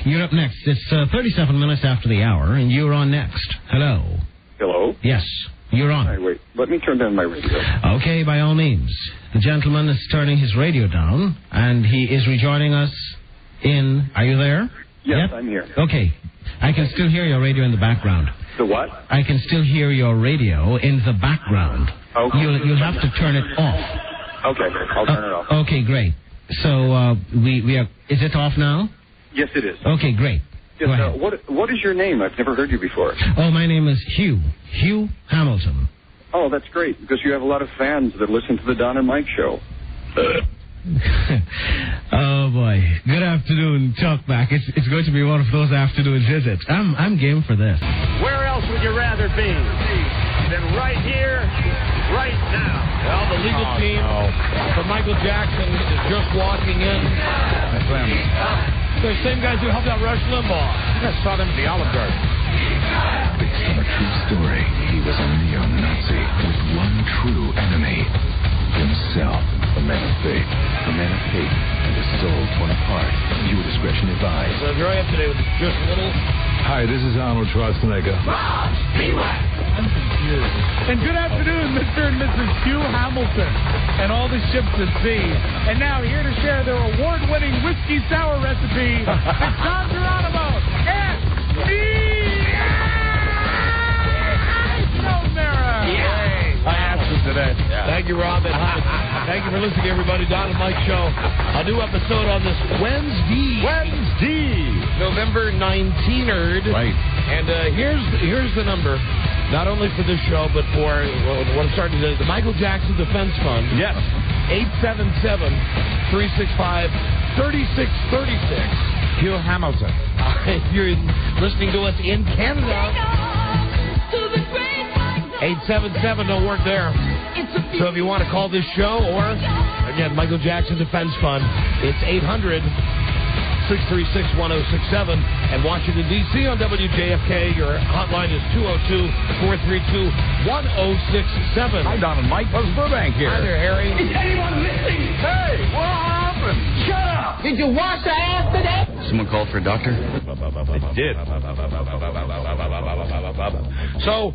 You're up next. It's 37 minutes after the hour, and you're on next. Hello. Hello? Yes, you're on. All right, wait. Let me turn down my radio. Okay, by all means. The gentleman is turning his radio down, and he is rejoining us in... Are you there? Yes, yep? I'm here. Okay. I can still hear your radio in the background. The what? I can still hear your radio in the background. Okay. You'll have to turn it off. Okay, I'll turn it off. Okay, great. So, we are... Is it off now? Yes, it is. Okay, great. Yes, what is your name? I've never heard you before. Oh, my name is Hugh. Hugh Hamilton. Oh, that's great, because you have a lot of fans that listen to the Don and Mike show. Oh, boy. Good afternoon, Talkback. It's going to be one of those afternoon visits. I'm game for this. Where else would you rather be than right here, right now? Well, the legal team for Michael Jackson is just walking in. That's them. The same guys who helped out Rush Limbaugh. I saw them at the Olive Garden. Based on a true story, he was a neo-Nazi with one true enemy, himself. A man of faith, a man of hate, and a soul torn apart. Viewer discretion advised. So very up today with just little. Hi, this is Arnold Schwarzenegger. I'm confused. And good afternoon, Mr. and Mrs. Hugh Hamilton, and all the ships at sea. And now here to share their award-winning whiskey sour recipe, it's Don Geronimo and me. I asked them today. Yeah. Thank you, Rob. And thank you for listening, everybody. Don and Mike Show. A new episode on this Wednesday. November 19th. Right. And here's the number. Not only for this show, but for what I'm starting to do, the Michael Jackson Defense Fund. Yes. 877-365-3636. Hugh Hamilton. You're listening to us in Canada. 877 don't work there. So if you want to call this show, or, again, Michael Jackson Defense Fund, it's 800-636-1067. And Washington, D.C. on WJFK, your hotline is 202-432-1067. Hi, Don and Mike. Buzz Burbank here. Hi there, Harry. Is anyone listening? Hey, what happened? Shut up! Did you wash your ass today? Someone called for a doctor? I did. So,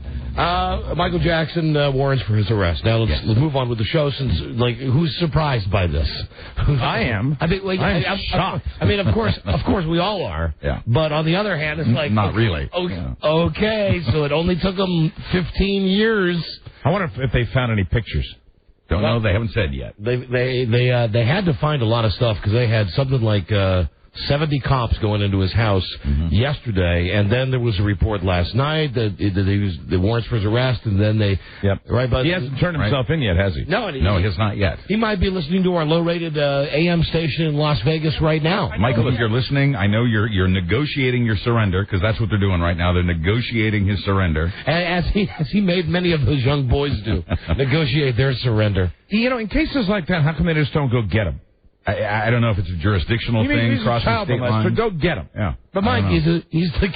Michael Jackson warrants for his arrest. Now let's move on with the show. Since, who's surprised by this? I am. I mean, I'm shocked. I mean, of course, we all are. Yeah. But on the other hand, it's like not really. Okay, so it only took them 15 years. I wonder if they found any pictures. Don't know. They haven't said yet. They had to find a lot of stuff because they had something like 70 cops going into his house yesterday, and then there was a report last night that the warrants for his arrest, and then they... Yep. Right, but he hasn't turned himself in yet, has he? No, he has not yet. He might be listening to our low-rated AM station in Las Vegas right now. Michael, if you're listening, I know you're negotiating your surrender, because that's what they're doing right now. They're negotiating his surrender. As he made many of those young boys do, negotiate their surrender. You know, in cases like that, how come they just don't go get him? I don't know if it's a jurisdictional thing, crossing state lines. But go get him. Yeah. But Mike, he's the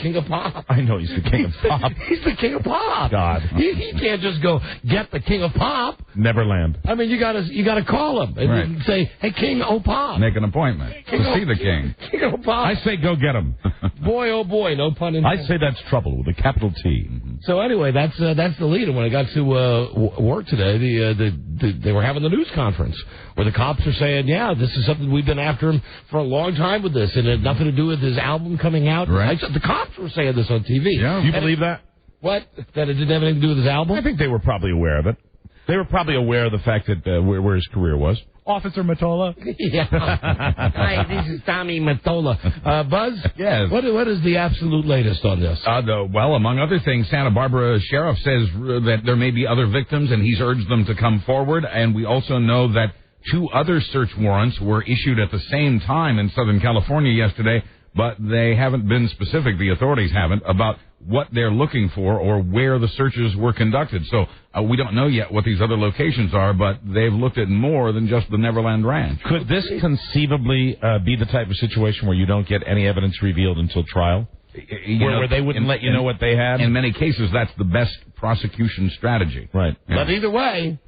king of pop. I know he's the king of pop. He's the king of pop. God. He can't just go get the king of pop. Neverland. I mean, you gotta call him and say, "Hey, King O Pop." Make an appointment to see the king. King O Pop. I say go get him. Boy, oh boy, no pun intended. I say that's trouble with a capital T. So anyway, that's the lead. And when I got to work today, they were having the news conference where the cops are saying, "Yeah, this is something we've been after him for a long time with this, and it had nothing to do with his album coming out." Right. The cops were saying this on TV. Yeah. You believe that? What? That it didn't have anything to do with his album? I think they were probably aware of it. They were probably aware of the fact that where his career was. Officer Matola. Yeah. Hi, this is Tommy Matola. Buzz? Yes. What is the absolute latest on this? Well, among other things, Santa Barbara Sheriff says that there may be other victims, and he's urged them to come forward. And we also know that 2 other search warrants were issued at the same time in Southern California yesterday, but they haven't been specific, the authorities haven't, about what they're looking for or where the searches were conducted. So we don't know yet what these other locations are, but they've looked at more than just the Neverland Ranch. Could this conceivably be the type of situation where you don't get any evidence revealed until trial? Where they wouldn't let you know what they had? In many cases, that's the best prosecution strategy. Right. Yeah. But either way,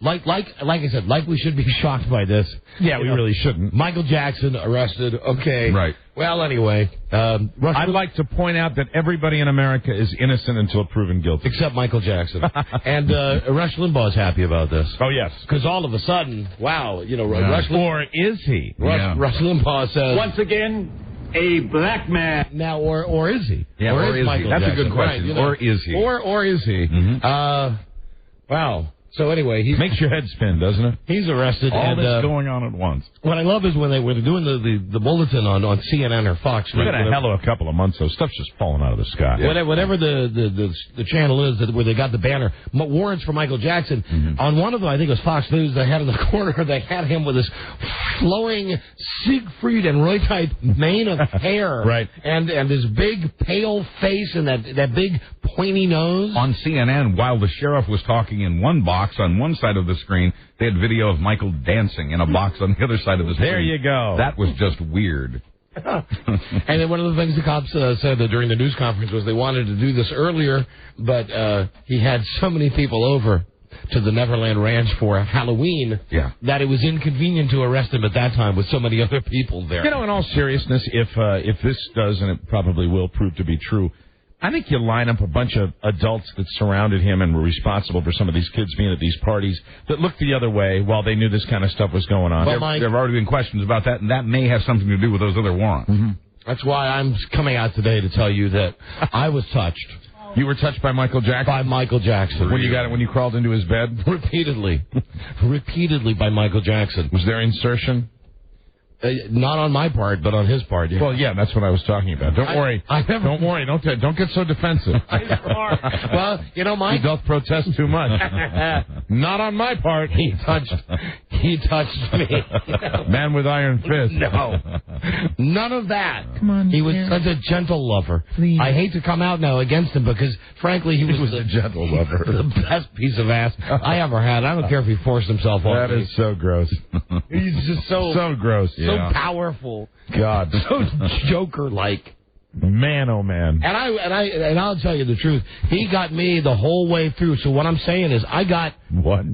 like I said, we should be shocked by this. Yeah, we really shouldn't. Michael Jackson arrested, okay. Right. Well, anyway, I'd like to point out that everybody in America is innocent until proven guilty. Except Michael Jackson. And Rush Limbaugh's happy about this. Oh, yes. Because all of a sudden, wow, Rush Limbaugh... Or is he? Rush Limbaugh says... Once again, a black man. Now, or is he? Yeah, or is Michael he? That's Jackson? a good question. Right, or is he? Or is he? Mm-hmm. Wow. So anyway, makes your head spin, doesn't it? He's arrested. All this going on at once. What I love is when they're doing the bulletin on CNN or Fox. We've been a hell of a couple of months, so stuff's just falling out of the sky. Yeah. Whatever the channel is where they got the banner, warrants for Michael Jackson. Mm-hmm. On one of them, I think it was Fox News, they had in the corner, they had him with this flowing Siegfried and Roy type mane of hair, right, and his big pale face and that big pointy nose. On CNN, while the sheriff was talking in one box on one side of the screen, they had video of Michael dancing in a box on the other side of the screen. There you go. That was just weird. And then one of the things the cops said during the news conference was they wanted to do this earlier, but he had so many people over to the Neverland Ranch for Halloween that it was inconvenient to arrest him at that time with so many other people there. In all seriousness, if this does, and it probably will prove to be true, I think you line up a bunch of adults that surrounded him and were responsible for some of these kids being at these parties that looked the other way while they knew this kind of stuff was going on. Well, there have already been questions about that, and that may have something to do with those other warrants. Mm-hmm. That's why I'm coming out today to tell you that I was touched. You were touched by Michael Jackson? By Michael Jackson. When you crawled into his bed? Repeatedly by Michael Jackson. Was there insertion? Not on my part, but on his part. Yeah. Well, yeah, that's what I was talking about. Don't worry. Don't worry. Don't get so defensive. Well, Mike, you don't protest too much. Not on my part. He touched me. Man with iron fist. No, none of that. Come on, he was such a gentle lover. Please. I hate to come out now against him because, frankly, he was a gentle lover. The best piece of ass I ever had. I don't care if he forced himself on That is so gross. He's just so gross. So powerful. God. So Joker-like. Man, oh man. And I'll tell you the truth. He got me the whole way through. So what I'm saying is I got what?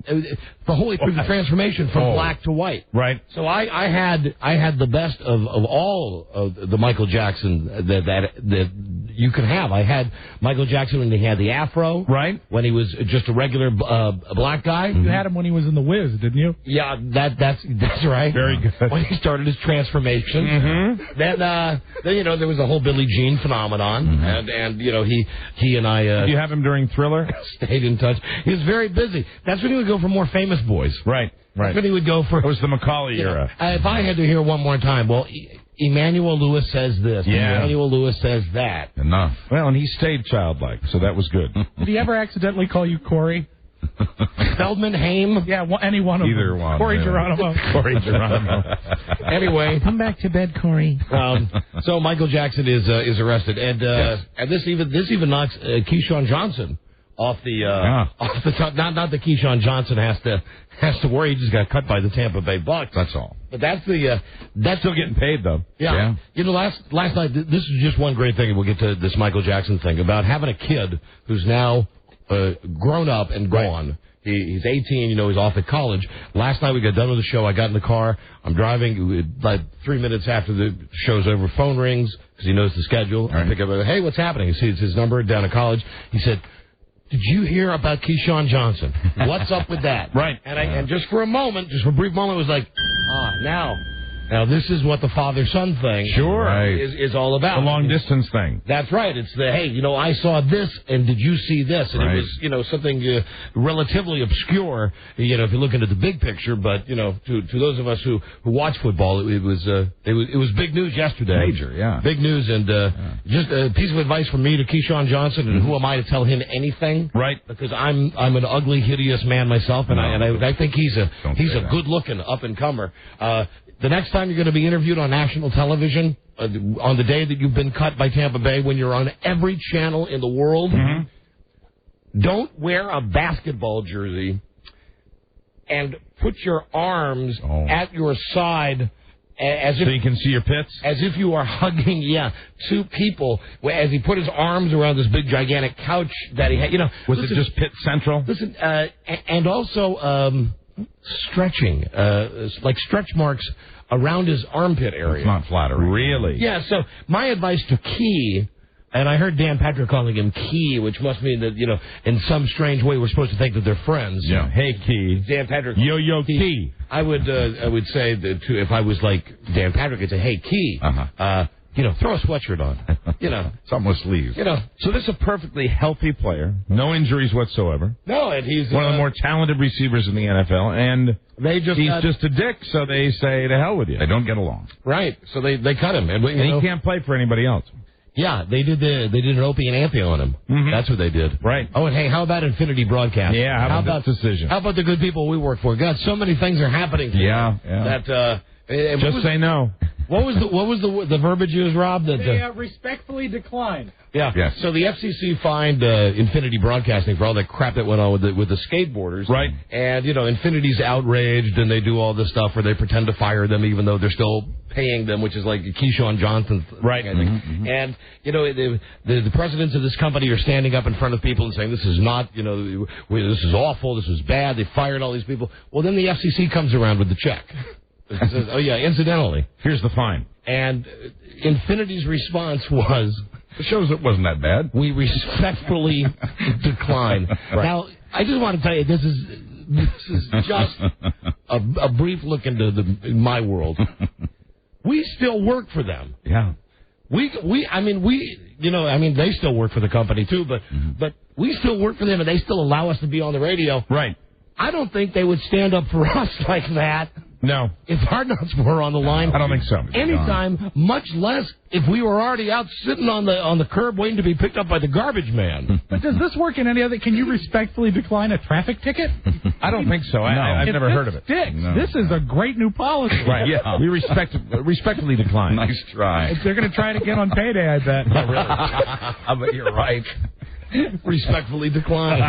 The whole way through the transformation from black to white. Right. So I had the best of all of the Michael Jackson that you could have. I had Michael Jackson when he had the afro. Right. When he was just a regular black guy. You had him when he was in The Wiz, didn't you? Yeah, that's right. Very good. When he started his transformation. Mm-hmm. Then there was the whole Billie Jean phenomenon, mm-hmm. and he and I. Did you have him during Thriller? Stayed in touch. He was very busy. That's when he would go for more famous boys. Right. That's when he would go for. It was the Macaulay era. If I had to hear one more time, well, Emmanuel Lewis says this. Yeah. Emmanuel Lewis says that. Enough. Well, and he stayed childlike, so that was good. Did he ever accidentally call you Corey? Feldman, Haim? Yeah, any one of them. Either one. Corey Geronimo. Corey Geronimo. Anyway. Come back to bed, Corey. So Michael Jackson is arrested. And and this even knocks Keyshawn Johnson off the top. Not that Keyshawn Johnson has to worry. He just got cut by the Tampa Bay Bucks. That's all. But that's still getting paid though. Yeah. Last night, this is just one great thing, and we'll get to this Michael Jackson thing about having a kid who's now grown up and gone. Right. He's 18, he's off at college. Last night we got done with the show. I got in the car. I'm driving. Like 3 minutes after the show's over, phone rings because he knows the schedule. I pick up. Hey, what's happening? He sees his number down at college. He said, "Did you hear about Keyshawn Johnson? What's up with that?" Right. And just for a brief moment, it was like, now this is what the father-son thing is all about. The long-distance thing. That's right. It's the, hey, I saw this, and did you see this? And it was, something relatively obscure, if you look into the big picture. But, to those of us who watch football, it was big news yesterday. Major, yeah. Big news, and just a piece of advice from me to Keyshawn Johnson, and who am I to tell him anything? Right. Because I'm an ugly, hideous man myself, and I think he's a good-looking up-and-comer. The next time you're going to be interviewed on national television, on the day that you've been cut by Tampa Bay, when you're on every channel in the world, don't wear a basketball jersey and put your arms at your side as if, so you can see your pits? As if you are hugging, two people, as he put his arms around this big, gigantic couch that he had. Was it just pit central? Listen, and also... stretching, like stretch marks around his armpit area. It's not flattering. Really? Yeah, so my advice to Key, and I heard Dan Patrick calling him Key, which must mean that, in some strange way we're supposed to think that they're friends. Yeah. Hey, Key. Dan Patrick. Yo, Key. I would say that if I was like Dan Patrick, I'd say, hey, Key, throw a sweatshirt on. Something with sleeves. So this is a perfectly healthy player. No injuries whatsoever. No, and he's one of the more talented receivers in the NFL, and he's just a dick, so they say to hell with you. They don't get along. Right, so they cut him. And he can't play for anybody else. Yeah, they did an Opie and Ampy on him. Mm-hmm. That's what they did. Right. Oh, and hey, how about Infinity Broadcast? Yeah, how about this decision? How about the good people we work for? God, so many things are happening. Yeah. That just say no. What was the verbiage used, Rob? That they respectfully declined. Yeah. Yes. So the FCC fined Infinity Broadcasting for all the crap that went on with the skateboarders. Right. And Infinity's outraged, and they do all this stuff where they pretend to fire them even though they're still paying them, which is like Keyshawn Johnson. Right. I think. Mm-hmm. And the presidents of this company are standing up in front of people and saying this is not this is awful, this is bad. They fired all these people. Well, then the FCC comes around with the check. It says, oh yeah, incidentally, here's the fine. And Infinity's response was, it shows it wasn't that bad. We respectfully decline. Right. Now, I just want to tell you, this is just a brief look into my world. We still work for them. Yeah. They still work for the company too, but we still work for them, and they still allow us to be on the radio. Right. I don't think they would stand up for us like that. No. If Hard Knocks were on the line. I don't think so. Anytime, much less if we were already out sitting on the curb waiting to be picked up by the garbage man. But does this work in any other? Can you respectfully decline a traffic ticket? I don't think so. I've never heard of it. No. This is a great new policy. Right. Yeah. We respectfully decline. Nice try. They're going to try it again on payday, I bet. Not really. But you're right. Respectfully decline.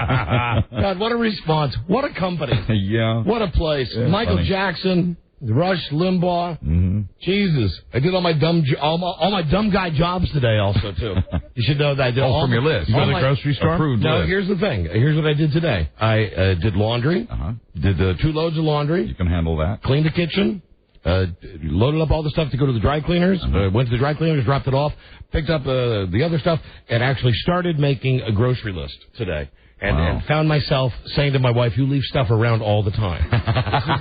God, what a response. What a company. Yeah. What a place. Yeah, Michael funny. Jackson, Rush Limbaugh. Mm-hmm. Jesus. I did all my dumb guy jobs today also, too. You should know that I did all from your list. You go to the grocery store? Approved No, list. here's the thing. Here's what I did today. I did laundry. Uh-huh. Did 2 loads of laundry. You can handle that. Cleaned the kitchen. Loaded up all the stuff to go to the dry cleaners. Went to the dry cleaners, dropped it off, picked up the other stuff, and actually started making a grocery list today. And found myself saying to my wife, "You leave stuff around all the time."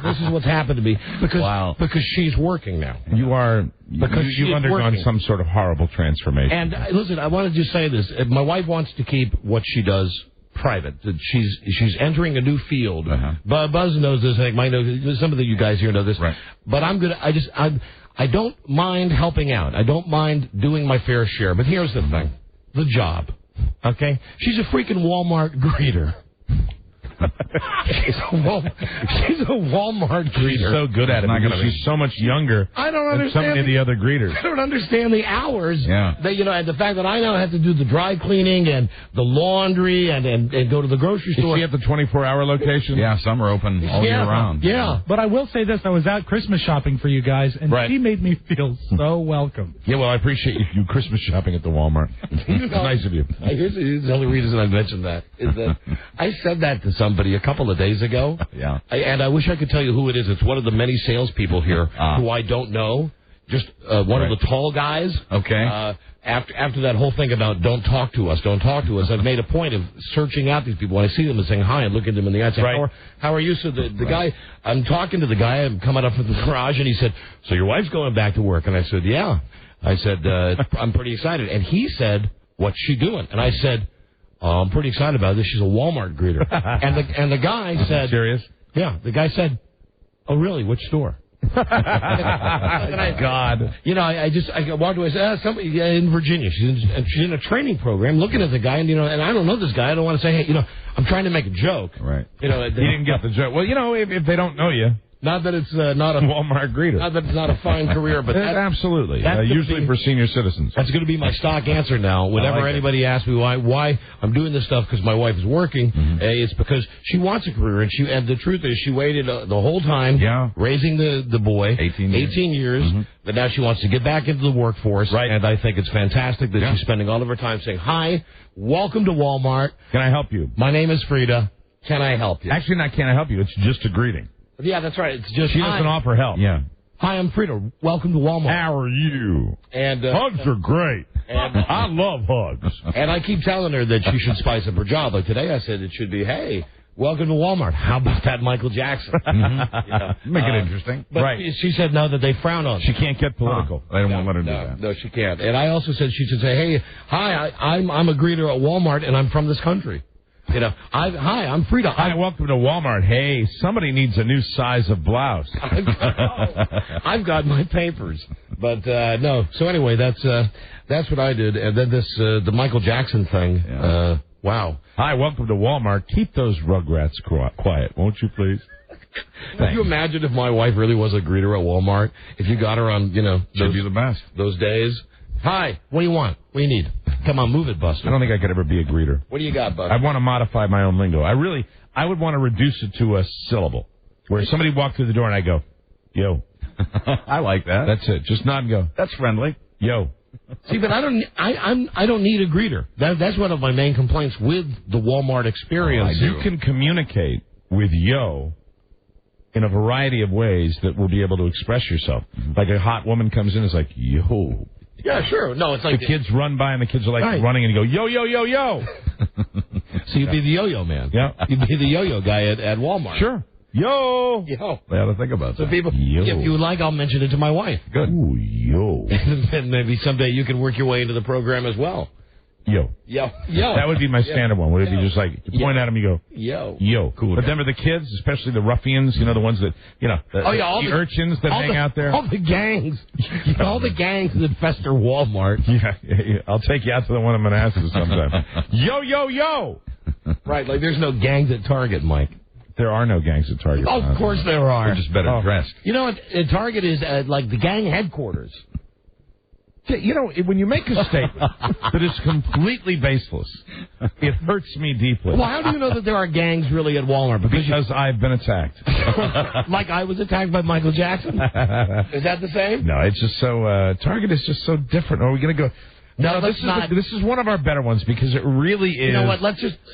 this is what's happened to me because she's working now. You are because you've undergone working. some sort of horrible transformation. And listen, I want to just say this: my wife wants to keep what she does private. That she's entering a new field. Uh-huh. Buzz knows this. I think Mike knows. Some of you guys here know this. Right. But I don't mind helping out. I don't mind doing my fair share. But here's the thing: the job. Okay? She's a freaking Walmart greeter. She's a Walmart greeter. She's so good at it because she's so much younger than so many of the other greeters. I don't understand the hours. Yeah. That, and the fact that I now have to do the dry cleaning and the laundry and go to the grocery store. Is she at the 24-hour location? Yeah, some are open all year round. Yeah. But I will say this. I was out Christmas shopping for you guys, and she made me feel so welcome. Yeah, well, I appreciate you Christmas shopping at the Walmart. It's nice of you. Here's the only reason I mentioned that is that I said that to somebody a couple of days ago. Yeah. And I wish I could tell you who it is. It's one of the many salespeople here who I don't know. Just one of the tall guys. Okay. After that whole thing about don't talk to us, I've made a point of searching out these people. When I see them and saying hi and looking them in the eye and saying, how are you? So the guy, I'm talking to the guy, I'm coming up from the garage, and he said, so your wife's going back to work? And I said, yeah. I said, I'm pretty excited. And he said, what's she doing? And I said, I'm pretty excited about this. She's a Walmart greeter. and the guy said... Serious? Yeah. The guy said, oh, really? Which store? God. I walked away and said, somebody in Virginia. She's in a training program looking at the guy, and I don't know this guy. I don't want to say, hey, I'm trying to make a joke. Right. He didn't get the joke. Well, if they don't know you... Not that it's not a Walmart greeter. Not that it's not a fine career, but absolutely. Usually for senior citizens. That's going to be my stock answer now. Whenever anybody asks me why I'm doing this stuff because my wife is working, it's because she wants a career, and the truth is she waited the whole time raising the boy, 18 years, but now she wants to get back into the workforce, and I think it's fantastic that she's spending all of her time saying, hi, welcome to Walmart. Can I help you? My name is Frida. Can I help you? Actually, not can I help you. It's just a greeting. Yeah, that's right. It's just she doesn't offer help. Yeah. Hi, I'm Frida. Welcome to Walmart. How are you? And Hugs are great. And I love hugs. And I keep telling her that she should spice up her job. Like today, I said it should be, hey, welcome to Walmart. How about that Michael Jackson? Make it interesting. But Right. she said no, that they frown on. She can't get political. They won't let her do that. No, she can't. And I also said she should say, hey, hi, I'm a greeter at Walmart, and I'm from this country. Hi, I'm Frida. Hi, welcome to Walmart. Hey, somebody needs a new size of blouse. I've got my papers, but no. So anyway, that's what I did, and then this the Michael Jackson thing. Yeah. Wow. Hi, welcome to Walmart. Keep those rugrats quiet, won't you, please? Can you imagine if my wife really was a greeter at Walmart? If you got her on, She'd be the best. Those days. Hi, what do you want? What do you need? Come on, move it, Buster. I don't think I could ever be a greeter. What do you got, Buster? I want to modify my own lingo. I would want to reduce it to a syllable. Where somebody walked through the door and I go, yo. I like that. That's it. Just nod and go. That's friendly. Yo. See, but I don't need a greeter. That's one of my main complaints with the Walmart experience. You can communicate with yo in a variety of ways that will be able to express yourself. Like a hot woman comes in, it's like, yo. Yeah, sure. No, it's like the kids run by and the kids are like running and you go, yo, yo, yo, yo. So you'd be the yo-yo man. Yeah. You'd be the yo-yo guy at Walmart. Sure. Yo. Yo. I ought to think about that. So people, yo. if you would like, I'll mention it to my wife. Good. Ooh, yo. And maybe someday you can work your way into the program as well. Yo. Yo. Yo. That would be my standard one. Would it be just like, you point at them, you go, yo. Yo. Cool. But then with the kids, especially the ruffians, the ones that, all the urchins that hang out there. All the gangs. All the gangs that fester Walmart. Yeah, I'll take you out to the one in Manassas sometime. Yo, yo, yo. Right, like there's no gangs at Target, Mike. There are no gangs at Target. Of course there are. They're just better dressed. You know what? Target is like the gang headquarters. When you make a statement that is completely baseless, it hurts me deeply. Well, how do you know that there are gangs really at Walmart? Because I've been attacked. Like I was attacked by Michael Jackson? Is that the same? No, it's just so, Target is just so different. Are we going to go... No, this is one of our better ones because it really is... You know what,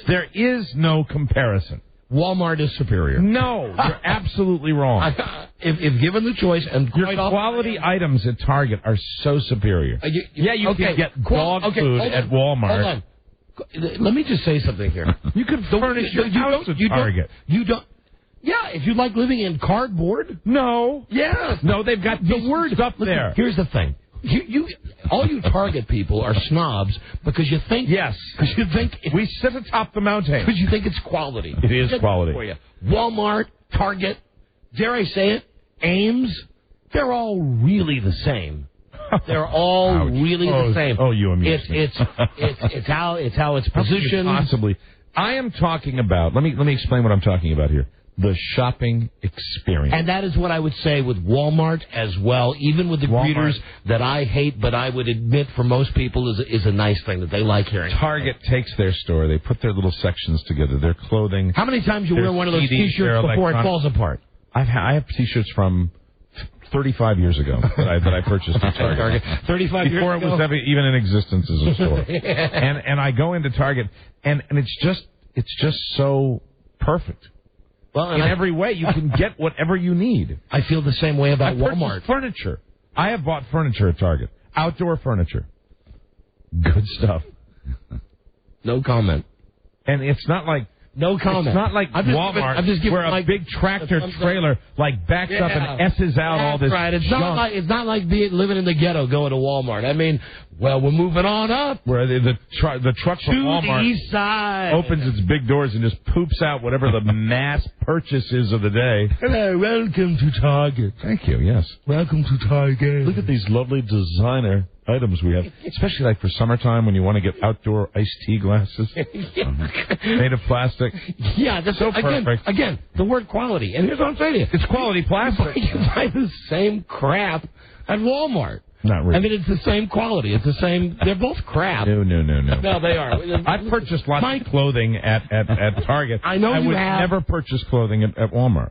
There is no comparison. Walmart is superior. No, you're absolutely wrong. If given the choice, and your quality items at Target are so superior. You can get dog food at Walmart. Hold on. Let me just say something here. You can furnish your house at Target. You don't. Yeah, if you like living in cardboard. No. Yes. No, they've got the word stuff there. Here's the thing. All you Target people are snobs because you think... Yes. Because you think... We sit atop the mountain. Because you think it's quality. It is quality. For you. Walmart, Target, dare I say it, Ames, they're all really the same. They're all really the same. Oh, you amuse me. It's how it's positioned. Possibly. I am talking about... Let me explain what I'm talking about here. The shopping experience. And that is what I would say with Walmart as well, even with the greeters that I hate, but I would admit for most people is a nice thing that they like hearing. Target takes their store, they put their little sections together, their clothing. How many times you wear one of those T-shirts before it falls apart? I have T-shirts from 35 years ago that I purchased at Target. 35 years ago? Before it was even in existence as a store. And I go into Target, and it's just so perfect. Well, in every way, you can get whatever you need. I feel the same way about Walmart. Furniture. I have bought furniture at Target. Outdoor furniture. Good stuff. No comment. And it's not like... No comment. It's not like Walmart where a big tractor trailer backs up and S's out all this right. It's junk. not like living in the ghetto going to Walmart. I mean, well, we're moving on up. Where the truck from Walmart the east side opens its big doors and just poops out whatever the mass purchase is of the day. Hello, welcome to Target. Thank you, yes. Welcome to Target. Look at these lovely designer items we have, especially like for summertime when you want to get outdoor iced tea glasses made of plastic. Yeah, that's so perfect. Again, the word quality. And here's what I'm saying to you. It's quality plastic. You buy the same crap at Walmart. Not really. I mean, it's the same quality. It's the same. They're both crap. No. No, they are. I've purchased lots of clothing at Target. I know you have. I would never purchase clothing at Walmart.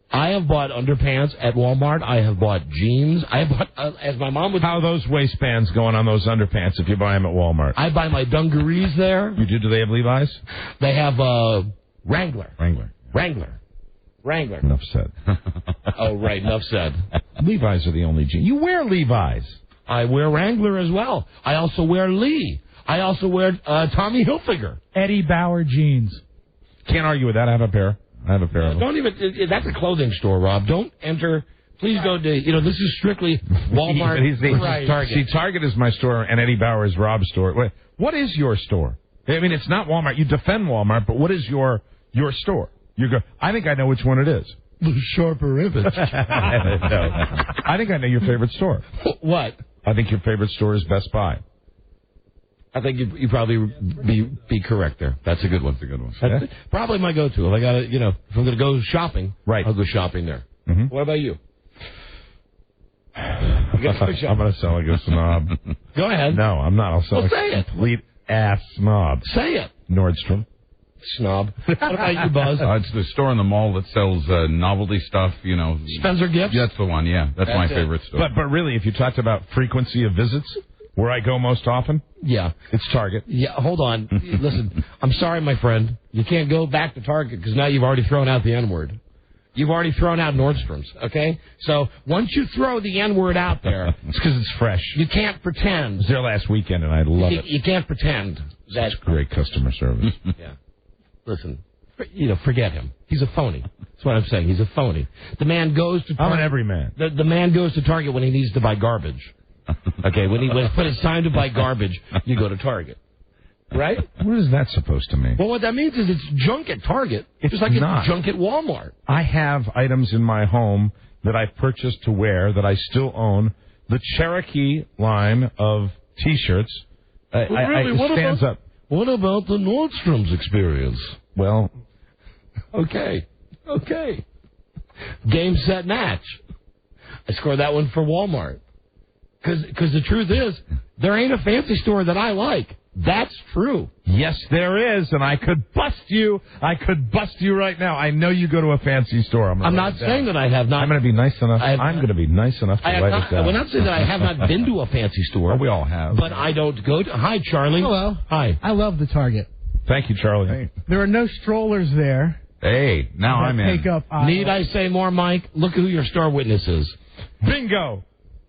I have bought underpants at Walmart. I have bought jeans. I have bought, as my mom would... How are those waistbands going on those underpants if you buy them at Walmart? I buy my dungarees there. You do? Do they have Levi's? They have Wrangler. Wrangler. Wrangler. Enough said. Oh, right. Enough said. Levi's are the only jeans. You wear Levi's. I wear Wrangler as well. I also wear Lee. I also wear Tommy Hilfiger. Eddie Bauer jeans. Can't argue with that. I have a pair. of them. Don't even. That's a clothing store, Rob. Don't enter. Please go to. This is strictly Walmart. Right. Target. See, Target is my store, and Eddie Bauer is Rob's store. What is your store? I mean, it's not Walmart. You defend Walmart, but what is your store? You go. I think I know which one it is. The sharper image. No. I think I know your favorite store. What? I think your favorite store is Best Buy. I think you probably be correct there. That's a good one. That's a good one. That's probably my go-to. If I got to, if I'm going to go shopping, right, I'll go shopping there. Mm-hmm. What about you? I'm going to sound like a snob. Go ahead. No, I'm not. I'll sound like a complete ass snob. Say it. Nordstrom. Snob. What about you, Buzz? It's the store in the mall that sells novelty stuff, Spencer Gifts? That's the one, yeah. That's my favorite store. But really, if you talked about frequency of visits, where I go most often, yeah, it's Target. Yeah, hold on. Listen, I'm sorry, my friend. You can't go back to Target because now you've already thrown out the N-word. You've already thrown out Nordstrom's, okay? So once you throw the N-word out there... It's because it's fresh. You can't pretend. It was there last weekend, and I love it. You can't pretend. That's great customer service. Yeah. Listen, forget him. He's a phony. That's what I'm saying. He's a phony. The man goes to Target. I'm an everyman. The man goes to Target when he needs to buy garbage. Okay, when it's time to buy garbage, you go to Target. Right? What is that supposed to mean? Well, what that means is it's junk at Target. It's just like not. It's junk at Walmart. I have items in my home that I've purchased to wear that I still own. The Cherokee line of T-shirts stands up. What about the Nordstrom's experience? Well, okay. Game, set, match. I scored that one for Walmart. Because the truth is, there ain't a fancy store that I like. That's true. Yes, there is, and I could bust you. Right now. I know you go to a fancy store. I'm not saying that I have not. I'm going to be nice enough. I'm going to be nice enough to write it down. We're not saying that I have not been to a fancy store. Well, we all have. But I don't go to... Hi, Charlie. Hello. Hi. I love the Target. Thank you, Charlie. Hey. There are no strollers there. Hey, now I'm in. Need I say more, Mike? Look who your star witness is. Bingo.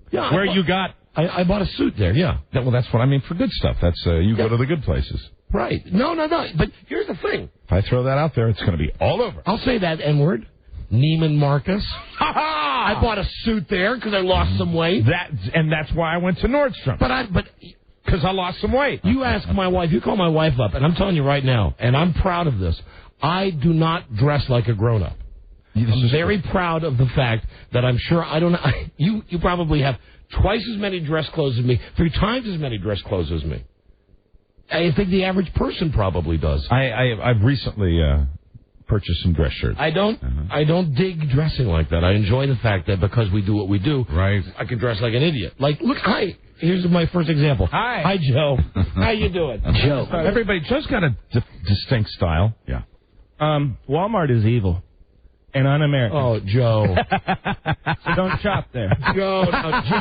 Yeah. Where you got... I bought a suit there, yeah. Well, that's what I mean for good stuff. That's you go to the good places. Right. No. But here's the thing. If I throw that out there, it's going to be all over. I'll say that N-word. Neiman Marcus. I bought a suit there because I lost some weight. That's why I went to Nordstrom. But because I lost some weight. You ask my wife. You call my wife up, and I'm telling you right now, and I'm proud of this. I do not dress like a grown-up. I'm very proud of the fact that I'm sure I don't. You probably have twice as many dress clothes as me, 3 times as many dress clothes as me. I think the average person probably does. I've recently purchased some dress shirts. I don't dig dressing like that. I enjoy the fact that because we do what we do, right, I can dress like an idiot. Like, look, hi. Here's my first example. Hi, Joe. How you doing? Joe. Joe's got a distinct style. Yeah. Walmart is evil and un-American. Oh, Joe. So don't shop there. Joe,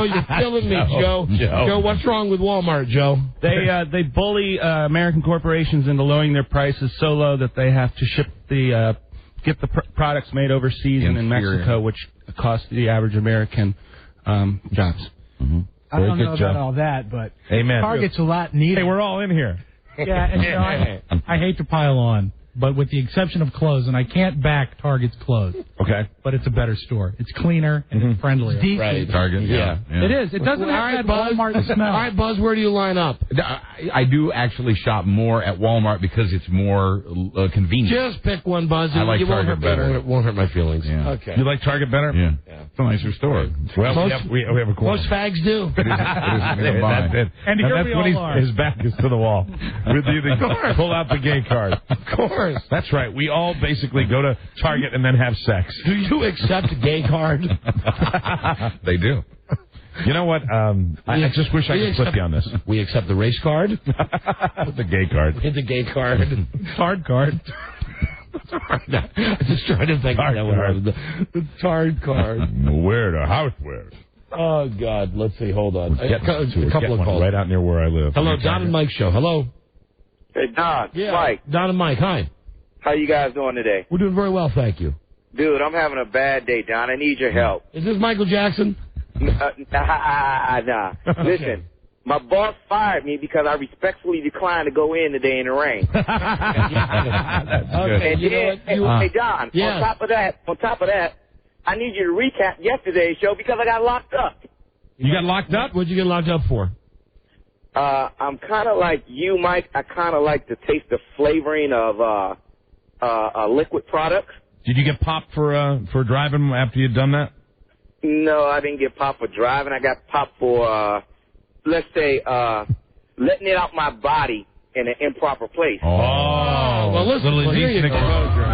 you're killing me, Joe. Joe, what's wrong with Walmart, Joe? They bully American corporations into lowering their prices so low that they have to get the products made overseas and in Mexico, which costs the average American jobs. Mm-hmm. I don't know about all that, but Amen. Target's a lot neater. Hey, we're all in here. Yeah, and I hate to pile on, but with the exception of clothes, and I can't back Target's clothes. Okay. But it's a better store. It's cleaner and it's friendlier. It's right. Target, yeah. It is. It doesn't have that Walmart smell. All right, Buzz, where do you line up? I do actually shop more at Walmart because it's more convenient. Just pick one, Buzz. I like Target better. It won't hurt my feelings. Yeah. Okay. You like Target better? Yeah. It's a nicer store. Well, we have a corner. Most fags do. And here we all are. His back is to the wall. Pull out the gay card. Of course. That's right. We all basically go to Target and then have sex. Do you accept a gay card? They do. You know what? I just wish I could flip you on this. We accept the race card. The gay card. The gay card. Hard card. I'm just trying to think. The tard card. Where the house where? Oh, God. Let's see. Hold on. A couple of calls. Right out near where I live. Hello, Don and Mike show. Hello. Hey, Don. Yeah. Mike. Don and Mike. Hi. How you guys doing today? We're doing very well, thank you. Dude, I'm having a bad day, Don. I need your help. Is this Michael Jackson? Nah. Listen, my boss fired me because I respectfully declined to go in today in the rain. Okay, Hey, Don, yes. on top of that, I need you to recap yesterday's show because I got locked up. You got locked up? What'd you get locked up for? I'm kind of like you, Mike. I kind of like to taste the flavoring of liquid products. Did you get popped for driving after you'd done that? No, I didn't get popped for driving. I got popped for, let's say, letting it out my body in an improper place. Oh, well, listen. Little indecent exposure.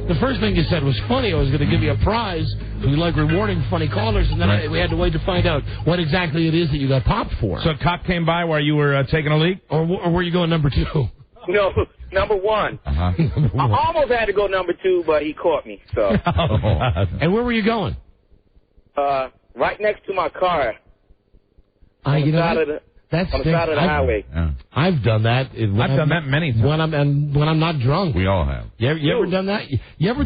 The first thing you said was funny. I was going to give you a prize. We like rewarding funny callers, and then we had to wait to find out what exactly it is that you got popped for. So a cop came by while you were taking a leak? Or were you going number 2? No, number 1. I almost had to go number 2, but he caught me. So. And where were you going? Right next to my car. On the side of the highway. Yeah. I've done that. I've done that many times. When I'm not drunk. We all have. You ever done that? You ever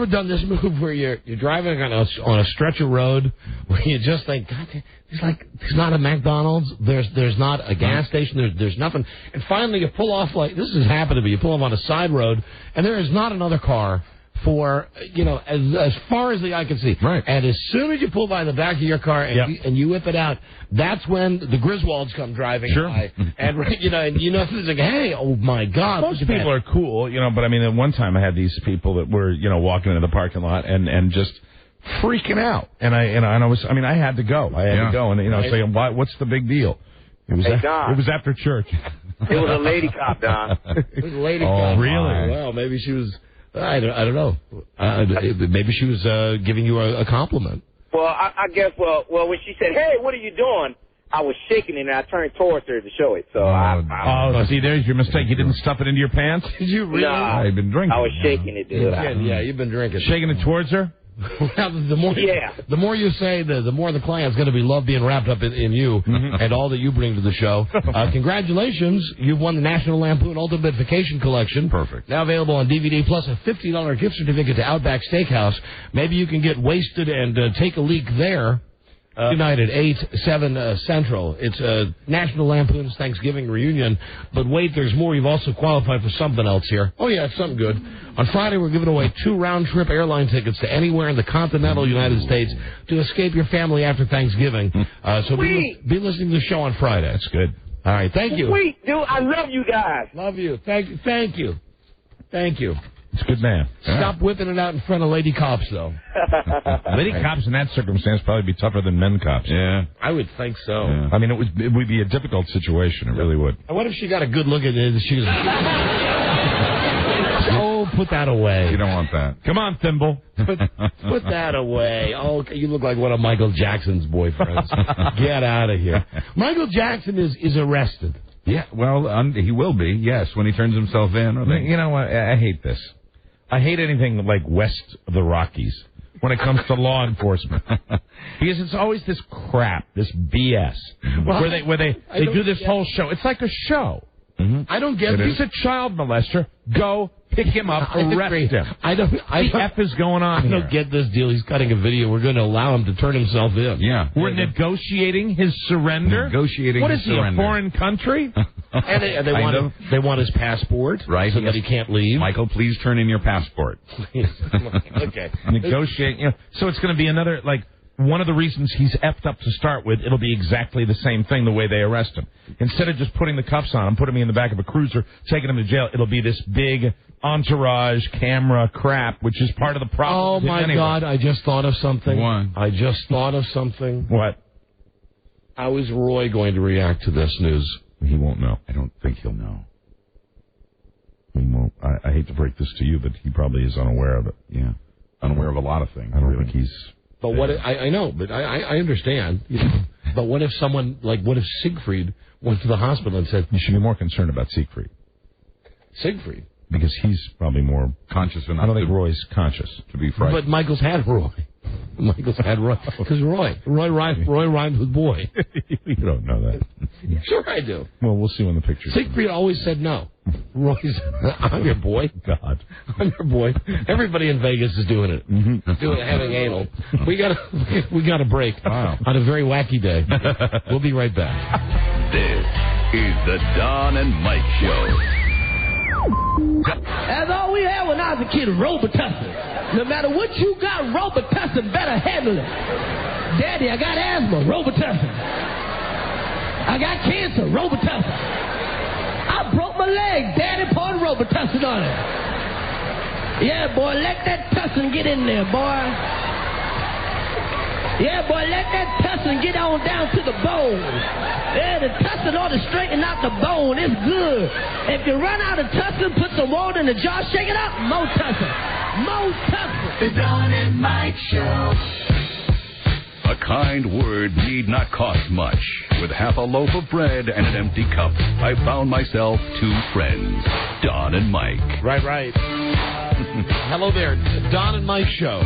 done this move where you're driving on a stretch of road where you just think, God, there's not a McDonald's, there's not a gas station, there's nothing, and finally you pull off this has happened to me. You pull off on a side road and there is not another car for, as far as the eye can see. Right. And as soon as you pull by the back of your car and you whip it out, that's when the Griswolds come driving by. And, it's like, hey, oh, my God. Most people are cool, but I mean, at one time I had these people that were, walking into the parking lot and just freaking out. And I had to go. I had to go. And, saying, what's the big deal? It was after church. It was a lady cop, Don. It was a lady cop. Really? Well, maybe she was... I don't know. Maybe she was giving you a compliment. Well, I guess, when she said, hey, what are you doing? I was shaking it, and I turned towards her to show it. So see, there's your mistake. You didn't stuff it into your pants? Did you really? Nah, I've been drinking. I was shaking it, dude. Yeah, you've been drinking. Shaking it towards her? Well, the more you say, the more the client's going to be love being wrapped up in you and all that you bring to the show. Congratulations. You've won the National Lampoon Ultimate Vacation Collection. Perfect. Now available on DVD, plus a $50 gift certificate to Outback Steakhouse. Maybe you can get wasted and take a leak there. Tonight at 8, 7 Central. It's National Lampoon's Thanksgiving reunion. But wait, there's more. You've also qualified for something else here. Oh, yeah, it's something good. On Friday, we're giving away 2 round-trip airline tickets to anywhere in the continental United States to escape your family after Thanksgiving. So be listening to the show on Friday. That's good. All right, thank you. Sweet, dude. I love you guys. Love you. Thank you. Thank you. It's a good man. Stop whipping it out in front of lady cops, though. Lady cops in that circumstance probably be tougher than men cops. Yeah. I would think so. Yeah. I mean, it would be a difficult situation. It really would. And what if she got a good look at it and she was... Oh, put that away. You don't want that. Come on, Thimble. Put that away. Oh, you look like one of Michael Jackson's boyfriends. Get out of here. Michael Jackson is arrested. Yeah, well, he will be, yes, when he turns himself in. You know what? I hate this. I hate anything like west of the Rockies when it comes to law enforcement. Because it's always this crap, this BS, where they do this whole show. It's like a show. Mm-hmm. I don't get it. He's a child molester. Go pick him up, arrest him. The F is going on here. I don't get this deal. He's cutting a video. We're going to allow him to turn himself in. Yeah. We're negotiating his surrender? What is he, a foreign country? And they want his passport, right? So that he can't leave. Michael, please turn in your passport. Okay. Negotiate. So it's going to be another, one of the reasons he's effed up to start with, it'll be exactly the same thing the way they arrest him. Instead of just putting the cuffs on him, putting him in the back of a cruiser, taking him to jail, it'll be this big entourage camera crap, which is part of the problem. Oh, my God, I just thought of something. What? I just thought of something. What? How is Roy going to react to this news? He won't know. I don't think he'll know. He won't. I hate to break this to you, but he probably is unaware of it. Yeah. Unaware of a lot of things. I don't think he's... But what I know, but I understand. But what if someone, what if Siegfried went to the hospital and said... You should be more concerned about Siegfried. Siegfried? Because he's probably more... Conscious enough. I don't think Roy's conscious. To be frightened. But Michael's had Roy. Michael's had Roy. Because Roy rhymes with boy. You don't know that. Sure I do. Well, we'll see when the pictures Siegfried always said no. Roy's, I'm your boy. God. I'm your boy. Everybody in Vegas is doing it. Having anal. We got a break on a very wacky day. We'll be right back. This is the Don and Mike Show. That's all we had when I was a kid, Robitussin. No matter what you got, Robitussin better handle it. Daddy, I got asthma, Robitussin. I got cancer, Robitussin. I broke my leg, Daddy, poured Robitussin on it. Yeah, boy, let that tussin get in there, boy. Yeah, boy, let that tussin get on down to the bone. Yeah, the tussin ought to straighten out the bone. It's good. If you run out of tussin, put some water in the jar, shake it up, more tussin. More tussin. The Don and Mike Show. A kind word need not cost much. With half a loaf of bread and an empty cup, I found myself two friends, Don and Mike. Right. Hello there, Don and Mike Show.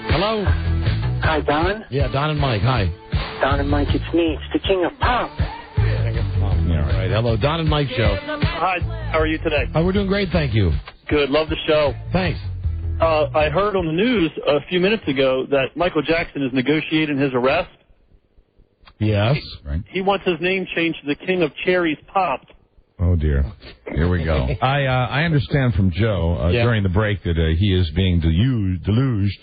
Hello. Hi, Don. Yeah, Don and Mike. Hi. Don and Mike, it's me. It's the King of Pop. All right. Hello, Don and Mike Show. Hi. How are you today? Oh, we're doing great, thank you. Good. Love the show. Thanks. I heard on the news a few minutes ago that Michael Jackson is negotiating his arrest. Yes. He wants his name changed to the King of Cherries Popped. Oh, dear. Here we go. I understand from Joe during the break that he is being deluged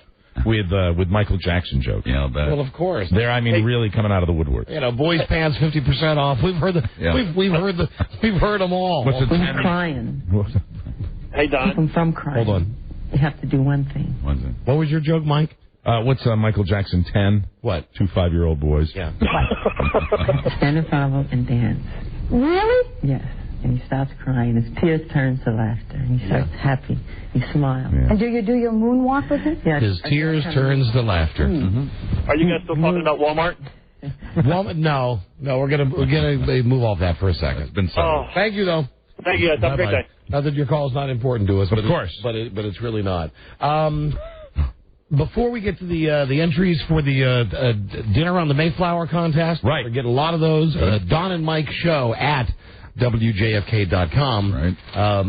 with Michael Jackson jokes. Yeah, well, of course. They're, really coming out of the woodwork. Boys' pants 50% off. We've heard we've heard them all. What's it? When you're crying, hey, Don. keep them from crying. Hold on. You have to do one thing. What was your joke, Mike? What's Michael Jackson 10? What? 2 5-year-old boys. Yeah. Stand in front of him and dance. Really? Yes. And he starts crying. His tears turn to laughter. And he starts happy. He smiles. Yeah. And do you do your moonwalk with him? Yes. His tears turns to laughter. Are you guys still talking about Walmart? No. We're gonna move off that for a second. It's been settled. Thank you, though. Thank you guys. Have a great day. Not that your call is not important to us, Of course. but it's really not. Before we get to the entries for the dinner on the Mayflower contest, right? We're getting a lot of those. Don and Mike Show at WJFK.com. Right. I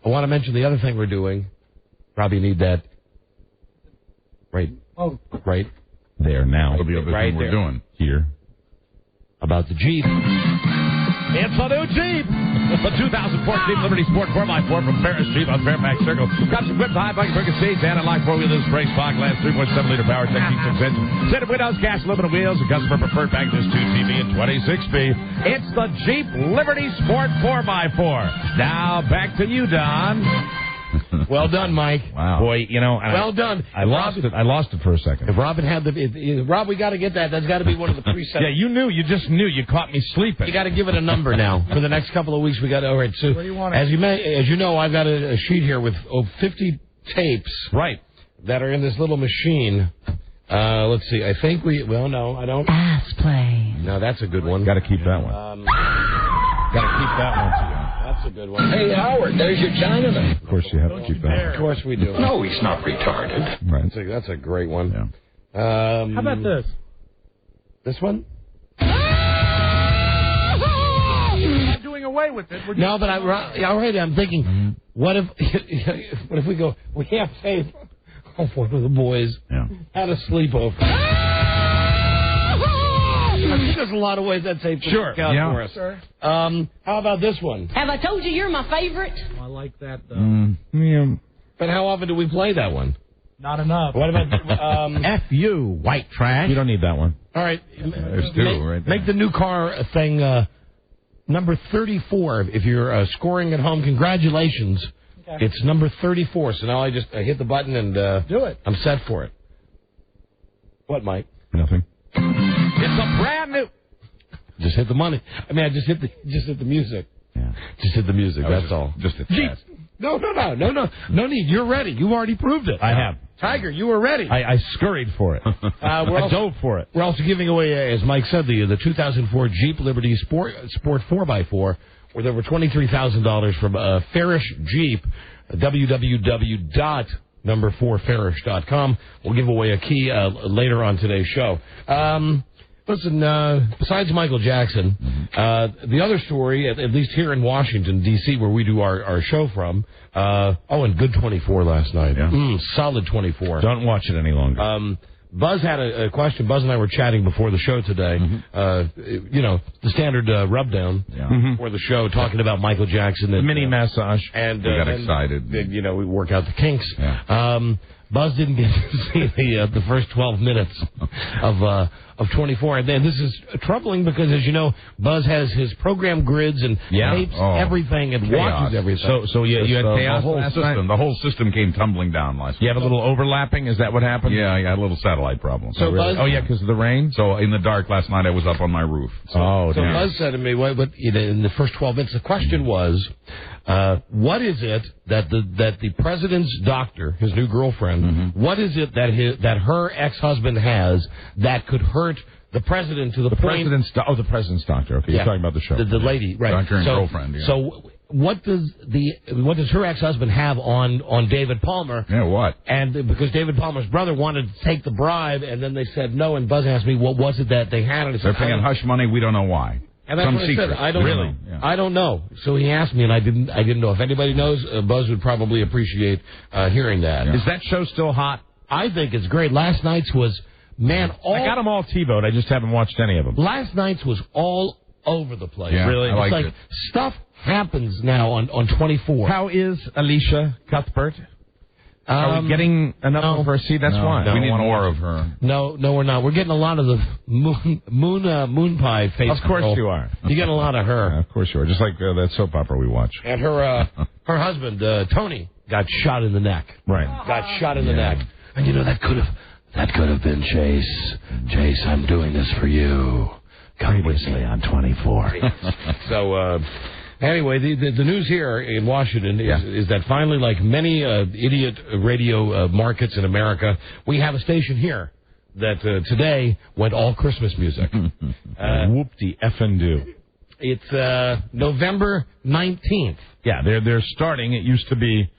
want to mention the other thing we're doing. Probably need that. Right. Oh. Right. There now. That'll be the other Right thing we're there. doing. Here. About the Jeep. It's a new Jeep. The 2014 Liberty Sport 4x4 from Ferris Jeep on Fairfax Circle. Got some equipped high bucket friggin' seats and a light 4-wheel brakes, fog lamps, 3.7-liter power technique engine. Set of windows, gas, aluminum wheels, a customer preferred packages 2TV and 26B. It's the Jeep Liberty Sport 4x4. Now back to you, Don. Well done, Mike. Wow. Boy, well done. I lost it for a second. If Robin had Rob, we got to get that. That's got to be one of the presets. Yeah, you knew. You just knew. You caught me sleeping. You got to give it a number now. For the next couple of weeks, we got to. All right. So, as you know, I've got a sheet here with 50 tapes. Right. That are in this little machine. Let's see. I think no, I don't. Ass play. No, that's a good one. Got to keep that one. Got to keep that one too. That's a good one. Hey, Howard, there's your Chinaman. Of course, you have to keep that. Of course we do. No, he's not retarded. Right. That's a great one. Yeah. How about this? This one? I'm doing away with it. No, but I'm thinking, what if we go? We have tape of one of the boys had a sleepover. I think there's a lot of ways that tape can work out for us. Sure. How about this one? Have I told you you're my favorite? I like that, though. But how often do we play that one? Not enough. What about F you, white trash. You don't need that one. All right. There's two right there. Make the new car thing number 34. If you're scoring at home, congratulations. Okay. It's number 34. So now I just hit the button and do it. I'm set for it. What, Mike? Nothing. It's a brand new. Just hit the money. I mean, I just hit the music. Yeah. Just hit the music. That's all. Just a test. No need. You're ready. You already proved it. I have. Tiger, you were ready. I scurried for it. I dove for it. We're also giving away, as Mike said, the 2004 Jeep Liberty Sport 4x4 worth over $23,000 from Farish Jeep. www.number4farish.com. We'll give away a key later on today's show. Listen, besides Michael Jackson, the other story, at least here in Washington, D.C., where we do our show from, and good 24 last night. Yeah. Solid 24. Don't watch it any longer. Buzz had a question. Buzz and I were chatting before the show today. The standard rub down before the show, talking about Michael Jackson. The mini massage. And we got excited. We work out the kinks. Yeah. Buzz didn't get to see the first 12 minutes of 24. And then this is troubling because, as you know, Buzz has his program grids and tapes everything and watches everything. So you had chaos The whole system came tumbling down last night. You had a little overlapping? Is that what happened? Yeah, I had a little satellite problem. So Buzz, because of the rain? So in the dark last night, I was up on my roof. So Buzz said to me, in the first 12 minutes, the question was, what is it that the president's doctor, his new girlfriend, what is it that her ex-husband has that could hurt the president to the point... The president's doctor. Okay, you're talking about the show. The lady, right. Doctor and girlfriend, yeah. So what does her ex-husband have on David Palmer? Yeah, what? And because David Palmer's brother wanted to take the bribe, and then they said no, and Buzz asked me, what was it that they had? And they're paying hush money, we don't know why. And that's what I said. I don't know. Yeah. I don't know. So he asked me, and I didn't know. If anybody knows, Buzz would probably appreciate hearing that. Yeah. Is that show still hot? I think it's great. Last night's was, I got them all TiVo'd. I just haven't watched any of them. Last night's was all over the place. Yeah, really? It's like stuff happens now on 24. How is Alicia Cuthbert? Are we getting enough of her? See, that's why. We need more of her. No, we're not. We're getting a lot of the moon pie face. Of course you are. You get a lot of her. Yeah, of course you are. Just like that soap opera we watch. And her husband, Tony, got shot in the neck. Right. Got shot in the neck. And that could have been Chase. Chase, I'm doing this for you. Come with me on 24. So, anyway, the news here in Washington is that finally, like many idiot radio markets in America, we have a station here that today went all Christmas music. Whoop-de-effing-do. It's November 19th. Yeah, they're starting. It used to be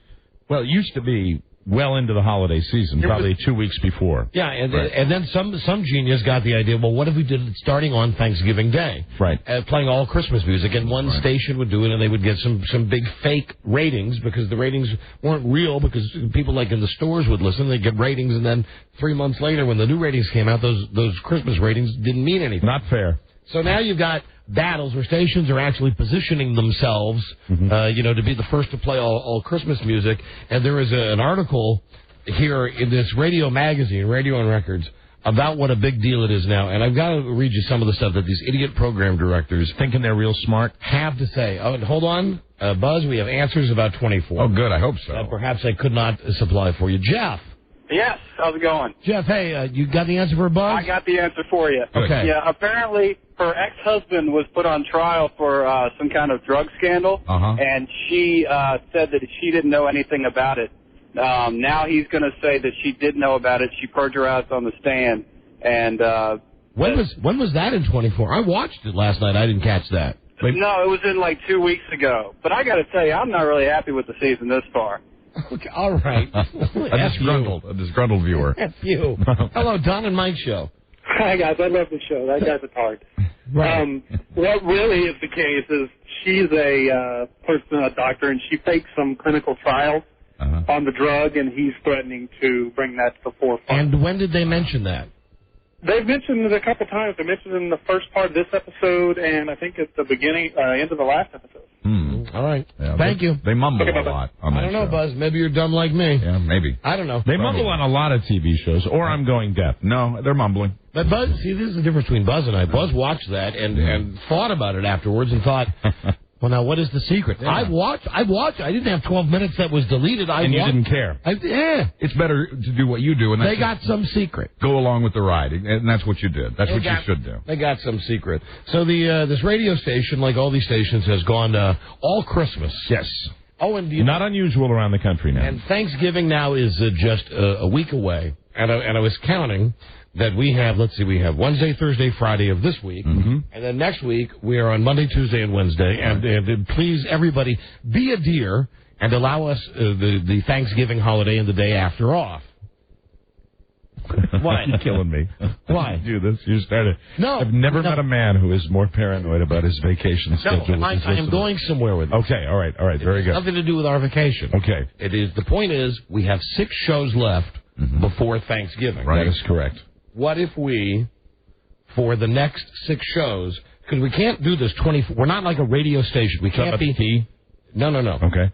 well into the holiday season, probably 2 weeks before. Yeah, and then some genius got the idea, well, what if we did it starting on Thanksgiving Day? Right. Playing all Christmas music, and one station would do it, and they would get some big fake ratings, because the ratings weren't real, because people like in the stores would listen, they'd get ratings, and then 3 months later, when the new ratings came out, those Christmas ratings didn't mean anything. Not fair. So now you've got battles where stations are actually positioning themselves, to be the first to play all Christmas music. And there is an article here in this radio magazine, Radio and Records, about what a big deal it is now. And I've got to read you some of the stuff that these idiot program directors, thinking they're real smart, have to say. Oh, and hold on, Buzz, we have answers about 24. Oh, good, I hope so. That perhaps I could not supply for you. Jeff. Yes, how's it going? Jeff, hey, you got the answer for Buzz? I got the answer for you. Okay. Yeah, apparently her ex-husband was put on trial for some kind of drug scandal, and she said that she didn't know anything about it. Now he's going to say that she did know about it. She perjurized on the stand. And when was that in 24? I watched it last night. I didn't catch that. No, it was in like 2 weeks ago. But I got to tell you, I'm not really happy with the season this far. Okay, all right. A disgruntled viewer. F you. Hello, Don and Mike show. Hi, guys. I love the show. That guy's a tart. Right. What really is the case is she's a doctor, and she faked some clinical trials on the drug, and he's threatening to bring that to the forefront. And when did they mention that? They've mentioned it a couple times. They mentioned it in the first part of this episode, and I think at the beginning, end of the last episode. All right. Yeah, Thank you. They mumble a lot on that I don't know, show. Buzz. Maybe you're dumb like me. Yeah, maybe. I don't know. They mumble on a lot of TV shows, or I'm going deaf. No, they're mumbling. But Buzz, see, this is the difference between Buzz and I. Buzz watched that and thought about it afterwards and thought, well, now, what is the secret? Yeah. I watched. I didn't have 12 minutes that was deleted. And you didn't care. It's better to do what you do. And they got some secret. Go along with the ride. And that's what you did. That's what you should do. They got some secret. So this radio station, like all these stations, has gone all Christmas. Yes. Oh, and not unusual around the country now. And Thanksgiving now is just a week away. And I was counting that we have Wednesday, Thursday, Friday of this week. And then next week, we are on Monday, Tuesday, and Wednesday. And please, everybody, be a dear and allow us the Thanksgiving holiday and the day after off. Why? You're killing me. Why? You do this? You started. No. I've never met a man who is more paranoid about his vacation schedule. No, I am going somewhere with it. Okay, all right, very good. Nothing to do with our vacation. Okay. The point is, we have 6 shows left before Thanksgiving. Right. That is correct. What if we, for the next 6 shows, because we can't do this 24, we're not like a radio station. We can't be. No. Okay.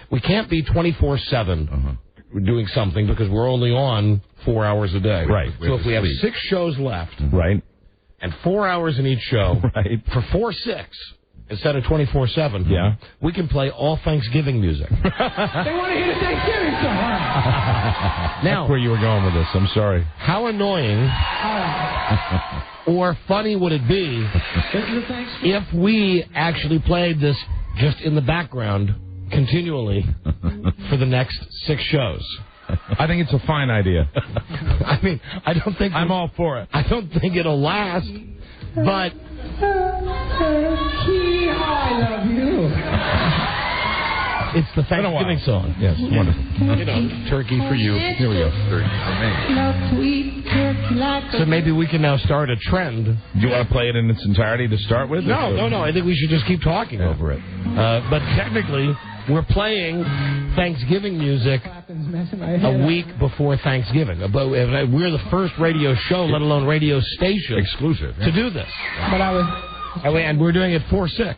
We can't be 24/7 doing something because we're only on 4 hours a day. Right. So if we have 6 shows left. Right. And 4 hours in each show. Right. For 4/6 instead of 24/7. Yeah. We can play all Thanksgiving music. They want to hear the Thanksgiving song. Now, that's where you were going with this. I'm sorry. How annoying or funny would it be if we actually played this just in the background continually for the next 6 shows? I think it's a fine idea. I mean, I don't think... I'm all for it. I don't think it'll last, but... I love you. It's the Thanksgiving song. Yes, wonderful. You know, turkey for you. Here we go. Turkey for me. So maybe we can now start a trend. Do you want to play it in its entirety to start with? No. I think we should just keep talking over it. But technically, we're playing Thanksgiving music a week before Thanksgiving. But we're the first radio show, let alone radio station, exclusive to do this. But I was... And we're doing it 4/6.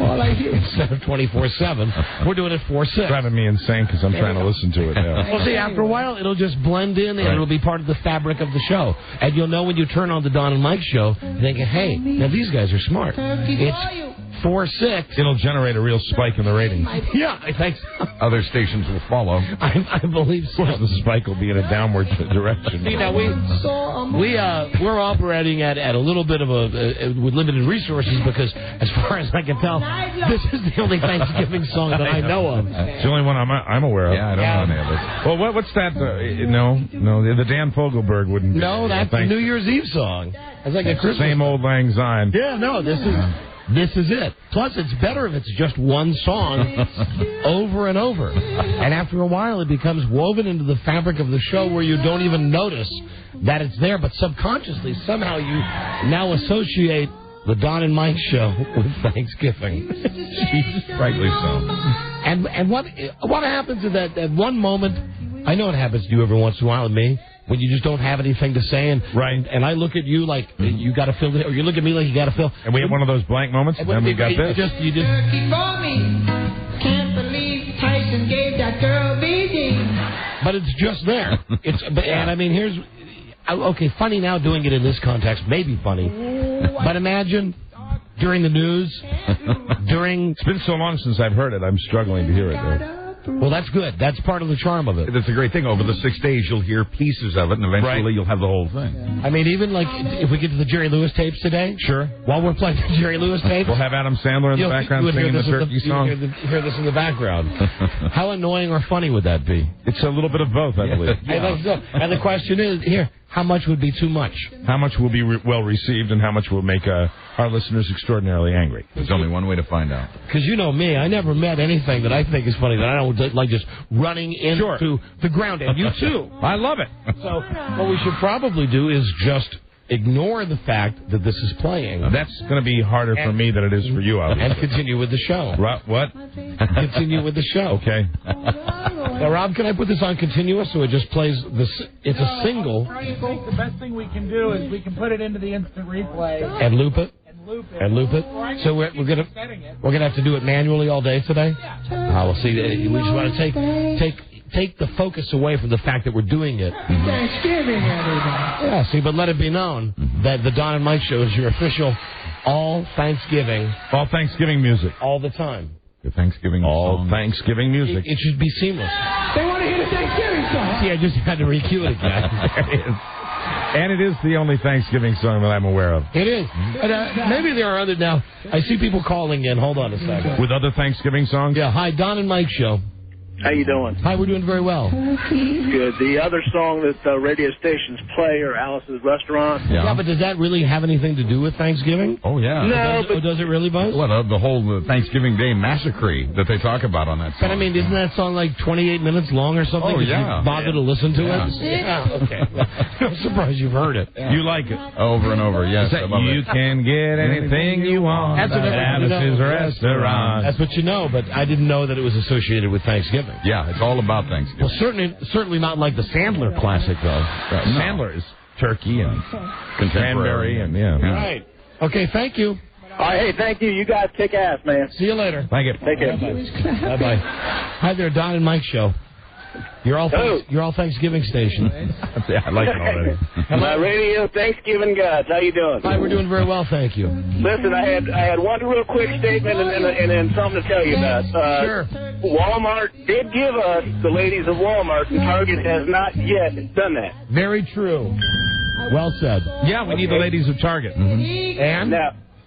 All I hear. Instead of 24/7, we're doing it 4/6. Driving me insane because I'm trying to listen to it now. Well, see, after a while, it'll just blend in and it'll be part of the fabric of the show. And you'll know when you turn on the Don and Mike show, thinking, hey, now these guys are smart. It's 4/6. It'll generate a real spike in the ratings. Yeah, I think so. Other stations will follow. I believe so. Of course, the spike will be in a downward direction. See, now we're operating at a little bit of with limited resources because, as far as I can tell, this is the only Thanksgiving song that I know of. It's the only one I'm aware of. Yeah, I don't know any of it. Well, what's that? No, the Dan Fogelberg wouldn't. No, that's the New Year's Eve song. It's like a Christmas. Same old lang syne. Yeah, no, this is it. Plus, it's better if it's just one song over and over. And after a while, it becomes woven into the fabric of the show where you don't even notice that it's there, but subconsciously, somehow you now associate the Don and Mike show with Thanksgiving. Rightly so. And what happens is that at one moment, I know it happens to you every once in a while and me, when you just don't have anything to say, and I look at you like you got to fill it, or you look at me like you got to fill. And we have one of those blank moments, and we got this. You just. Turkey for me. Can't believe Tyson gave that girl BD. But it's just there. And I mean, here's okay. Funny now doing it in this context may be funny, but imagine during the news, It's been so long since I've heard it. I'm struggling to hear it though. Well, that's good. That's part of the charm of it. That's a great thing. Over the 6 days, you'll hear pieces of it, and eventually you'll have the whole thing. I mean, even like if we get to the Jerry Lewis tapes today, sure. While we're playing the Jerry Lewis tapes, we'll have Adam Sandler in the background singing the turkey song. You'll hear this in the background. How annoying or funny would that be? It's a little bit of both, I believe. I think so. And the question is here: how much would be too much? How much will be well received, and how much will make our listeners extraordinarily angry? There's only one way to find out. Because you know me, I never met anything that I think is funny that I don't like just running into the ground. And you too. I love it. So what we should probably do is just ignore the fact that this is playing. That's going to be harder for me than it is for you, obviously. And continue with the show. What? Continue with the show. Okay. Now, Rob, can I put this on continuous so it just plays this? It's a single. I think the best thing we can do is we can put it into the instant replay. And loop it? And loop it. So we're gonna have to do it manually all day today. We'll see. We just want to take the focus away from the fact that we're doing it. Thanksgiving, everybody. Yeah. See, but let it be known that the Don and Mike show is your official all Thanksgiving music all the time. The Thanksgiving song. Thanksgiving music. It should be seamless. They want to hear the Thanksgiving song. See, I just had to re-cue it again. There it is. And it is the only Thanksgiving song that I'm aware of. It is. But, maybe there are other now. I see people calling in. Hold on a second. With other Thanksgiving songs? Yeah. Hi, Don and Mike show. How you doing? Hi, we're doing very well. Good. The other song that the radio stations play are Alice's Restaurant. Yeah, but does that really have anything to do with Thanksgiving? Oh, yeah. No, does it really, Buzz? Well, the whole Thanksgiving Day massacre that they talk about on that song. But, I mean, isn't that song like 28 minutes long or something? Oh, Did yeah. you bother to listen to it? Yeah. Okay. I'm surprised you've heard it. Yeah. You like it. Over and over, yes. I love You it. can get anything you want That's at Alice's Restaurant. That's what you know, but I didn't know that it was associated with Thanksgiving. Yeah, it's all about Thanksgiving. Well, certainly not like the Sandler classic, though. Sandler is turkey and cranberry and All right. Okay, thank you. All right, hey, thank you. You guys kick ass, man. See you later. Thank you. Take care. Bye-bye. Hi there, Don and Mike Show. You're all Thanksgiving station. Yeah, I like it already. My radio Thanksgiving gods. How you doing? Hi, we're doing very well, thank you. Listen, I had one real quick statement and then something to tell you about. Sure. Walmart did give us the ladies of Walmart, and Target has not yet done that. Very true. Well said. Yeah, we need the ladies of Target. And?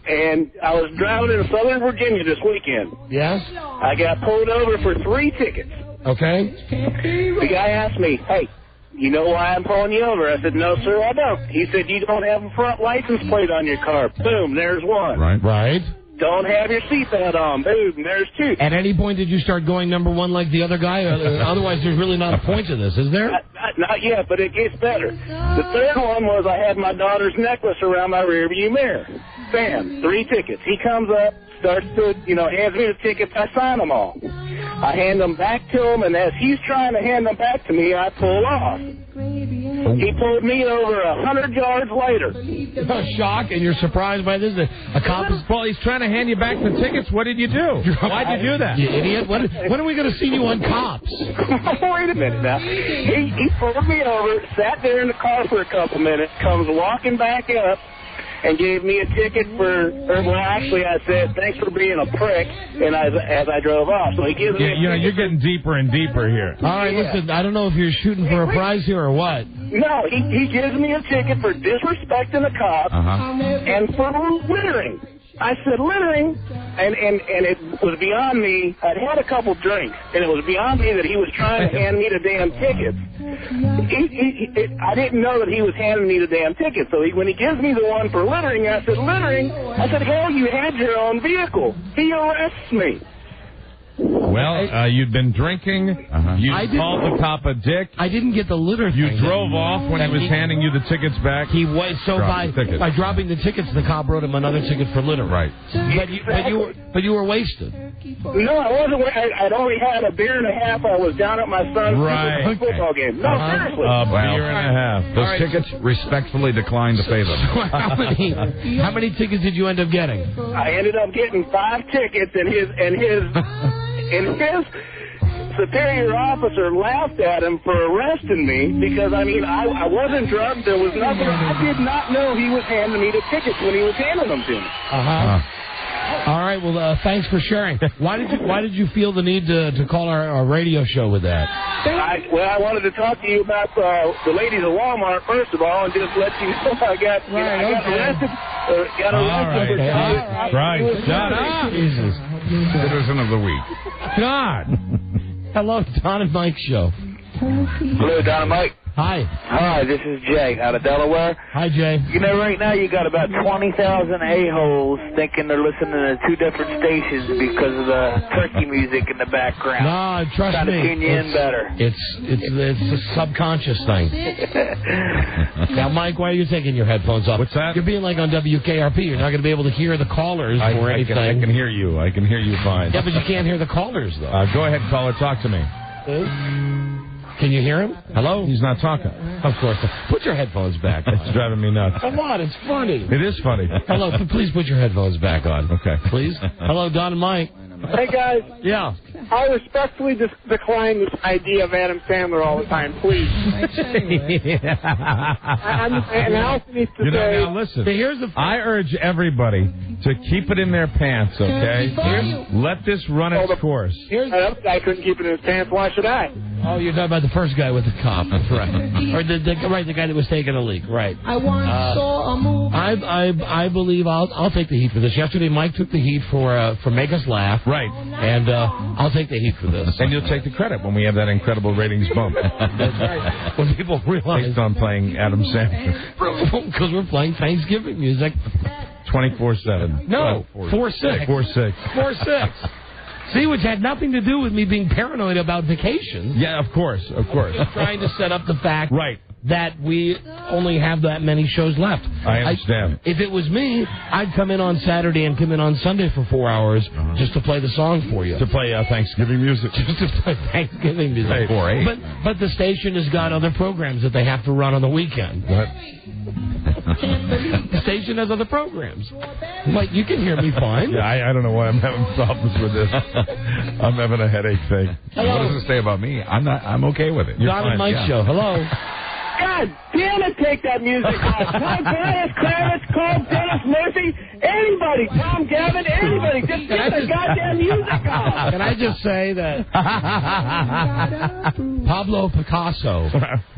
And I was driving in Southern Virginia this weekend. Yes? I got pulled over for 3 tickets. Okay. The guy asked me, hey, you know why I'm pulling you over? I said, no, sir, I don't. He said, you don't have a front license plate on your car. Boom, there's one. Right. Don't have your seatbelt on. Boom, there's 2. At any point did you start going number 1 like the other guy? Otherwise, there's really not a point to this, is there? Not yet, but it gets better. The third one was I had my daughter's necklace around my rearview mirror. Bam, 3 tickets. He comes up, starts to, hands me the tickets. I sign them all. I hand them back to him, and as he's trying to hand them back to me, I pull off. He pulled me over 100 yards later. Shock, and you're surprised by this? A cop is... Well, he's trying to hand you back the tickets. What did you do? Why'd you do that? You idiot. When are we going to see you on Cops? Wait a minute now. He pulled me over, sat there in the car for a couple minutes, comes walking back up, and gave me a ticket I said, thanks for being a prick, and as I drove off. So he gives me you're getting deeper and deeper here. All right, listen, I don't know if you're shooting for a prize here or what. No, he gives me a ticket for disrespecting a cop and for littering. I said littering, and it was beyond me. I'd had a couple drinks, and it was beyond me that he was trying to hand me the damn tickets. I didn't know that he was handing me the damn ticket. So when he gives me the one for littering, I said, littering? I said, hell, you had your own vehicle. He arrests me. Well, you'd been drinking. You called the cop a dick. I didn't get the litter thing. You drove off when he was handing you the tickets back. By dropping the tickets, the cop wrote him another ticket for litter. Right. But you were wasted. No, I wasn't. I'd only had a beer and a half. I was down at my son's football game. No, seriously. A beer and a half. Those tickets respectfully declined to pay them. How many tickets did you end up getting? I ended up getting 5 tickets, and his superior officer laughed at him for arresting me because, I wasn't drunk. There was nothing. I did not know he was handing me the tickets when he was handing them to me. All right. Well, thanks for sharing. Why did you feel the need to call our radio show with that? I wanted to talk to you about the ladies of Walmart first of all, and just let you know I got arrested. Shut up. Jesus. Citizen of the week. God. Hello, Don and Mike Show. Hello, Don and Mike. Hi. Hi, this is Jay out of Delaware. Hi, Jay. Right now you got about 20,000 a-holes thinking they're listening to 2 different stations because of the turkey music in the background. No, trust me. Trying to tune you in better. It's a subconscious thing. Now, Mike, why are you taking your headphones off? What's that? You're being like on WKRP. You're not going to be able to hear the callers or anything. I can hear you. I can hear you fine. Yeah, but you can't hear the callers, though. Go ahead, caller. Talk to me. Can you hear him? Hello? He's not talking. Of course. Put your headphones back on. It's driving me nuts. Come on, it's funny. It is funny. Hello, please put your headphones back on. Okay. Please. Hello, Don and Mike. Hey, guys. Yeah. I respectfully decline this idea of Adam Sandler all the time, please. And I also need to say... Now listen, I urge everybody to keep it in their pants, okay? Let this run its course. The other guy couldn't keep it in his pants. Why should I? Oh, you're talking about the first guy with the cop. That's right. Or the guy that was taking a leak. Right. I once saw a movie. I believe I'll take the heat for this. Yesterday, Mike took the heat for Make Us Laugh. Right. And I'll take the heat for this. And you'll take the credit when we have that incredible ratings bump. That's right. When people realize. Based on playing Adam Sandler. Because we're playing Thanksgiving music. 24/7. No, 4-6. 4-6. 4-6. See, which had nothing to do with me being paranoid about vacations. Yeah, of course. Just trying to set up the fact right. that we only have that many shows left. I understand. If it was me, I'd come in on Saturday and come in on Sunday for 4 hours just to play the song for you. To play Thanksgiving music. Just to play Thanksgiving music. Hey, 4-8. But the station has got other programs that they have to run on the weekend. What? The station has other programs. Mike, you can hear me fine. Yeah, I don't know why I'm having problems with this. I'm having a headache thing. Hello. What does it say about me? I'm okay with it. Don and Mike show. Hello. God damn it, take that music off. Call Dennis Kravitz, call Dennis Murphy, anybody, Tom Gavin, anybody. Just get the goddamn music off. Can I just say that Pablo Picasso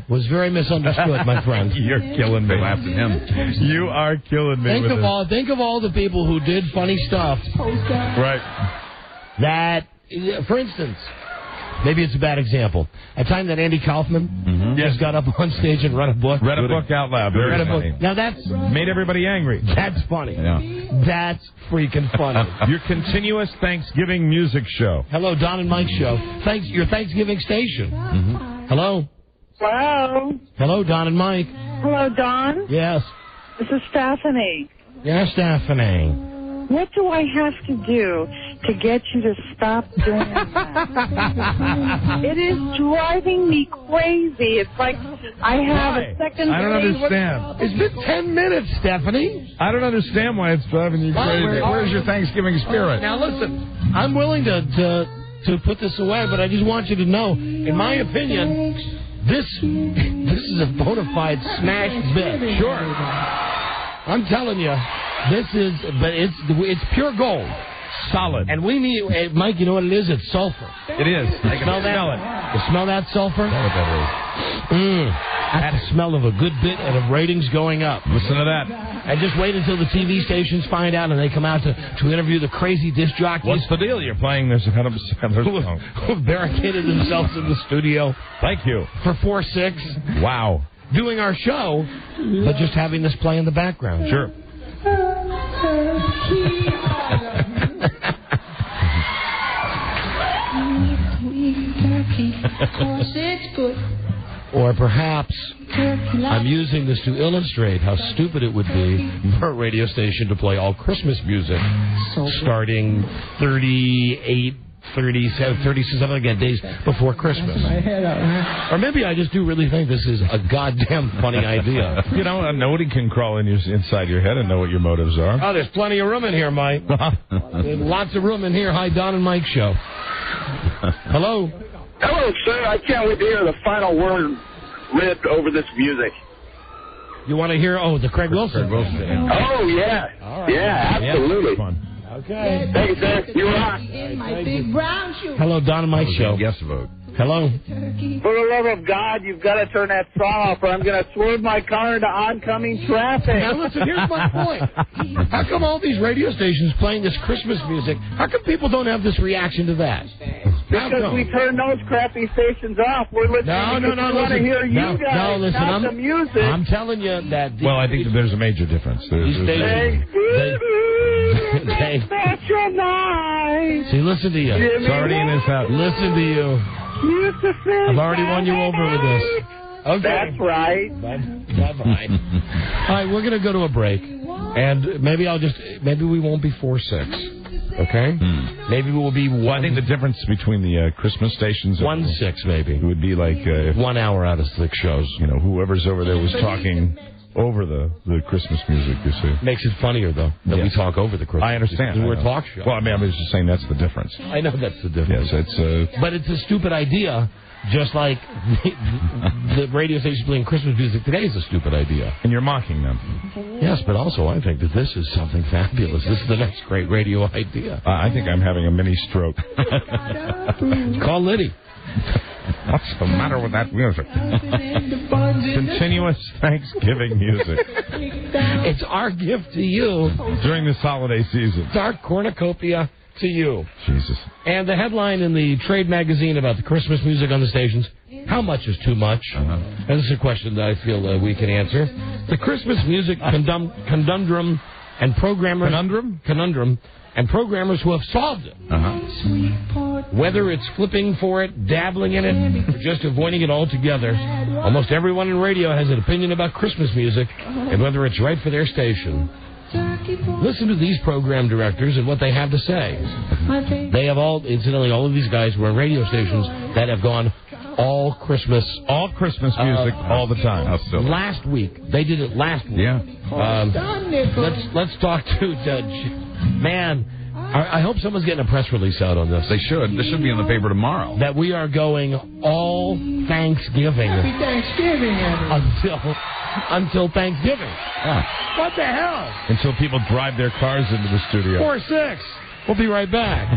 was very misunderstood, my friend. You're killing me. They laughed at him. You are killing me. Think of all the people who did funny stuff. Right. That, for instance, maybe it's a bad example. A time that Andy Kaufman just got up on stage and read a book. Read a book out loud. Read a book. Now that's made everybody angry. That's funny. Yeah. That's freaking funny. Your continuous Thanksgiving music show. Hello, Don and Mike show. Your Thanksgiving station. Hello. Hello. Hello, Don and Mike. Hello, Don. Yes. This is Stephanie. Yes, Stephanie. What do I have to do to get you to stop doing that? It is driving me crazy. It's like I have a second. I don't understand. It's been 10 minutes, Stephanie. I don't understand why it's driving you crazy. Where's your Thanksgiving spirit? Now listen, I'm willing to put this away, but I just want you to know, in my opinion, this is a bona fide smash bit. Sure. I'm telling you. But it's pure gold. Solid. And we need, Mike, you know what it is? It's sulfur. It is. I can smell it. You smell that sulfur? I know what that is. That's the smell of a good bit and of ratings going up. Listen to that. And just wait until the TV stations find out and they come out to interview the crazy disc jockeys. What's the deal? You're playing this kind of who barricaded themselves in the studio. Thank you. For 4-6. Wow. Doing our show, but just having this play in the background. Sure. Or perhaps I'm using this to illustrate how stupid it would be for a radio station to play all Christmas music starting 37 again days before Christmas. Or maybe I just do really think this is a goddamn funny idea. You know, nobody can crawl inside your head and know what your motives are. Oh, there's plenty of room in here, Mike. There's lots of room in here. Hi, Don and Mike show. Hello. Hello, sir. I can't wait to hear the final word read over this music. You want to hear, the Craig Wilson? Oh, yeah. All right. Yeah, absolutely. Yeah, okay. Thank you, sir. You rock. Hello, Don and Mike show. Yes, vote. Hello. For the love of God, you've got to turn that song off, or I'm going to swerve my car into oncoming traffic. Now, listen, here's my point. How come all these radio stations playing this Christmas music, how come people don't have this reaction to that? Because we turn those crappy stations off. We're listening because we want to hear you guys, not the music. I'm telling you that... Well, I think that there's a major difference. See, listen to you. It's already in his house. Listen to you. I've already won you over with this. Okay. That's right. Bye-bye. All right, we're going to go to a break. And maybe we won't be 4-6. Okay? Maybe we'll be 1. Well, I think the difference between the Christmas stations... 1-6, maybe. It would be like... 1 hour out of 6 shows. You know, whoever's over there was talking... over the Christmas music, you see. Makes it funnier, though, that we talk over the Christmas music. I understand. We're a talk show. Well, I mean, I was just saying that's the difference. I know that's the difference. Yes, But it's a stupid idea, just like the radio station playing Christmas music today is a stupid idea. And you're mocking them. Yes, but also I think that this is something fabulous. This is the next great radio idea. I think I'm having a mini stroke. Call Liddy. What's the matter with that music? Continuous Thanksgiving music. It's our gift to you. During this holiday season. It's our cornucopia to you. Jesus. And the headline in the trade magazine about the Christmas music on the stations, how much is too much? And this is a question that I feel we can answer. The Christmas music conundrum and programmers... Conundrum and programmers who have solved it. Whether it's flipping for it, dabbling in it, or just avoiding it altogether, almost everyone in radio has an opinion about Christmas music and whether it's right for their station. Listen to these program directors and what they have to say. They have all of these guys were in radio stations that have gone all Christmas music all the time. Last week. They did it last week. Yeah. Let's talk to man. I hope someone's getting a press release out on this. They should. This should be in the paper tomorrow. That we are going all Thanksgiving. Happy Thanksgiving, everyone. Until Thanksgiving. Yeah. What the hell? Until people drive their cars into the studio. 4-6. We'll be right back.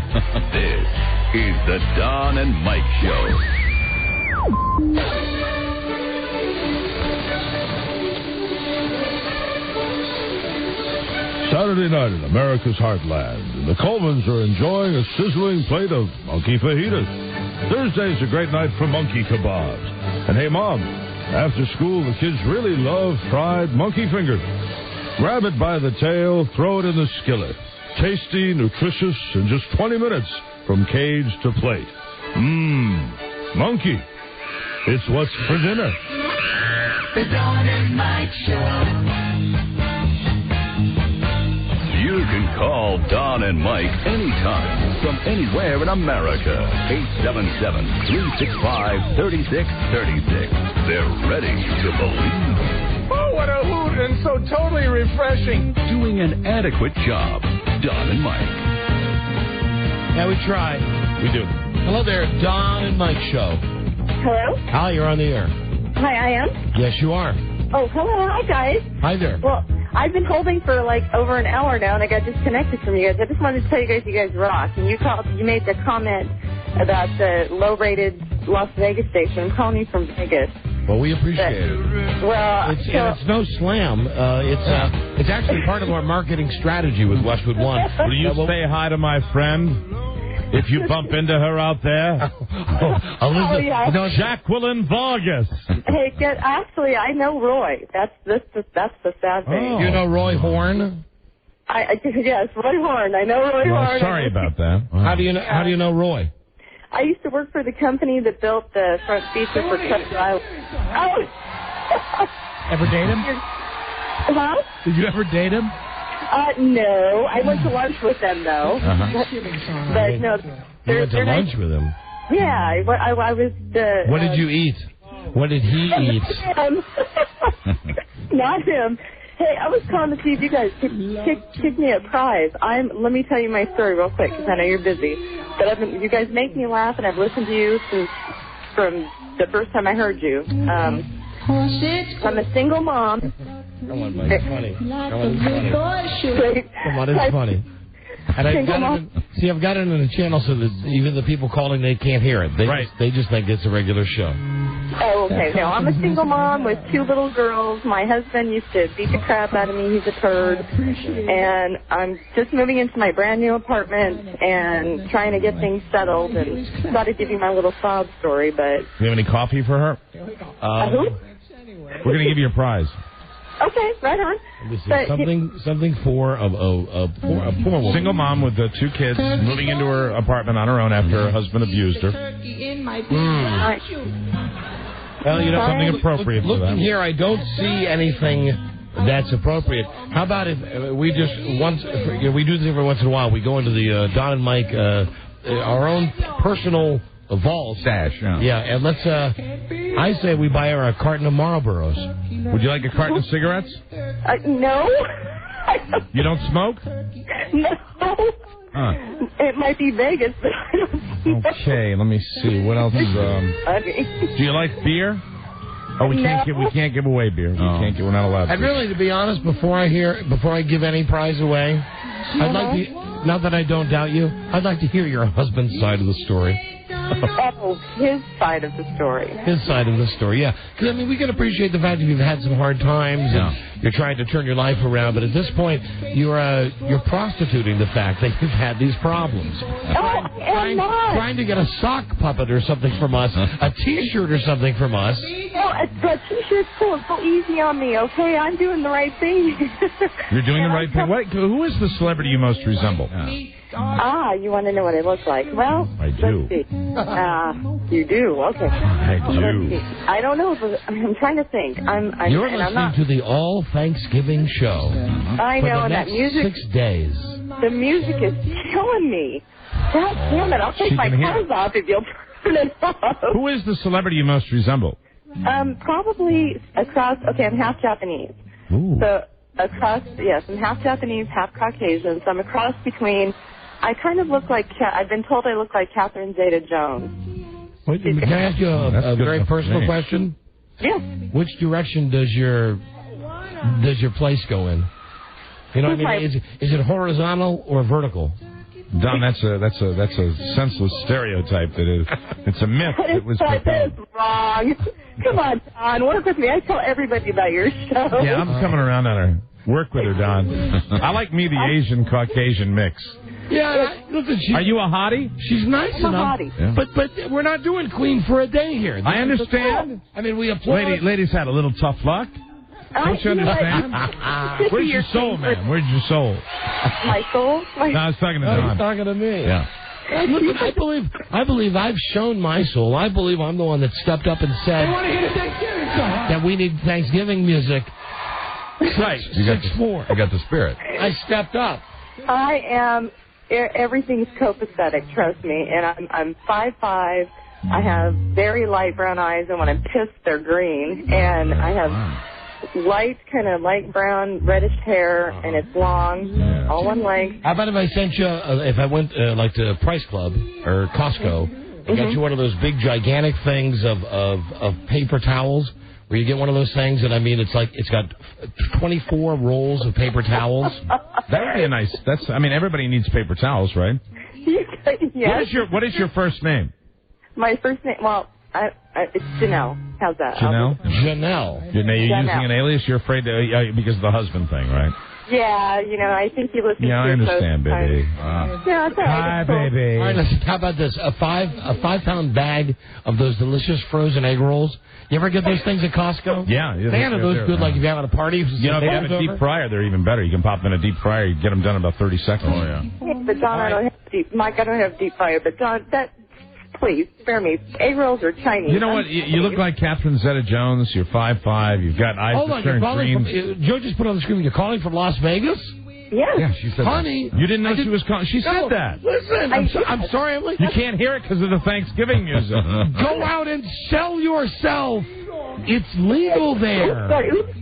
This is the Don and Mike Show. Saturday night in America's heartland, and the Colmans are enjoying a sizzling plate of monkey fajitas. Thursday's a great night for monkey kebabs. And hey, Mom, after school, the kids really love fried monkey fingers. Grab it by the tail, throw it in the skillet. Tasty, nutritious, in just 20 minutes from cage to plate. Monkey. It's what's for dinner. The Don and Mike Show. You can call Don and Mike anytime from anywhere in America. 877-365-3636. They're ready to believe. Oh, what a hoot and so totally refreshing. Doing an adequate job. Don and Mike. Yeah, we try. We do. Hello there, Don and Mike Show. Hello? Hi, you're on the air. Hi, I am? Yes, you are. Oh, hello. Hi, guys. Hi there. Well, I've been holding for like over an hour now, and I got disconnected from you guys. I just wanted to tell you guys rock. And you made the comment about the low-rated Las Vegas station. I'm calling you from Vegas. Well, we appreciate it. Well, it's no slam. It's actually part of our marketing strategy with Westwood One. Will you say hi to my friend? If you bump into her out there. Yeah. Jacqueline Vargas. Hey, actually, I know Roy. That's the sad thing. You know Roy Horn? Yes, Roy Horn. I know Roy Horn. Sorry about that. How do you know Roy? I used to work for the company that built the front feature for Treasure Island. Oh. Ever date him? Huh? Did you ever date him? No. I went to lunch with them, though. But no. You went to lunch with him? Yeah. I was the... What did you eat? What did he eat? Not him. Hey, I was calling to see if you guys could kick me a prize. Let me tell you my story real quick, because I know you're busy. But you guys make me laugh, and I've listened to you from the first time I heard you. I'm a single mom. Come on, Mike. It's funny. Come on, it's funny. And I've got it on the channel so that even the people calling, they can't hear it. They just think it's a regular show. Oh, okay. No, I'm a single mom with 2 little girls. My husband used to beat the crap out of me. He's a turd. And I'm just moving into my brand new apartment and trying to get things settled. And thought I'd give you my little sob story, but... Do you have any coffee for her? Who? We're going to give you a prize. Okay, right on. This is something for a poor woman. Single mom with 2 kids moving into her apartment on her own after her husband abused her. Well, something appropriate for that. Looking here, I don't see anything that's appropriate. How about if we just we do this every once in a while. We go into the Don and Mike, our own personal vault stash. Yeah, and let's. I say we buy her a carton of Marlboros. Would you like a carton of cigarettes? No. You don't smoke? No. It might be Vegas, but I don't smoke. Okay, let me see. What else? Do you like beer? Oh, we can't give away beer. We're not allowed to. And really, to be honest, before I give any prize away, I'd like to. Not that I don't doubt you, I'd like to hear your husband's side of the story. Oh, his side of the story. His side of the story, yeah. Because, I mean, we can appreciate the fact that you've had some hard times and you're trying to turn your life around, but at this point, you're prostituting the fact that you've had these problems. Trying to get a sock puppet or something from us, a T-shirt or something from us. Well, the T-shirt's so easy on me, okay? I'm doing the right thing. You're doing the right thing. Who is the celebrity you most resemble? You want to know what I look like? Well, I do. Let's see. You do? Okay. I do. I don't know. I'm trying to think. You're listening to the All Thanksgiving Show. I know, for the and that next music. 6 days. The music is killing me. God damn it! I'll take my clothes off if you'll turn it off. Who is the celebrity you most resemble? Probably across. Okay, I'm half Japanese. Ooh. So across, yes, I'm half Japanese, half Caucasian. So I'm a cross between. I kind of look like. I've been told I look like Catherine Zeta-Jones. Wait, can I ask you a very personal question? Yes. Which direction does your place go in? You know what I mean? Is it horizontal or vertical? Don, that's a senseless stereotype. It's a myth. That is wrong. Come on, Don, work with me. I tell everybody about your show. Yeah, I'm coming around on her. Work with her, Don. I like me the Asian Caucasian mix. Yeah, listen. Are you a hottie? She's nice I'm enough. a hottie. Yeah. But we're not doing Queen for a day here. I understand. I mean, we applaud. Ladies had a little tough luck. Don't you understand? Where's your soul, man? Where's your soul? My soul? No, I was talking to Don. He's talking to me. Yeah. Look, I believe I've shown my soul. I believe I'm the one that stepped up and said that we need Thanksgiving music. Right. 6'4". You got the spirit. I stepped up. I am. Everything's copacetic, trust me. And I'm 5'5". I have very light brown eyes, and when I'm pissed, they're green. And I have light brown, reddish hair, and it's long, all one length. How about if I sent you, if I went like to Price Club or Costco, and got you one of those big gigantic things of paper towels, where you get one of those things, and I mean, it's got 24 rolls of paper towels. That would be a nice. Everybody needs paper towels, right? Yes. What is your first name? My first name. Well, it's Janelle. How's that? Janelle. You're using an alias. You're afraid to because of the husband thing, right? Yeah, I think you listen to I understand, baby. Yeah, that's all right. Hi, baby. All right, listen, how about this? A 5-pound bag of those delicious frozen egg rolls. You ever get those things at Costco? Yeah. Man, are those good, like if you're having a party? If you have a deep fryer, they're even better. You can pop them in a deep fryer. You get them done in about 30 seconds. Oh, yeah. But Don, I don't have Mike, I don't have deep fryer. But Don, please, spare me. Egg rolls are Chinese. You know what? You look like Catherine Zeta-Jones. You're 5'5". You've got eyes that turn green. Joe just put on the screen. You're calling from Las Vegas? Yes. Yeah, she said Honey. That. You didn't know she was calling. She said that. Listen, I'm sorry. You can't hear it because of the Thanksgiving music. Go out and sell yourself. It's legal there.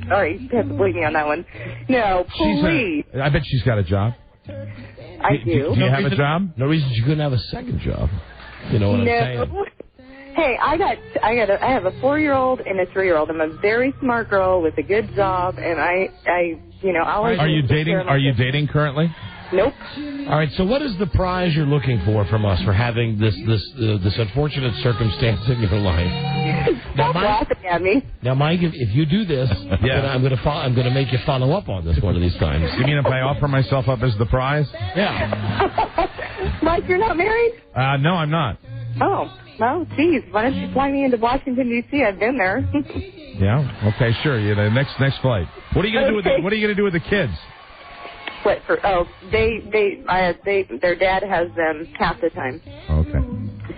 Sorry. You have to believe me on that one. No, please. I bet she's got a job. I do. Do you have a job? No reason she couldn't have a second job. You know what I'm saying? Hey, I have a 4-year-old and a 3-year-old. I'm a very smart girl with a good job, and I always. Are you dating currently? Nope. All right. So, what is the prize you're looking for from us for having this unfortunate circumstance in your life? Stop laughing at me. Now, Mike, if you do this, I'm going to make you follow up on this one of these times. You mean if I offer myself up as the prize? Yeah. Mike, you're not married? No, I'm not. Oh. Well, geez, why don't you fly me into Washington, D.C.? I've been there. Yeah. Okay. Sure. The next flight. What are you gonna do with What are you gonna do with the kids? What for? Oh, their dad has them half the time. Okay.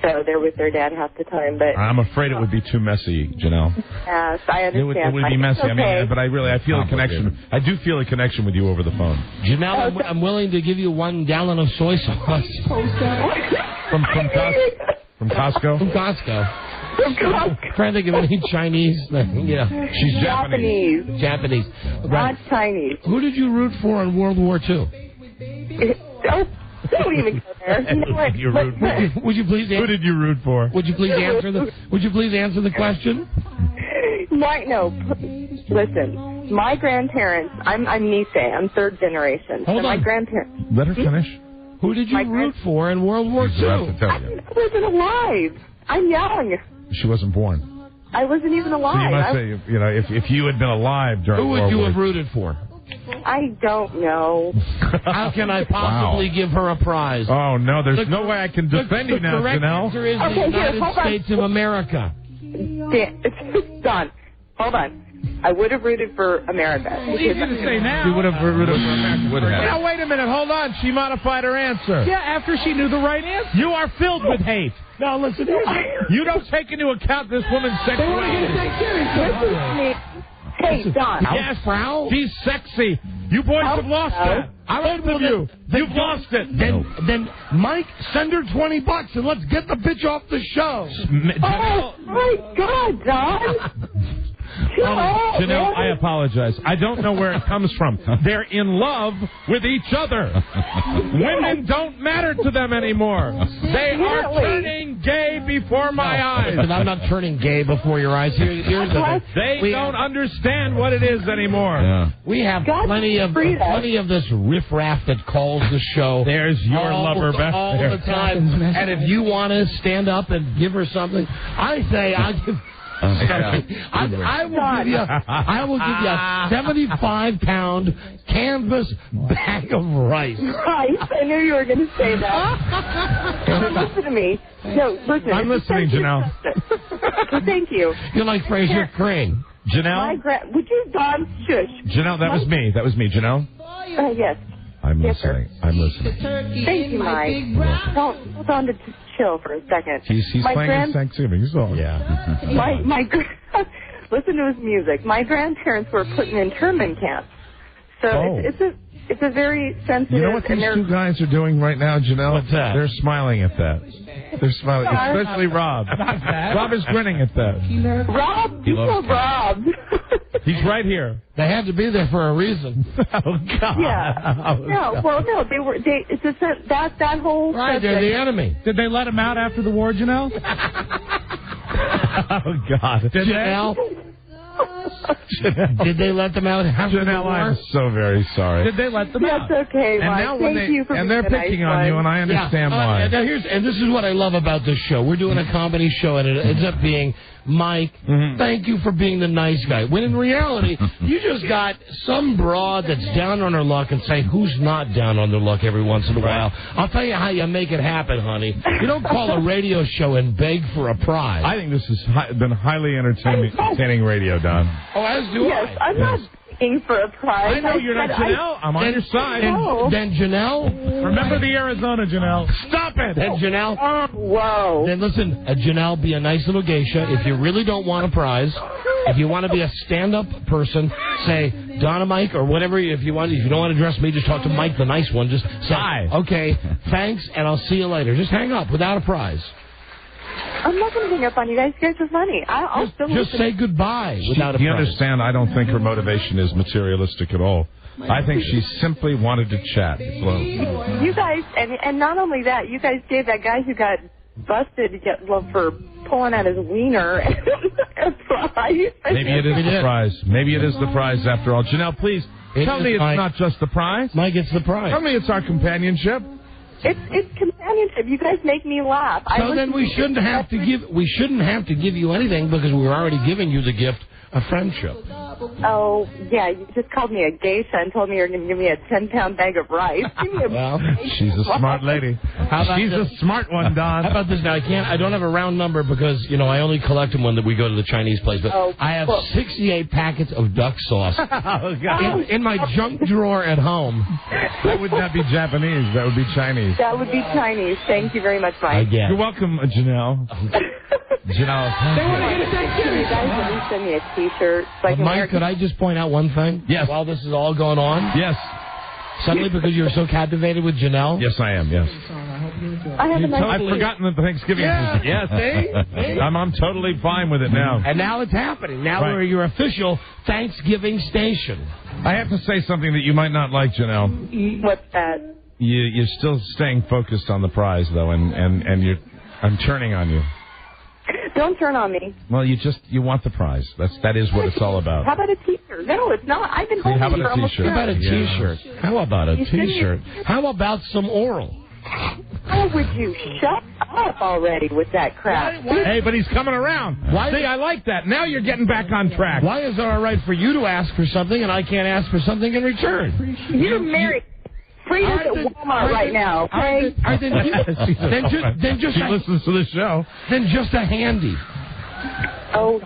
So they're with their dad half the time, but I'm afraid it would be too messy, Janelle. Yes, I understand. It would be messy. Okay. I mean, but I feel a connection. I do feel a connection with you over the phone. Janelle, I'm willing to give you 1 gallon of soy sauce. From Costco? From Costco. I'm trying to think of any Chinese thing. Yeah. She's Japanese. Japanese. Right. Not Chinese. Who did you root for in World War II? Don't even go there. You know what? Would you please? Who did you root for? Would you please answer the question? No. Listen, my grandparents. I'm Nisei. I'm 3rd generation. Hold on. My grandparents. Let her finish. Who did you root for in World War II? I wasn't alive. I'm young. She wasn't born. I wasn't even alive. So you must say, you know, if you had been alive during Who would you have rooted for? I don't know. How can I possibly give her a prize? Oh, no, there's no way I can defend you now, Janelle. The correct answer is the United States of America. Don, hold on. I would have rooted for America. Easy to say now. You would have rooted for America. Now, wait a minute. Hold on. She modified her answer. Yeah, after she knew the right answer. You are filled with hate. Now, listen. You don't take into account this woman's sexuality. Hey, Don. Yes, she's sexy. You boys have lost that. Both of you. You've lost it. Then, Mike, send her $20 and let's get the bitch off the show. Oh, my God, Don. Janelle, I apologize. I don't know where it comes from. They're in love with each other. Women don't matter to them anymore. They are turning gay before my eyes. Listen, I'm not turning gay before your eyes. Here's the thing. They don't understand what it is anymore. Yeah. We have plenty of this riffraff that calls the show. There's your lover back all there. the time. And if you want to stand up and give her something, I say I give. I will give you a 75-pound canvas bag of rice. Rice? I knew you were going to say that. Listen to me. No, listen. I'm listening, Janelle. Thank you. You're like Fraser Crane. Janelle? Would you, Don, shush. Janelle, that was me. That was me. Janelle? Yes. I'm listening. I'm listening. Thank you, Mike. Hold on to chill for a second. He's playing his Thanksgiving song. Yeah. Listen to his music. My grandparents were put in internment camps, so it's a very sensitive. You know what these two guys are doing right now, Janelle? What's that? They're smiling at that. They're smiling, especially Rob. Rob is grinning at that. Rob, you love Rob. He's right here. They had to be there for a reason. Oh God! Yeah. No, they were. It's that whole. Right, they're the enemy. Did they let him out after the war, Janelle? Oh God! Janelle. Did they let them out after the war? I'm so very sorry. Did they let them out? That's okay, Mike. Thank you for and they're picking on you, and I understand why. Now and this is what I love about this show. We're doing a comedy show, and it ends up being Mike. Thank you for being the nice guy. When in reality, you just got some broad that's down on her luck and say, who's not down on their luck every once in a while? I'll tell you how you make it happen, honey. You don't call a radio show and beg for a prize. I think this has been highly entertaining radio, Don. Oh, as do I. Yes, I'm not begging for a prize. I know you're not Janelle. I'm on your side. Then Janelle. Remember the Arizona, Janelle. Stop it. Then Janelle. Whoa. Then listen, Janelle, be a nice little geisha. If you really don't want a prize, if you want to be a stand-up person, say Donna Mike or whatever. If you don't want to address me, just talk to Mike, the nice one. Just say, hi. Okay, thanks, and I'll see you later. Just hang up without a prize. I'm not going to hang up on you guys. You guys are funny. I'll still just say goodbye without a prize. Do you understand? I don't think her motivation is materialistic at all. I think she simply wanted to chat. You guys, and not only that, you guys gave that guy who got busted for pulling out his wiener a prize. Maybe it is the prize. Maybe it is the prize after all. Janelle, please tell me it's not just the prize. Mike, it's the prize. Tell me it's our companionship. It's companionship. You guys make me laugh. So then we shouldn't have to give you anything because we're already giving you the gift of friendship. Oh, yeah, you just called me a geisha and told me you're going to give me a 10-pound bag of rice. Well, she's a smart lady. She's a smart one, Don. How about this now? I don't have a round number because, I only collect them when we go to the Chinese place. But I have 68 packets of duck sauce in my junk drawer at home. That would not be Japanese. That would be Chinese. That would be Chinese. Thank you very much, Mike. You're welcome, Janelle. Janelle, can you guys at least send me a T-shirt? Mike, could I just point out one thing? Yes. While this is all going on? Yes. Suddenly, because you were so captivated with Janelle? Yes, I am, yes. I've forgotten that the Thanksgiving. Yeah, see? I'm totally fine with it now. And now it's happening. Now we're your official Thanksgiving station. I have to say something that you might not like, Janelle. What's that? You're still staying focused on the prize, though, and I'm turning on you. Don't turn on me. Well, you want the prize. That is what it's all about. How about a T-shirt? No, it's not. I've been holding How about a T-shirt? How about a T-shirt? How about a T-shirt? How about some oral? How would you shut up already with that crap? Hey, but he's coming around. Why? See, I like that. Now you're getting back on track. Why is it all right for you to ask for something and I can't ask for something in return? You're married. Frida's at Walmart right now, okay? Then just she listens to the show. Then just a handy. Oh,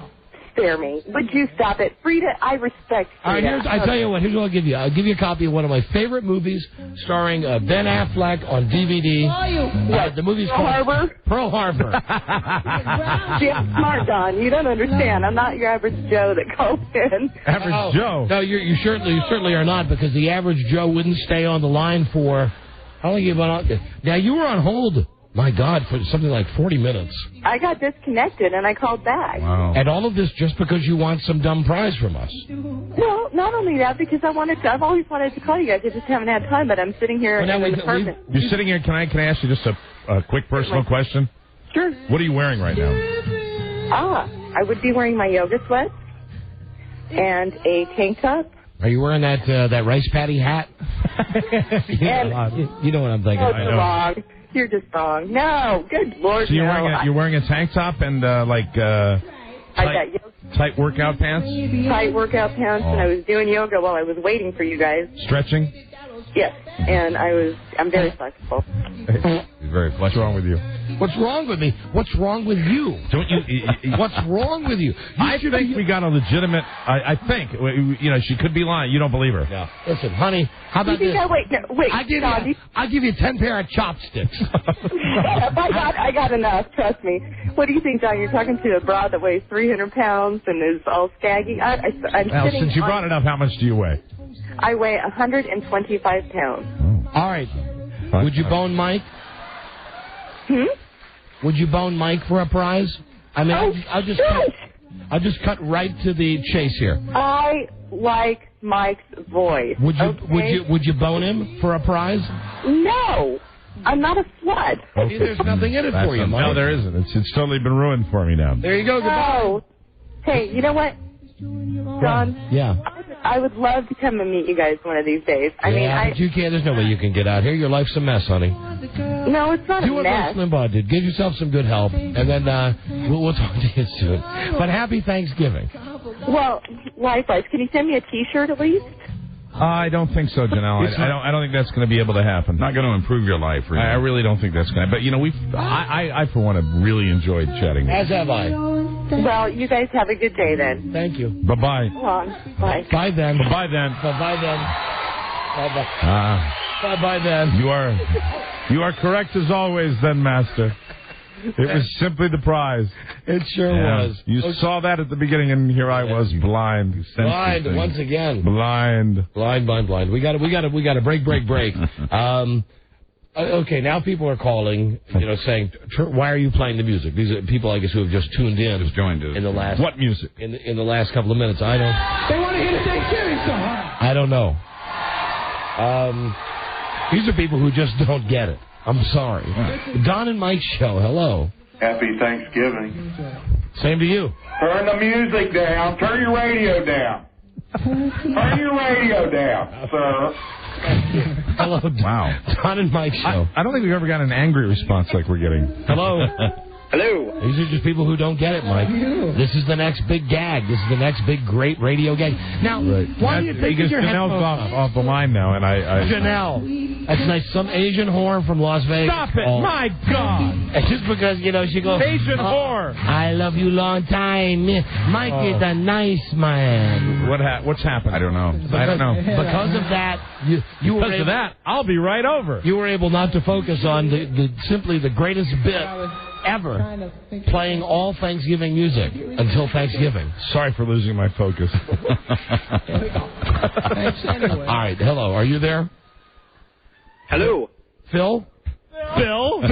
spare me. Would you stop it? Frida, I respect Frida. All right, I tell you what, here's what I'll give you. I'll give you a copy of one of my favorite movies starring Ben Affleck on DVD. The movie's called Pearl Harbor. See, I'm smart, Don. You don't understand. I'm not your average Joe that calls in. Average Joe? No, you certainly are not, because the average Joe wouldn't stay on the line for... How long you been on? Now, you were on hold, my God, for something like 40 minutes. I got disconnected, and I called back. Wow. And all of this just because you want some dumb prize from us. Well, not only that, because I've always wanted to call you guys. I just haven't had time, but I'm sitting here in the apartment. You're sitting here. Can I ask you just a quick personal question? Sure. What are you wearing right now? I would be wearing my yoga sweats and a tank top. Are you wearing that rice patty hat? You know what I'm thinking. Oh, it's wrong. You're just wrong. No, good Lord, so you're wearing a tank top and tight workout pants? Tight workout pants, and I was doing yoga while I was waiting for you guys. Stretching? Yes, and I'm very flexible. He's very flexible. What's wrong with you? What's wrong with me? What's wrong with you? Don't you? What's wrong with you? I think we got a legitimate. I think she could be lying. You don't believe her. Yeah. Listen, honey, how about this? Wait. I'll give you 10 pair of chopsticks. I got enough. Trust me. What do you think, John? You're talking to a broad that weighs 300 pounds and is all scaggy. Since you brought it up, how much do you weigh? I weigh 125 pounds. All right. Would you bone Mike? Would you bone Mike for a prize? I mean, I'll just cut right to the chase here. I like Mike's voice. Would you bone him for a prize? No, I'm not a slut. Okay. There's nothing in it for you, Mike. No, there isn't. It's totally been ruined for me now. There you go. Goodbye. Oh. Hey, you know what, John? Yeah. I would love to come and meet you guys one of these days. But you can't. There's no way you can get out here. Your life's a mess, honey. No, it's not Do a mess. Do what Limbaugh did. Give yourself some good help, and then we'll talk to you soon. But happy Thanksgiving. Well, likewise. Can you send me a T-shirt at least? I don't think so, Janelle. I don't think that's going to be able to happen. Not going to improve your life, really. I really don't think that's going to. But I for one have really enjoyed chatting. As have I. Well, you guys have a good day then. Thank you. Bye bye. Bye. Bye then. Bye then. Bye then. Bye bye then. You are correct as always, then, Master. It was simply the prize. It sure was. You saw that at the beginning, and here I was, blind. Blind once again. Blind. We got to break. Okay, now people are calling, saying, "Why are you playing the music?" These are people, I guess, who have just tuned in, just joined us. In the last what music? In the last couple of minutes. I don't. They want to hear the Thanksgiving song. I don't know. These are people who just don't get it. I'm sorry. Don and Mike's show. Hello. Happy Thanksgiving. Same to you. Turn the music down. Turn your radio down. Turn your radio down, sir. Hello. Wow. Don and Mike's show. I don't think we've ever got an angry response like we're getting. Hello. Hello. These are just people who don't get it, Mike. This is the next big gag. This is the next big great radio gag. Now, why do you think your Janelle's headphones off the line now, and I Janelle. That's nice. Some Asian whore from Las Vegas. Stop it! Oh. My God! And just because, she goes... Asian whore! I love you long time. Mike is a nice man. What's happened? I don't know. Because of that, because of that, I'll be right over. You were able not to focus on simply the greatest bit ever, playing all Thanksgiving music until Thanksgiving. Sorry for losing my focus. All right, hello. Are you there? Hello. Phil? Phil?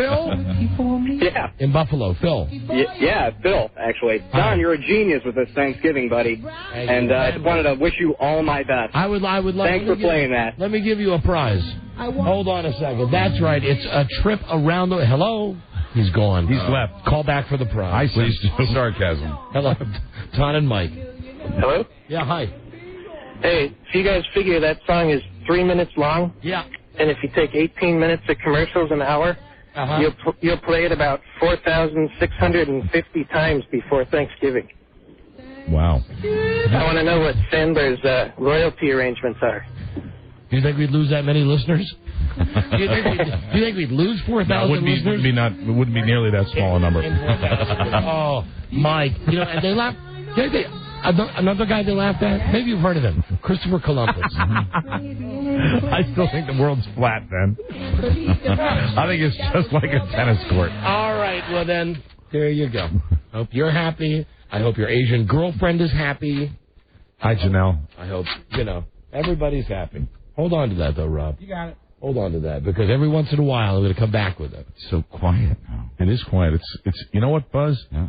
Yeah. In Buffalo. Phil. Yeah, Phil, actually. Don, you're a genius with this Thanksgiving, buddy. And I just wanted to wish you all my best. I would love. Thanks for playing that. Let me give you a prize. Hold on a second. That's right. It's a trip around the... Hello? He's gone. He's left. Call back for the prize. I see. Sarcasm. Hello. Don and Mike. Hello? Yeah, hi. Hey, so you guys figure that song is 3 minutes long? Yeah. and if you take 18 minutes of commercials an hour, you'll play it about 4,650 times before Thanksgiving. Wow. I want to know what Sandler's royalty arrangements are. Do you think we'd lose that many listeners? Do you think we'd lose 4,000 listeners? It wouldn't be nearly that small a number. Oh, Mike. You know, and they laugh. Another guy they laughed at? Maybe you've heard of him. Christopher Columbus. I still think the world's flat, then. I think it's just like a tennis court. All right, well then, there you go. Hope you're happy. I hope your Asian girlfriend is happy. Hi, Janelle. I hope, everybody's happy. Hold on to that, though, Rob. You got it. Hold on to that, because every once in a while I'm going to come back with it. It's so quiet now. It is quiet. It's you know what, Buzz? Yeah.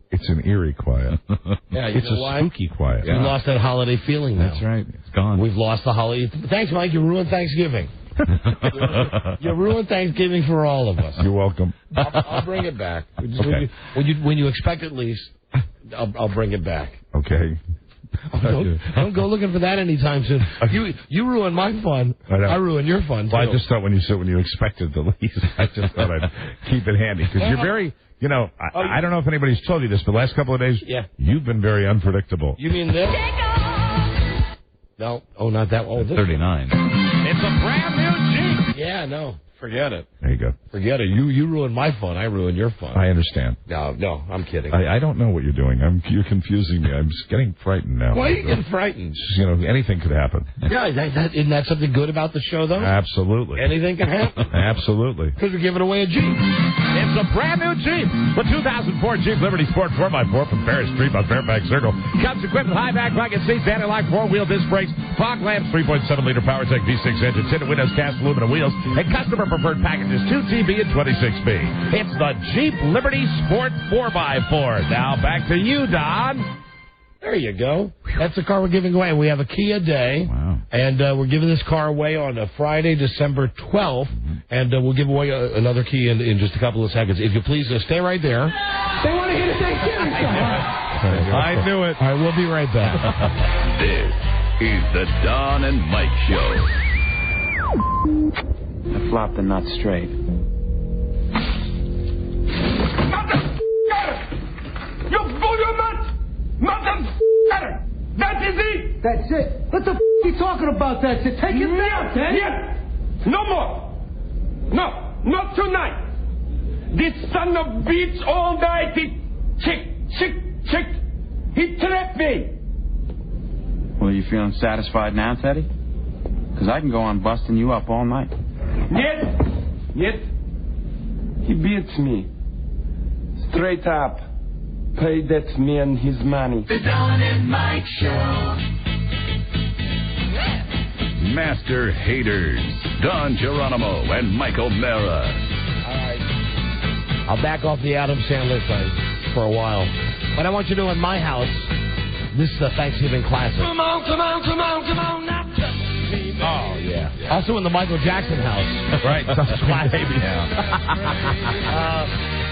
It's an eerie quiet. Yeah, it's a spooky quiet. We lost that holiday feeling now. That's right. It's gone. We've lost the holiday. Thanks, Mike. You ruined Thanksgiving. You ruined Thanksgiving for all of us. You're welcome. I'll bring it back. Okay. When you expect it least, I'll bring it back. Okay. Don't go looking for that anytime soon. You ruin my fun. I ruin your fun, too. Well, I just thought when you expected the least, I just thought I'd keep it handy. Because you're very, I don't know if anybody's told you this, but the last couple of days, you've been very unpredictable. You mean this? No. Oh, not that one. 39. It's a brand new Jeep. Yeah, no. Forget it. There you go. Forget it. You ruined my fun. I ruined your fun. I understand. No, I'm kidding. I don't know what you're doing. You're confusing me. I'm just getting frightened now. Why are you getting frightened? Just, anything could happen. Yeah, isn't that something good about the show, though? Absolutely. Anything can happen. Absolutely. Because we're giving away a Jeep. It's a brand new Jeep. The 2004 Jeep Liberty Sport 4x4 from Paris Street on Fairfax Circle. Comes equipped with high back bucket seats, anti-lock 4-wheel disc brakes, fog lamps, 3.7-liter PowerTech V6 engine, tinted windows, cast aluminum wheels, and customer-preferred packages 2TB and 26B. It's the Jeep Liberty Sport 4x4. Now back to you, Don. There you go. That's the car we're giving away. We have a key a day. Wow. And we're giving this car away on Friday, December 12th. And we'll give away another key in just a couple of seconds. If you please, stay right there. They want to hear the Thanksgiving song. I knew it. All right, we'll be right back. This is the Don and Mike Show. I flopped the nut straight. You fool your nut! Mother That is it! That's it. What the you talking about? That's it. Take it down, Daddy. Yes. No more. No, not tonight. This son of bitch all night, he chick. He trapped me. Well, you feeling satisfied now, Teddy? Because I can go on busting you up all night. Yes. He beats me. Straight up. Pay that man his money. The Don and Mike Show. Master haters, Don Geronimo and Mike O'Mara. All right. I'll back off the Adam Sandler thing for a while. But I want you to know in my house, this is a Thanksgiving classic. Come on, not touch me, baby. Oh, yeah. Also in the Michael Jackson house. Right. Classic. Baby.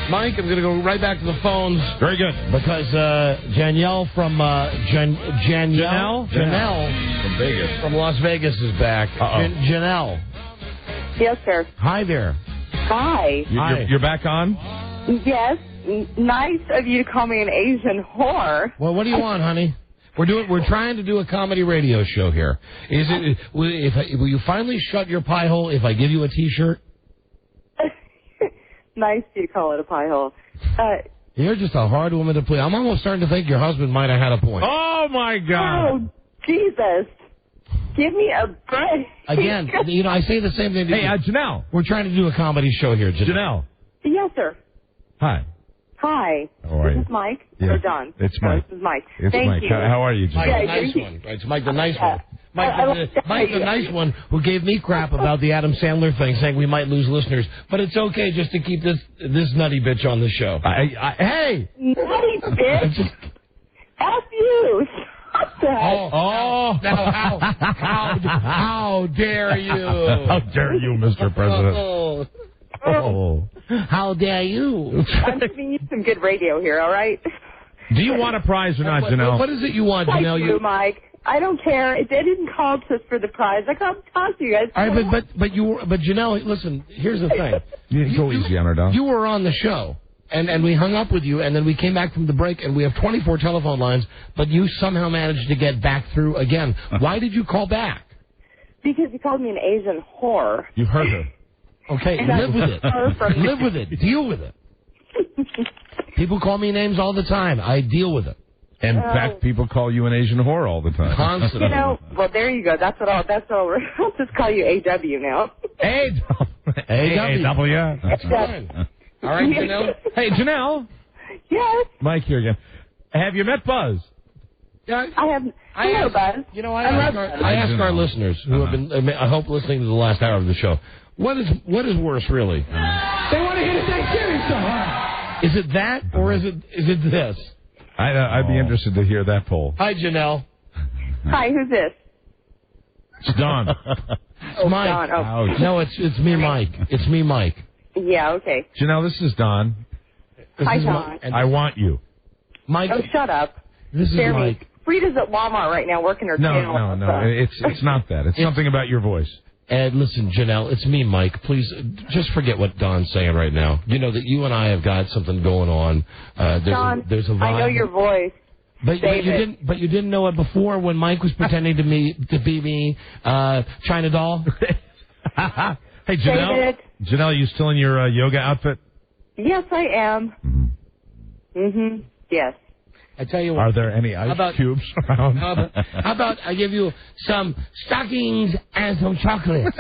Mike, I'm going to go right back to the phones. Very good. Because Janelle from Janelle from Vegas, from Las Vegas is back. Janelle. Yes, sir. Hi there. Hi. You're back on? Yes. Nice of you to call me an Asian whore. Well, what do you want, honey? We're trying to do a comedy radio show here. Will you finally shut your pie hole if I give you a T-shirt? Nice of you to call it a pie hole. You're just a hard woman to please. I'm almost starting to think your husband might have had a point. Oh, my God. Oh, Jesus. Give me a break. Again, I say the same thing to you. Hey, Janelle. We're trying to do a comedy show here, Janelle. Yes, sir. Hi. Hi. How are you? This is Mike Yeah. or Don? It's Mike. This is Mike. Thank Mike. you. How are you, Janelle? Mike, the nice one. It's Mike, the nice one. Mike, the nice one who gave me crap about the Adam Sandler thing, saying we might lose listeners. But it's okay just to keep this nutty bitch on the show. Hey! Nutty bitch? F you. Stop that. Now, how dare you? How dare you, Mr. President? How dare you? I'm giving you some good radio here, all right? Do you want a prize or not, Janelle? What is it you want, I Janelle? do, Mike. I don't care. They didn't call just for the prize. I called to talk to you guys. All right, but Janelle, listen. Here's the thing. Go easy on her, Don. You were on the show, and we hung up with you, and then we came back from the break, and we have 24 telephone lines, but you somehow managed to get back through again. Why did you call back? Because you called me an Asian whore. You heard her. Okay, live with it. Live with it. Deal with it. People call me names all the time. I deal with it. In fact, people call you an Asian whore all the time. Constantly. Well, there you go. That's all. I'll just call you AW now. AW. That's fine. All right, Janelle. Hey, Janelle. Yes. Mike here again. Have you met Buzz? I have. Hello, Buzz. You know, I ask our listeners who have been, I hope, listening to the last hour of the show, what is worse, really? They want to hear the Thanksgiving song. Is it that, or is it this? I'd be interested to hear that poll. Hi, Janelle. Hi, who's this? It's Don. It's Mike. Don. Oh. No, it's me, Mike. It's me, Mike. Yeah, okay. Janelle, this is Don. Hi, Don. I want you. Mike. Oh, shut up. This is Mike. Frida's at Walmart right now working her tail. No. It's not that. It's something about your voice. And listen, Janelle, it's me, Mike. Please, just forget what Don's saying right now. You know that you and I have got something going on. Don, there's a vibe. I know your voice. But you didn't know it before when Mike was pretending to be me, China doll. Hey, Janelle. Janelle, you still in your yoga outfit? Yes, I am. Mm-hmm. Yes. I tell you what. Are there any ice cubes around? How about I give you some stockings and some chocolate?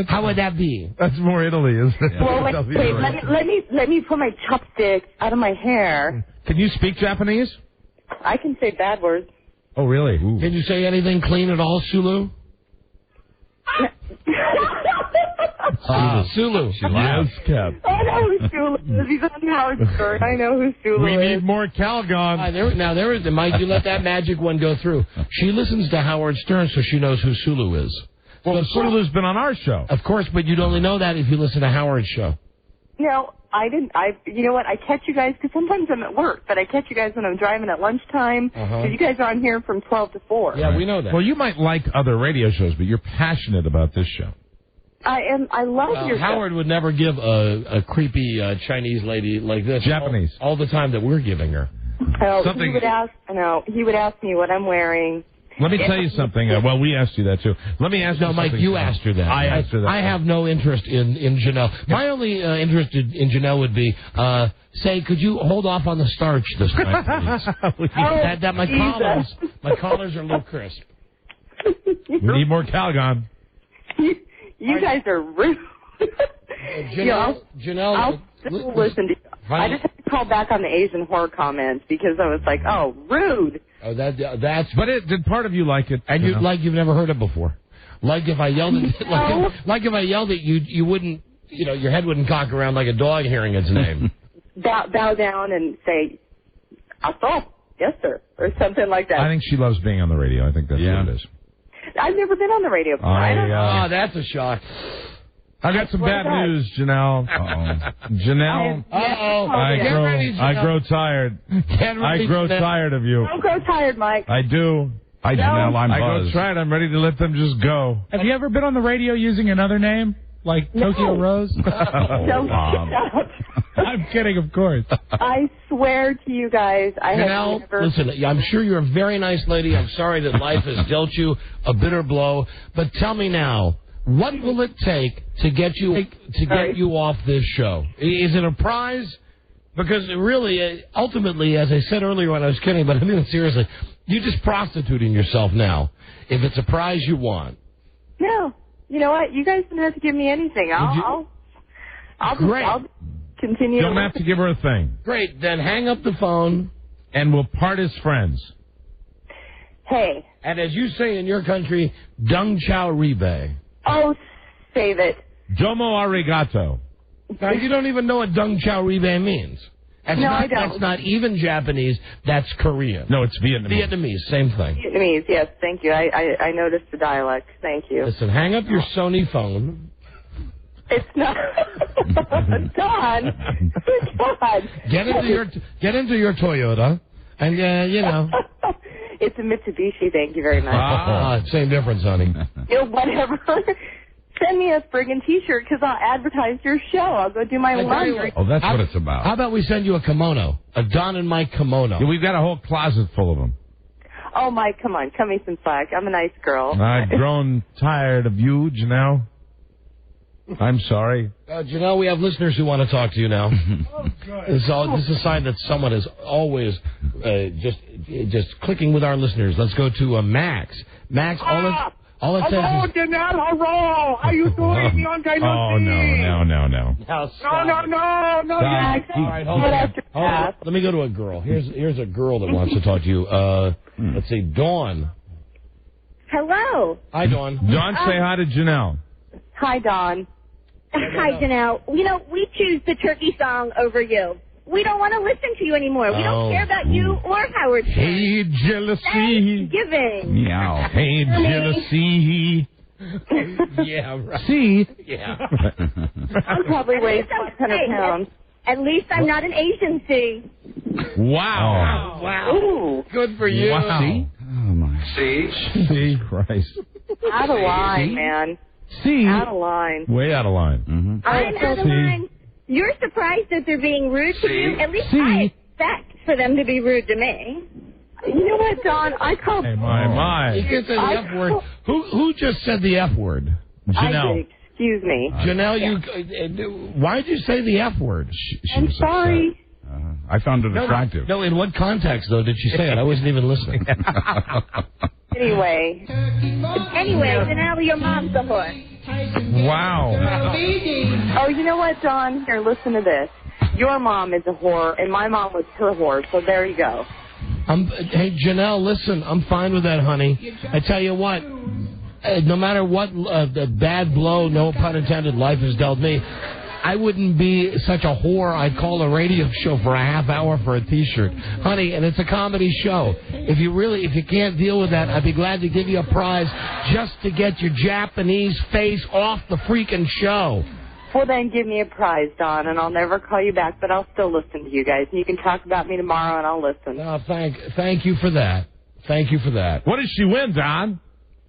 How would that be? That's more Italy, isn't it? Well, wait, let me put my chopsticks out of my hair. Can you speak Japanese? I can say bad words. Oh, really? Ooh. Can you say anything clean at all, Sulu? Sulu. She laughs, Cap. I know who Sulu is. He's on Howard Stern. I know who Sulu is. We need more Calgon. There is. Mike, you let that magic one go through. She listens to Howard Stern, so she knows who Sulu is. Well, Sulu's been on our show. Of course, but you'd only know that if you listen to Howard's show. No, I didn't. You know what? I catch you guys because sometimes I'm at work, but I catch you guys when I'm driving at lunchtime. Because you guys are on here from 12 to 4. Yeah, we know that. Well, you might like other radio shows, but you're passionate about this show. I am. I love your Howard show. would never give a creepy Chinese lady like this Japanese all the time that we're giving her. He would ask. No, he would ask me what I'm wearing. Let me tell you something. Well, we asked you that too. Let me ask you something. No, Mike, you asked her that. I asked her that. I have no interest in Janelle. My only interest in Janelle would be, say, could you hold off on the starch this time, please? That my collars are a little crisp. We need more Calgon. You guys are rude. Janelle, I'll listen to you. I just have to call back on the Asian horror comments because I was like, oh, rude. Oh, that's. But did part of you like it? And you've never heard it before. Like if I yelled at if I yelled at you, you wouldn't, your head wouldn't cock around like a dog hearing its name. Bow down and say, "Assault, yes sir," or something like that. I think she loves being on the radio. I think that's what it is. I've never been on the radio before. I don't know. Oh, that's a shock. I got some bad news, Janelle. Janelle. I grow tired. I grow tired of you. Don't grow tired, Mike. I do. Hi, Janelle. I'm Buzz. I grow tired. I'm ready to let them just go. Have you ever been on the radio using another name? Like Tokyo Rose? Don't I'm kidding, of course. I swear to you guys, I Janelle, have never... listen, I'm sure you're a very nice lady. I'm sorry that life has dealt you a bitter blow. But tell me now, what will it take to get you off this show? Is it a prize? Because really, ultimately, as I said earlier when I was kidding, but I mean it seriously, you're just prostituting yourself now. If it's a prize you want. No. You know what? You guys don't have to give me anything. I'll continue. Don't have to give her a thing. Great. Then hang up the phone. And we'll part as friends. Hey. And as you say in your country, dung chao ribe. Oh, save it. Domo arigato. Now, you don't even know what dung chao ribe means. I don't. That's not even Japanese. That's Korean. No, it's Vietnamese. Vietnamese, same thing. Vietnamese, yes. Thank you. I noticed the dialect. Thank you. Listen, hang up your Sony phone. It's not. Don. Don. Get into your Toyota, and It's It's a Mitsubishi, thank you very much. Same difference, honey. Whatever. Send me a friggin' T-shirt because I'll advertise your show. I'll go do my laundry. Oh, that's what it's about. How about we send you a kimono, a Don and Mike kimono? Yeah, we've got a whole closet full of them. Oh, Mike, come on. Cut me some slack. I'm a nice girl. I've grown tired of you, Janelle. I'm sorry. Janelle, we have listeners who want to talk to you now. This is a sign that someone is always just clicking with our listeners. Let's go to Max. Max, all it says hello, is... Janelle, hello. How you doing? Long time no see. No. No. Max. All right, hold on. Let me go to a girl. Here's a girl that wants to talk to you. Let's see, Dawn. Hello. Hi, Dawn. Dawn, say hi to Janelle. Hi, Dawn. Hi, Janelle. We choose the turkey song over you. We don't want to listen to you anymore. We don't care about you or Howard Stern. Hey, jealousy. Thanksgiving. Meow. Hey, jealousy. Yeah, right. See? Yeah. I'm probably weighing 500 pounds. At least I'm not an Asian, see? Wow. Wow. Ooh. Good for you. Wow. See? Oh, my. See? Christ. Out of line, man. See? Out of line. Way out of line. Mm-hmm. I'm out of line. You're surprised that they're being rude to you? At least I expect for them to be rude to me. You know what, Don? I called... Hey, my. You can't say the F word. Who just said the F word? Janelle. I did. Excuse me. Janelle, why did you say the F word? She I'm was sorry. I found it attractive. No, in what context, though, did she say it? I wasn't even listening. Anyway, Janelle, your mom's a whore. Wow. Oh, you know what, Don? Here, listen to this. Your mom is a whore, and my mom was her whore, so there you go. Hey, Janelle, listen, I'm fine with that, honey. I tell you what, no matter what the bad blow, no pun intended, life has dealt me, I wouldn't be such a whore. I'd call a radio show for a half hour for a T-shirt. Honey, and it's a comedy show. If you can't deal with that, I'd be glad to give you a prize just to get your Japanese face off the freaking show. Well, then give me a prize, Don, and I'll never call you back, but I'll still listen to you guys. And you can talk about me tomorrow, and I'll listen. No, thank you for that. Thank you for that. What did she win, Don?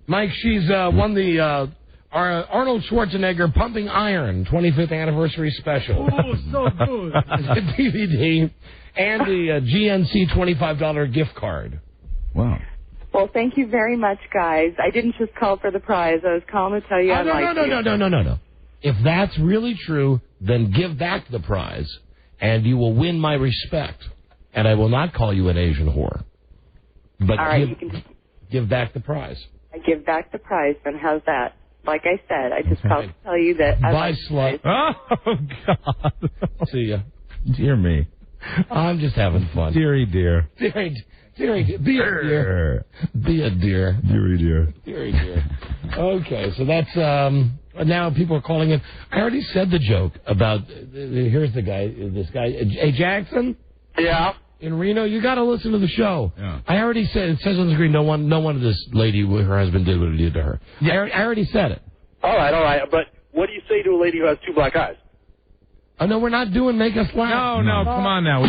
Mike, she's won the Arnold Schwarzenegger Pumping Iron 25th Anniversary Special. Oh, so good. DVD and the GNC $25 gift card. Wow. Well, thank you very much, guys. I didn't just call for the prize. I was calling to tell you I like you. No. If that's really true, then give back the prize, and you will win my respect. And I will not call you an Asian whore. But all right, give back the prize. I give back the prize, then how's that? Like I said, I just called to tell you that I Bye, slut. Oh, God. See ya. Dear me. I'm just having fun. Dearie dear. Dearie dear. Be a dear. Be a dear. Dearie dear. Dearie dear. Okay, so that's, now people are calling in. I already said the joke about, here's this guy, hey, Jackson? Yeah? In Reno, you got to listen to the show. Yeah. I already said, it says on the screen, no one of this lady, her husband did what he did to her. Yeah. I already said it. All right. But what do you say to a lady who has two black eyes? Oh, no, we're not doing Make Us Laugh. No, come on now.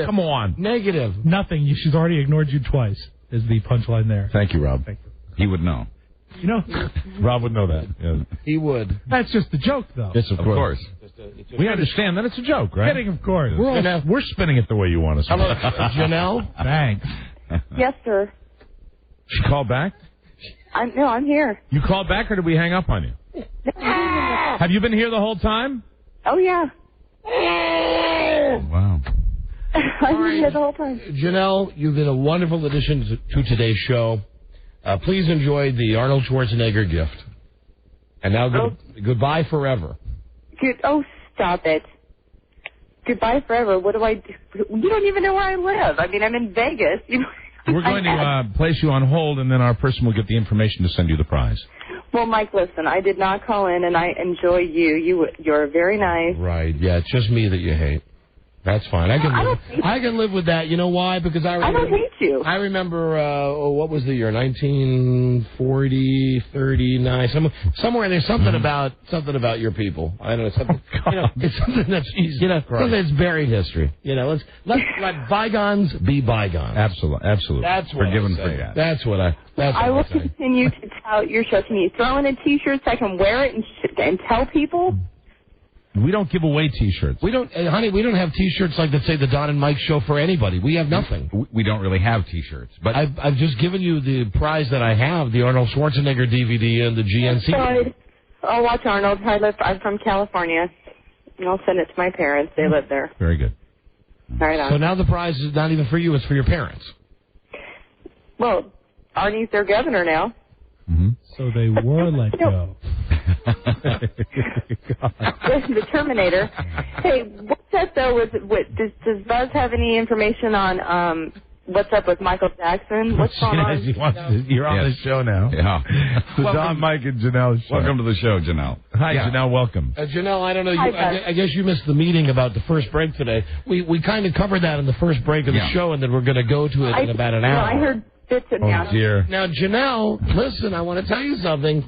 Come on. Negative. Nothing. She's already ignored you twice, is the punchline there. Thank you, Rob. He would know. You know? Rob would know that. Yeah. He would. That's just the joke, though. Yes, of course. We understand that it's a joke, right? Kidding, of course. We're spinning it the way you want us to. Hello, Janelle? Thanks. Yes, sir. She called back? I'm here. You called back, or did we hang up on you? Have you been here the whole time? Oh, yeah. Wow. I've been here the whole time. Janelle, you've been a wonderful addition to today's show. Please enjoy the Arnold Schwarzenegger gift. And now goodbye forever. Oh, stop it. Goodbye forever. What do I do? You don't even know where I live. I mean, I'm in Vegas. We're going to place you on hold, and then our person will get the information to send you the prize. Well, Mike, listen, I did not call in, and I enjoy you. You're very nice. Right, yeah, it's just me that you hate. That's fine. I can live with that. You know why? Because I don't hate you. I remember what was the year? 1940, 39. Somewhere there's something about your people. I don't know. Something, it's something that's something that's buried history. Let's let bygones be bygones. Absolutely. That's what forgive and I say. forget. That's what I will say. continue to tout your show. Can you throw in a T-shirt so I can wear it and tell people? We don't give away T-shirts. We don't, honey. We don't have T-shirts like that say the Don and Mike Show for anybody. We have nothing. We don't really have T-shirts. But I've just given you the prize that I have: the Arnold Schwarzenegger DVD and the GNC. I'll watch Arnold. I'm from California, and I'll send it to my parents. They live there. Very good. Right on. So now the prize is not even for you; it's for your parents. Well, Arnie's their governor now. Mm-hmm. So they were let go. The Terminator. Hey, what's up though? Does Buzz have any information on what's up with Michael Jackson? What's going on? You're on the show now. Yeah. The Don, Mike, and Janelle show. Welcome to the show, Janelle. Hi, Janelle. Welcome. Janelle, I don't know. Hi, I guess you missed the meeting about the first break today. We kind of covered that in the first break of the show, and then we're going to go to it in about an hour. I heard bits of now. Dear. Now, Janelle, listen, I want to tell you something.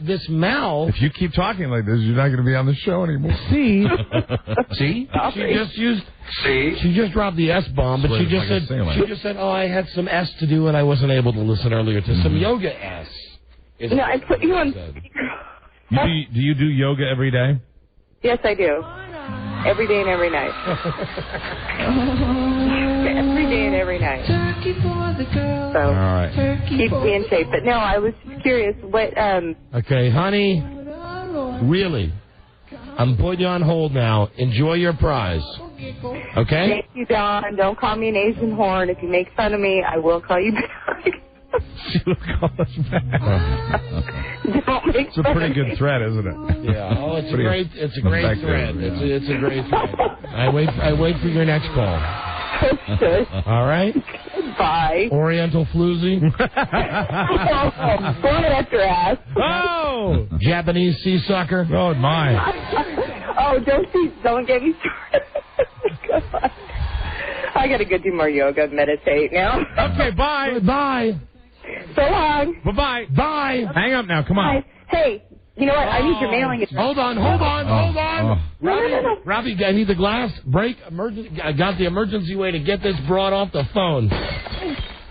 This Mal. If you keep talking like this, you're not going to be on the show anymore. See? She just dropped the S-bomb, but she just said, oh, I had some S to do and I wasn't able to listen earlier to some yoga S. No, I put you on. Do you do yoga every day? Yes, I do. Every day and every night. Every day and every night. So, all right. Keep me in shape. But no, I was just curious what. Okay, honey. Really, I'm putting you on hold now. Enjoy your prize. Okay. Thank you, Don. Don't call me an Asian horn. If you make fun of me, I will call you back. She will call us back. It's a pretty good thread, isn't it? Yeah. Oh, it's a great thread. It's a great thread. I wait for your next call. Good. All right. Bye. Oriental floozy. After ass. Oh. Japanese sea sucker. Oh my. Oh, don't get me started. God. I gotta go do more yoga, meditate now. Okay, bye. Bye. So long. Bye-bye. Bye. Hang up now. Come on. Bye. Hey, you know what? I need your mailing address. Hold on. Robbie, I need the glass break. I got the emergency way to get this broad off the phone.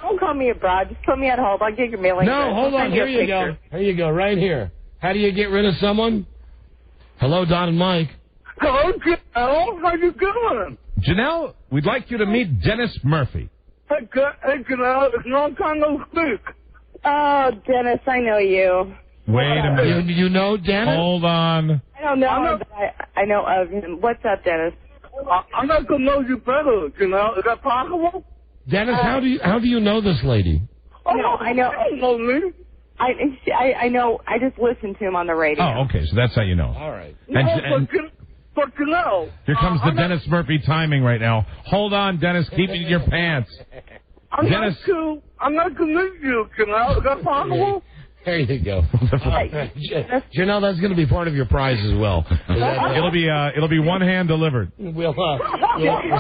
Don't call me a broad. Just put me on hold. I'll get your mailing address. No, hold on. Here you go. Here you go. Right here. How do you get rid of someone? Hello, Don and Mike. Hello, Janelle. How you doing? Janelle, we'd like you to meet Dennis Murphy. Hey, Janelle. It's a long time no speak. Oh, Dennis, I know you. Wait a minute. You know Dennis? Hold on. I don't know, but I know of him. What's up, Dennis? I'm not going to know you better, Janelle. Is that possible? Dennis, how do you know this lady? Oh, no, I know. You don't know me. I know. I just listened to him on the radio. Oh, okay. So that's how you know. All right. But Janelle. Here comes the Dennis Murphy timing right now. Hold on, Dennis. Keep it in your pants. I'm not going to meet you, Janelle. Is that possible? There you go. Janelle, that's going to be part of your prize as well. It'll be one hand delivered. We'll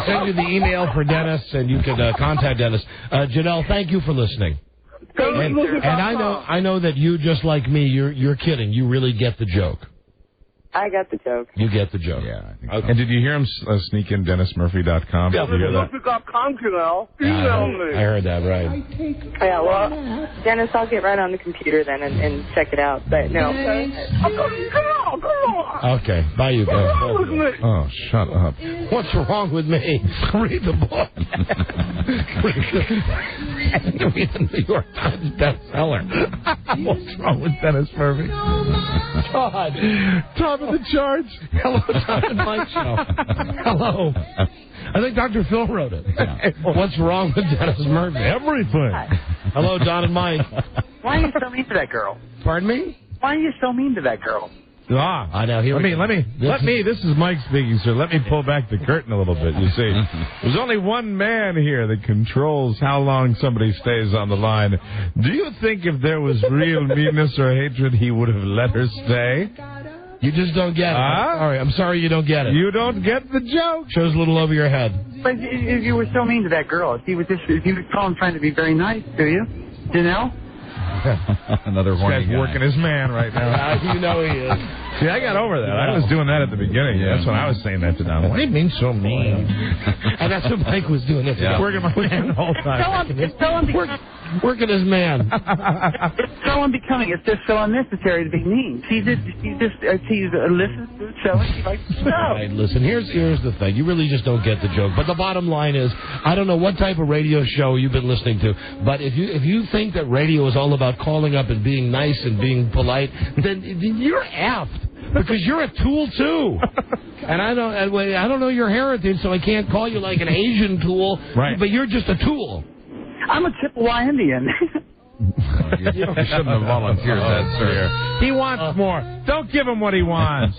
send you the email for Dennis, and you can contact Dennis. Janelle, thank you for listening. And I know that you, just like me, you're kidding. You really get the joke. I got the joke. You get the joke. Yeah. I think so. And did you hear him sneak in DennisMurphy.com? Yeah, DennisMurphy.com, Janelle. Email me. I heard that, right. Yeah, well, Dennis, I'll get right on the computer then and check it out. But no. Okay. Bye, you guys. Oh, shut up. What's wrong with me? Read the book. Read the New York Times bestseller. What's wrong with Dennis Murphy? God. Top of the charts. Hello, Don and Mike Show. Hello. I think Dr. Phil wrote it. Yeah. What's wrong with Dennis Murphy? Everything. Hello, Don and Mike. Why are you so mean to that girl? Pardon me? Why are you so mean to that girl? I know. This is Mike speaking, sir. Let me pull back the curtain a little bit. You see, there's only one man here that controls how long somebody stays on the line. Do you think if there was real meanness or hatred, he would have let her stay? You just don't get it. All right, I'm sorry you don't get it. You don't get the joke. Shows a little over your head. But if you were so mean to that girl, if you were calling trying to be very nice to you, Janelle? Another horny guy's guy. working his man right now. You know he is. See, I got over that. I was doing that at the beginning. Yeah. That's when I was saying that to Don. What do you mean so mean? And that's what Mike was doing. Yeah. Working my man the whole time. Working his man. It's so unbecoming. It's just so unnecessary to be mean. She listens to the show and she likes the show. All right, listen, here's the thing. You really just don't get the joke. But the bottom line is, I don't know what type of radio show you've been listening to, but if you think that radio is all about calling up and being nice and being polite, then you're effed. Because you're a tool too, and I don't know your heritage, so I can't call you like an Asian tool. Right. But you're just a tool. I'm a Chippewa Indian. You shouldn't have volunteered that, sir. He wants more. Don't give him what he wants.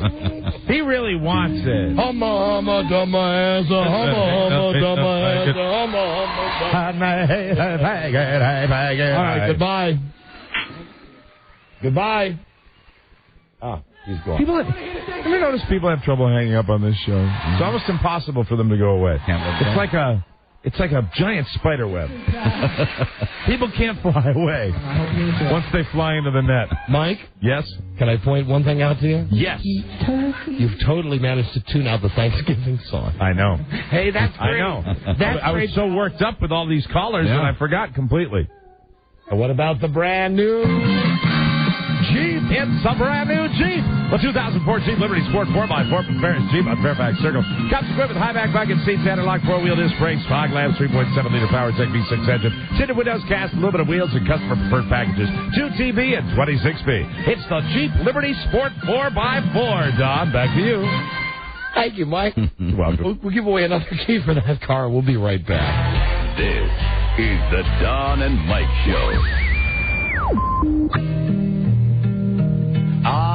He really wants it. Humma, humma, dumma, ass, humma, humma, dumma, ass, humma, humma. All right, goodbye. Goodbye. Ah. He's gone. Have you noticed people have trouble hanging up on this show? It's almost impossible for them to go away. It's like a giant spider web. People can't fly away once they fly into the net. Mike? Yes? Can I point one thing out to you? Yes. You've totally managed to tune out the Thanksgiving song. I know. Hey, that's great. I know. That's I was so worked up with all these callers that I forgot completely. And what about the brand new Jeep? It's a brand new Jeep. The 2004 Jeep Liberty Sport 4x4 from Ferris Jeep on Fairfax Circle. Comes equipped with high-back bucket seats, anti-lock 4-wheel disc brakes, fog lamps, 3.7-liter PowerTech V6 engine, tinted windows, cast aluminum wheels, and customer-preferred packages. 2TB and 26B. It's the Jeep Liberty Sport 4x4. Don, back to you. Thank you, Mike. Welcome. We'll give away another key for that car. We'll be right back. This is the Don and Mike Show.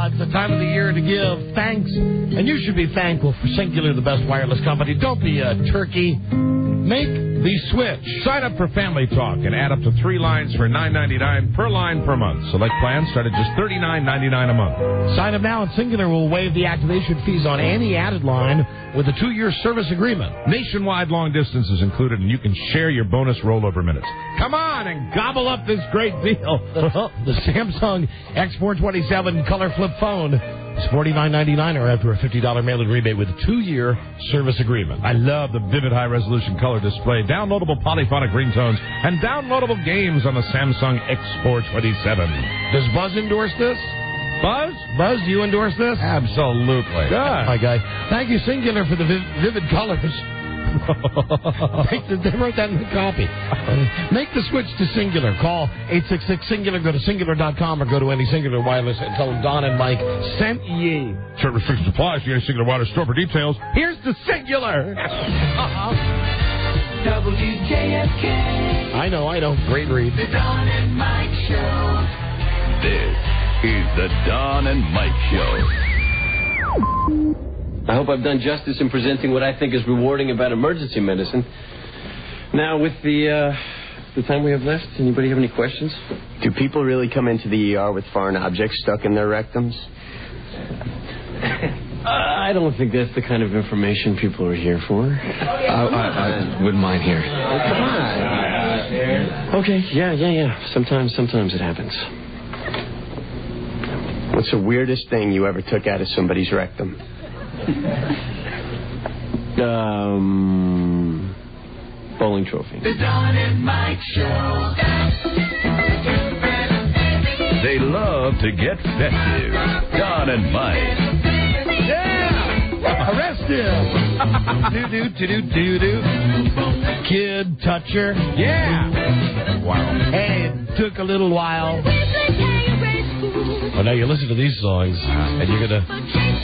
It's the time of the year to give thanks, and you should be thankful for Singular, the best wireless company. Don't be a turkey. Make the switch. Sign up for Family Talk and add up to 3 lines for $9.99 per line per month. Select plans start at just $39.99 a month. Sign up now, and Singular will waive the activation fees on any added line with a 2-year service agreement. Nationwide long distance is included, and you can share your bonus rollover minutes. Come on and gobble up this great deal. The Samsung X427 color flip phone is $49.99 or after a $50 mail-in rebate with a 2-year service agreement. I love the vivid high-resolution color display, downloadable polyphonic ringtones, and downloadable games on the Samsung X427. Does Buzz endorse this? Buzz, do you endorse this? Absolutely. Good. My guy. Thank you, Singular, for the vivid colors. They wrote that in the copy. Make the switch to Singular. Call 866-SINGULAR. Go to singular.com or go to any Singular wireless and tell them Don and Mike sent ye. Certain restrictions apply to any Singular wireless store for details. Here's the Singular. WJFK. I know. Great read. The Don and Mike Show. This is the Don and Mike Show. I hope I've done justice in presenting what I think is rewarding about emergency medicine. Now, with the time we have left, anybody have any questions? Do people really come into the ER with foreign objects stuck in their rectums? I don't think that's the kind of information people are here for. I wouldn't mind hearing. Come on. Okay, yeah. Sometimes it happens. What's the weirdest thing you ever took out of somebody's rectum? Bowling trophy. The Don and Mike Show. They love to get festive. Don and Mike. Yeah! Arrest him! Do. Kid toucher. Yeah! Wow. Hey, it took a little while. Well, now you listen to these songs, and you're going to...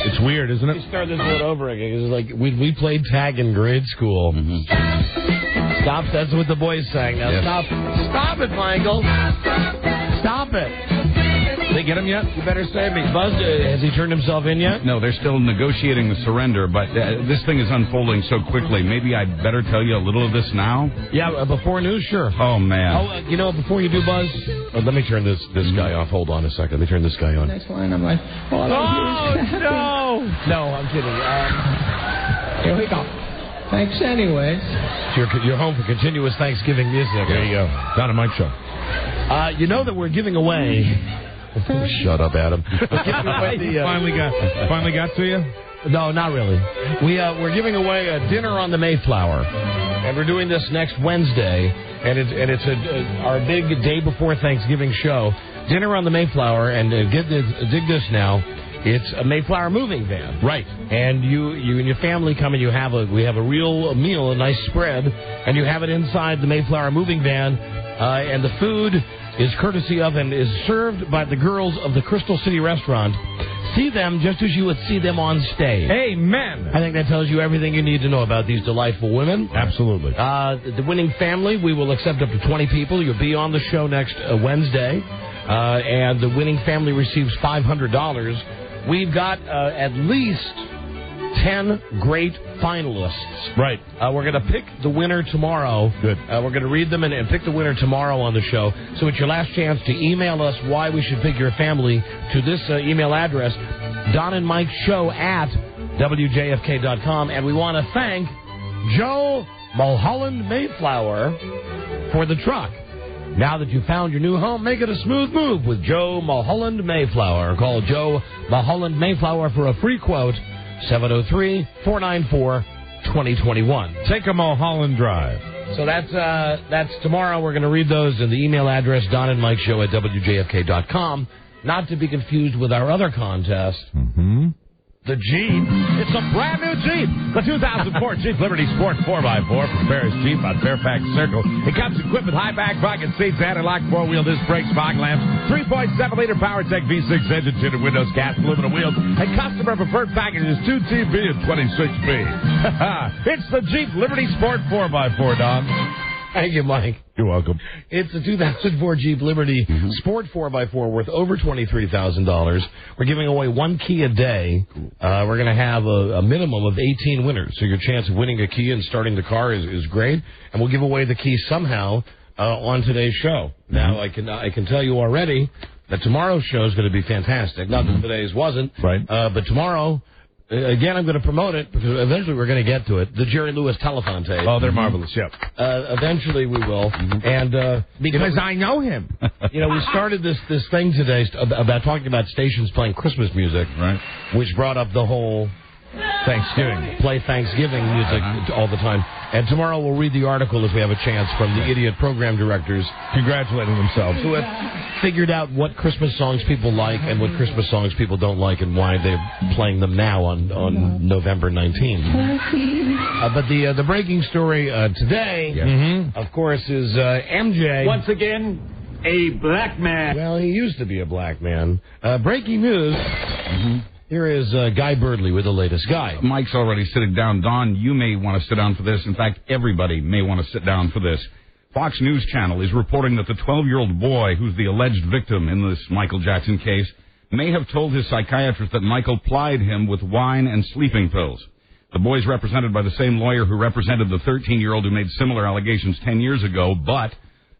It's weird, isn't it? You start this one over again. It's like we played tag in grade school. Mm-hmm. Stop. That's what the boys sang. Now, yes. Stop it, Michael. Stop it. They get him yet? You better save me. Buzz, has he turned himself in yet? No, they're still negotiating the surrender, but this thing is unfolding so quickly. Maybe I'd better tell you a little of this now? Yeah, before news, sure. Oh, man. Oh, before you do, Buzz, let me turn this guy off. Hold on a second. Let me turn this guy on. Next line, I'm like, no! No, I'm kidding. Here we go. Thanks anyways. You're home for continuous Thanksgiving music. There you go. Don and Mike Show. You know that we're giving away... Oh, shut up, Adam. We're giving away Finally got to you? No, not really. We're giving away a dinner on the Mayflower, and we're doing this next Wednesday, and it's our big day before Thanksgiving show. Dinner on the Mayflower, and dig this now. It's a Mayflower moving van, right? And you and your family come and we have a real meal, a nice spread, and you have it inside the Mayflower moving van, and the food is courtesy of and is served by the girls of the Crystal City Restaurant. See them just as you would see them on stage. Amen. I think that tells you everything you need to know about these delightful women. Absolutely. The winning family, we will accept up to 20 people. You'll be on the show next Wednesday, and the winning family receives $500. We've got at least 10 great finalists. Right. We're going to pick the winner tomorrow. Good. We're going to read them and pick the winner tomorrow on the show. So it's your last chance to email us why we should pick your family to this email address, Don and Mike Show at WJFK.com. And we want to thank Joe Mulholland Mayflower for the truck. Now that you've found your new home, make it a smooth move with Joe Mulholland Mayflower. Call Joe Mulholland Mayflower for a free quote, 703-494-2021. Take a Mulholland Drive. So that's tomorrow. We're going to read those in the email address, Don and Mike Show at WJFK.com. Not to be confused with our other contest. Mm-hmm. The Jeep. It's a brand new Jeep. The 2004 Jeep Liberty Sport 4x4 from Ferris Jeep on Fairfax Circle. It comes equipped with high back bucket seats, anti-lock four-wheel disc brakes, fog lamps, 3.7-liter PowerTech V6 engine, tinted windows, gas, aluminum wheels, and customer preferred packages 2 TV and 26 speed. It's the Jeep Liberty Sport 4x4, Don. Thank you, Mike. You're welcome. It's a 2004 Jeep Liberty Sport 4x4 worth over $23,000. We're giving away one key a day. We're going to have a minimum of 18 winners. So your chance of winning a key and starting the car is great. And we'll give away the key somehow on today's show. Now, I can tell you already that tomorrow's show is going to be fantastic. Not that today's wasn't. Right. But tomorrow... Again, I'm going to promote it because eventually we're going to get to it. The Jerry Lewis telephone tape. Oh, they're marvelous, yep. Eventually we will. And because I know him. We started this thing today about talking about stations playing Christmas music, right? Which brought up the whole Thanksgiving. Play Thanksgiving music all the time. And tomorrow we'll read the article if we have a chance from the idiot program directors congratulating themselves who have figured out what Christmas songs people like and what Christmas songs people don't like and why they're playing them now on November 19th. But the breaking story today, of course, is MJ. Once again, a black man. Well, he used to be a black man. Breaking news. Here is Guy Birdley with the latest. Guy. Mike's already sitting down. Don, you may want to sit down for this. In fact, everybody may want to sit down for this. Fox News Channel is reporting that the 12-year-old boy who's the alleged victim in this Michael Jackson case may have told his psychiatrist that Michael plied him with wine and sleeping pills. The boy is represented by the same lawyer who represented the 13-year-old who made similar allegations 10 years ago, but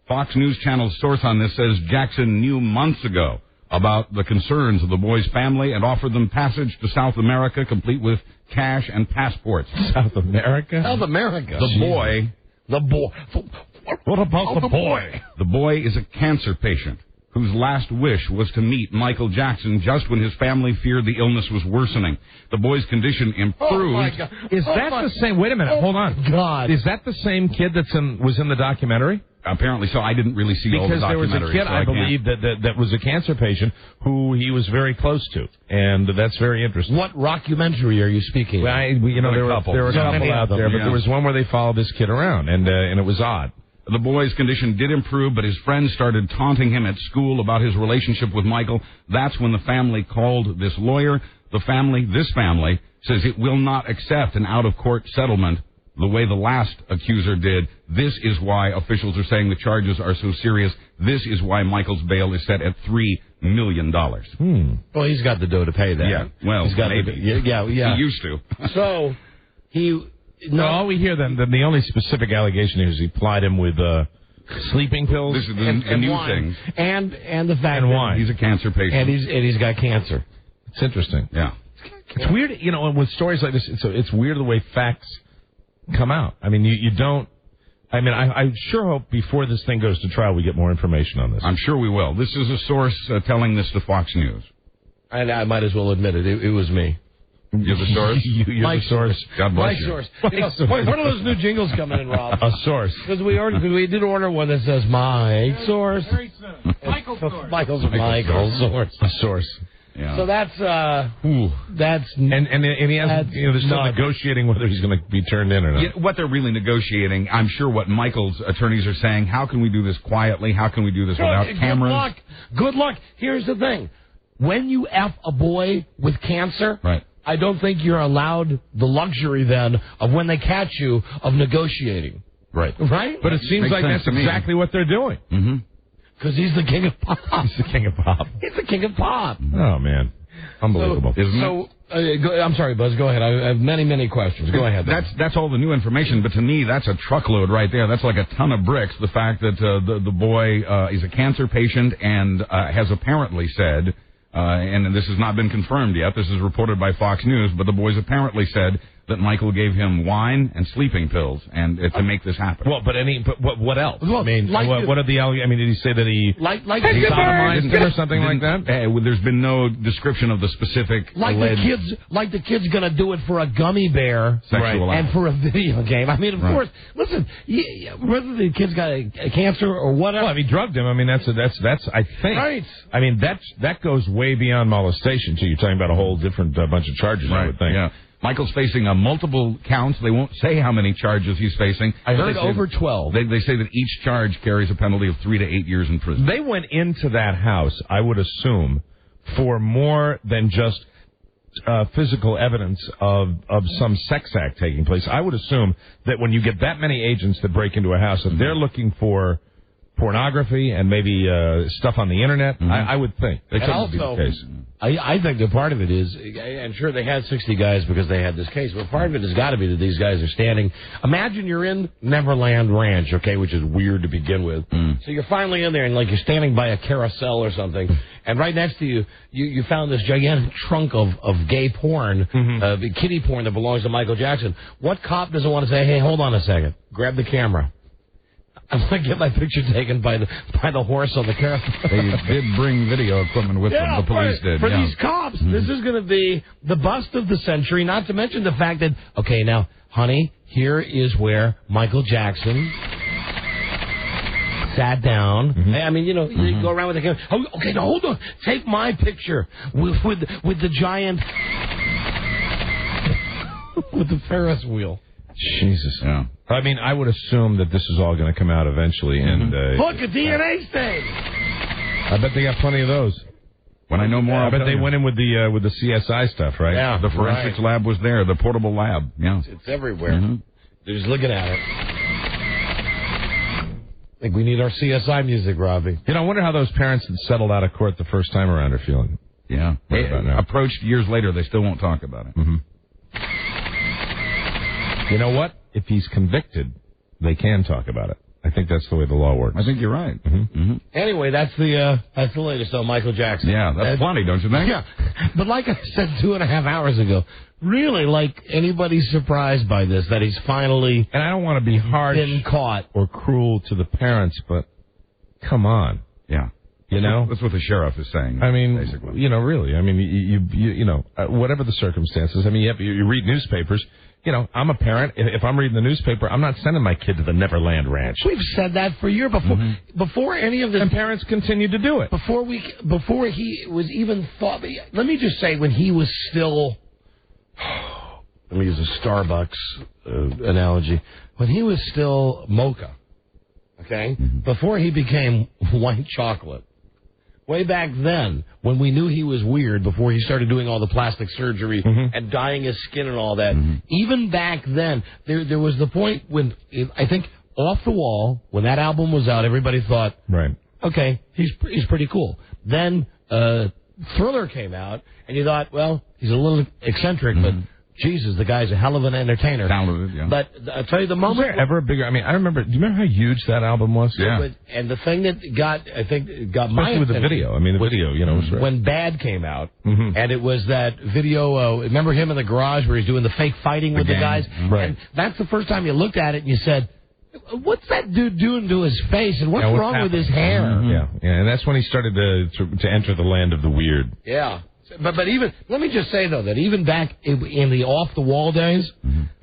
Fox News Channel's source on this says Jackson knew months ago about the concerns of the boy's family and offered them passage to South America, complete with cash and passports. South America? South America. The boy. What about the boy? The boy is a cancer patient whose last wish was to meet Michael Jackson just when his family feared the illness was worsening. The boy's condition improved. Oh, my God. Is that the same? Wait a minute. Hold on. God. Is that the same kid was in the documentary? Apparently so. I didn't really see all the documentary. Because there was a kid, I believe, that was a cancer patient who he was very close to. And that's very interesting. What rockumentary are you speaking of? Well, there were a couple out there, but there was one where they followed this kid around, and it was odd. The boy's condition did improve, but his friends started taunting him at school about his relationship with Michael. That's when the family called this lawyer. This family, says it will not accept an out-of-court settlement the way the last accuser did. This is why officials are saying the charges are so serious. This is why Michael's bail is set at $3 million. Well, he's got the dough to pay that. Yeah, well, he's got maybe. Yeah. He used to. So, No, all we hear then, the only specific allegation is he plied him with sleeping pills. This is the new wine. thing. And the fact And that wine. He's a cancer patient. And he's got cancer. It's interesting. Yeah. It's weird, and with stories like this, it's weird the way facts come out. I mean, you don't... I mean, I sure hope before this thing goes to trial we get more information on this. I'm sure we will. This is a source telling this to Fox News. And I might as well admit it. It was me. You're the source? You're Mike's the source. God bless Mike's you. source. When are those new jingles coming in, Rob? A source. Because we did order one that says Mike's source. Very soon. Michael's source. Michael's source. A source. Yeah. So that's and he hasn't, they're still negotiating whether he's going to be turned in or not. Yeah, what they're really negotiating, I'm sure what Michael's attorneys are saying, how can we do this quietly? How can we do this without cameras? Good luck. Here's the thing. When you F a boy with cancer, right. I don't think you're allowed the luxury then of when they catch you of negotiating. Right. Right? But it seems like that's exactly what they're doing. Mm-hmm. Because he's the king of pop. He's the king of pop. He's the king of pop. Oh, man. Unbelievable. I'm sorry, Buzz. Go ahead. I have many, many questions. Go ahead. That's all the new information, but to me, that's a truckload right there. That's like a ton of bricks. The fact that the boy is a cancer patient and has apparently said, and this has not been confirmed yet, this is reported by Fox News, but the boy's apparently said that Michael gave him wine and sleeping pills and to make this happen. Well, but what else? Well, I mean, what are the allegations? I mean, did he say that he sodomized him or something like that? There's been no description of the specific the kid's going to do it for a gummy bear sexual act. And for a video game. I mean, of course. Listen, whether the kid's got a cancer or whatever. Well, if he drugged him, I mean, that's I think. Right. I mean, that goes way beyond molestation. So you're talking about a whole different bunch of charges. Right. I would think. Yeah. Michael's facing multiple counts. They won't say how many charges he's facing. I heard over 12. They say that each charge carries a penalty of 3 to 8 years in prison. They went into that house, I would assume, for more than just physical evidence of some sex act taking place. I would assume that when you get that many agents that break into a house, if they're looking for pornography and maybe stuff on the internet, I would think that could be the case. I think that part of it is, and sure, they had 60 guys because they had this case, but part of it has got to be that these guys are standing. Imagine you're in Neverland Ranch, okay, which is weird to begin with. So you're finally in there, and like you're standing by a carousel or something, and right next to you, you found this gigantic trunk of gay porn, kiddie porn that belongs to Michael Jackson. What cop doesn't want to say, hey, hold on a second, grab the camera? I'm going to get my picture taken by the horse on the carousel. They did bring video equipment with them. The police did. For these cops, this is going to be the bust of the century, not to mention the fact that, okay, now, honey, here is where Michael Jackson sat down. I mean, you go around with the camera. Oh, okay, now hold on. Take my picture with the giant, with the Ferris wheel. Jesus. Yeah. I mean, I would assume that this is all going to come out eventually. And look, a DNA stain. I bet they got plenty of those. When I know more, I bet they went in with the CSI stuff, right? Yeah, the forensics lab was there, the portable lab. Yeah, it's everywhere. They're just looking at it. I think we need our CSI music, Robbie. I wonder how those parents that settled out of court the first time around are feeling. Yeah, approached years later, they still won't talk about it. You know what? If he's convicted, they can talk about it. I think that's the way the law works. I think you're right. Anyway, that's the latest on Michael Jackson. Yeah, that's plenty, don't you think? Yeah, but like I said 2.5 hours ago, really, like anybody's surprised by this, that he's finally and I don't want to be harsh been caught or cruel to the parents, but come on, that's what the sheriff is saying. I mean, basically, really, I mean, you whatever the circumstances. I mean, you read newspapers. I'm a parent. If I'm reading the newspaper, I'm not sending my kid to the Neverland Ranch. We've said that for years before any of this. And parents continue to do it. Before he was even thought. Let me just say, when he was still, let me use a Starbucks analogy. When he was still mocha, okay, before he became white chocolate. Way back then, when we knew he was weird, before he started doing all the plastic surgery and dyeing his skin and all that, even back then, there was the point when, I think, Off the Wall, when that album was out, everybody thought, okay, he's pretty cool. Then Thriller came out, and you thought, well, he's a little eccentric, but Jesus, the guy's a hell of an entertainer. Talented, yeah. But I'll tell you the moment. Was there ever a bigger? I mean, I remember. Do you remember how huge that album was? Yeah. And the thing that got my especially with the video. I mean, the video, you know, was when Bad came out, and it was that video. Remember him in the garage where he's doing the fake fighting with the guys? Right. And that's the first time you looked at it and you said, what's that dude doing to his face, and what's wrong with his hair? Yeah, and that's when he started to enter the land of the weird. Yeah. But even, let me just say, though, that even back in the off-the-wall days,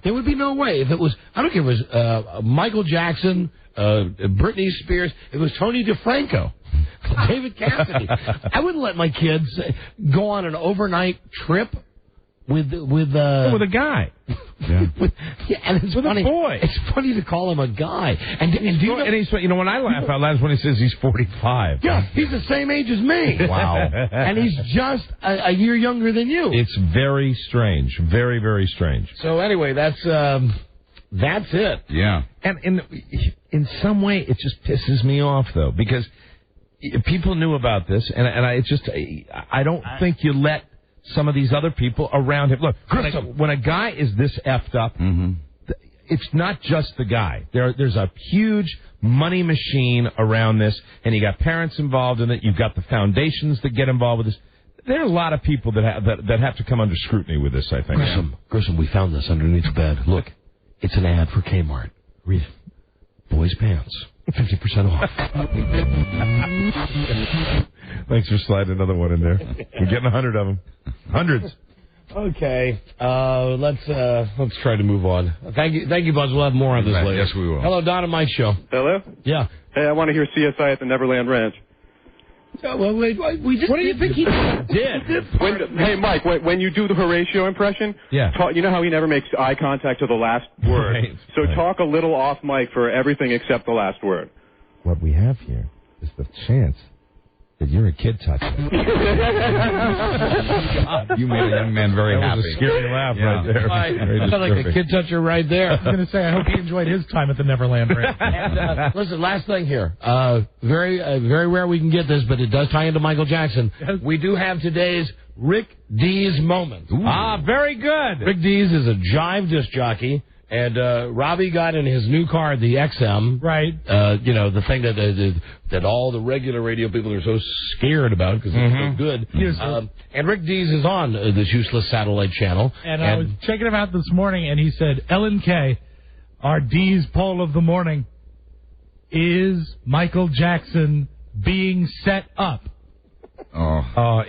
there would be no way. If it was, I don't care if it was Michael Jackson, Britney Spears, it was Tony DeFranco, David Cassidy. I wouldn't let my kids go on an overnight trip with a guy. And it's with funny. A boy. It's funny to call him a guy. And he's, when I laugh out loud is when he says he's 45. Yeah, he's the same age as me. Wow. And he's just a year younger than you. It's very strange. Very, very strange. So anyway, that's it. Yeah. And in some way, it just pisses me off, though, because people knew about this, and I don't think you let some of these other people around him. Look, when a guy is this effed up, it's not just the guy. There's a huge money machine around this, and you got parents involved in it. You've got the foundations that get involved with this. There are a lot of people that have to come under scrutiny with this, I think. Grissom, we found this underneath the bed. Look, it's an ad for Kmart. Read it. Boys' pants. 50% off. Thanks for sliding another one in there. We're getting 100 of them. Hundreds. Okay. Let's try to move on. Thank you, Buzz. We'll have more on this later. Yes, we will. Hello, Don and Mike Show. Hello? Yeah. Hey, I want to hear CSI at the Neverland Ranch. Well, we just. What do you think he did? Hey, Mike, when you do the Horatio impression, you know how he never makes eye contact to the last word? Right. So talk a little off mic for everything except the last word. What we have here is the chance that you're a kid toucher. God, you made a young man very happy. That was a scary laugh right there. I felt like a kid toucher right there. I was going to say, I hope he enjoyed his time at the Neverland Ranch. And, listen, last thing here. Very rare we can get this, but it does tie into Michael Jackson. Yes. We do have today's Rick Dees moment. Ooh. Ah, very good. Rick Dees is a jive disc jockey. And Robbie got in his new car, the XM. Right. The thing that all the regular radio people are so scared about because it's so good. Yes, and Rick Dees is on this useless satellite channel. And I was checking him out this morning, and he said, Ellen K., our Dees poll of the morning, is Michael Jackson being set up? Oh,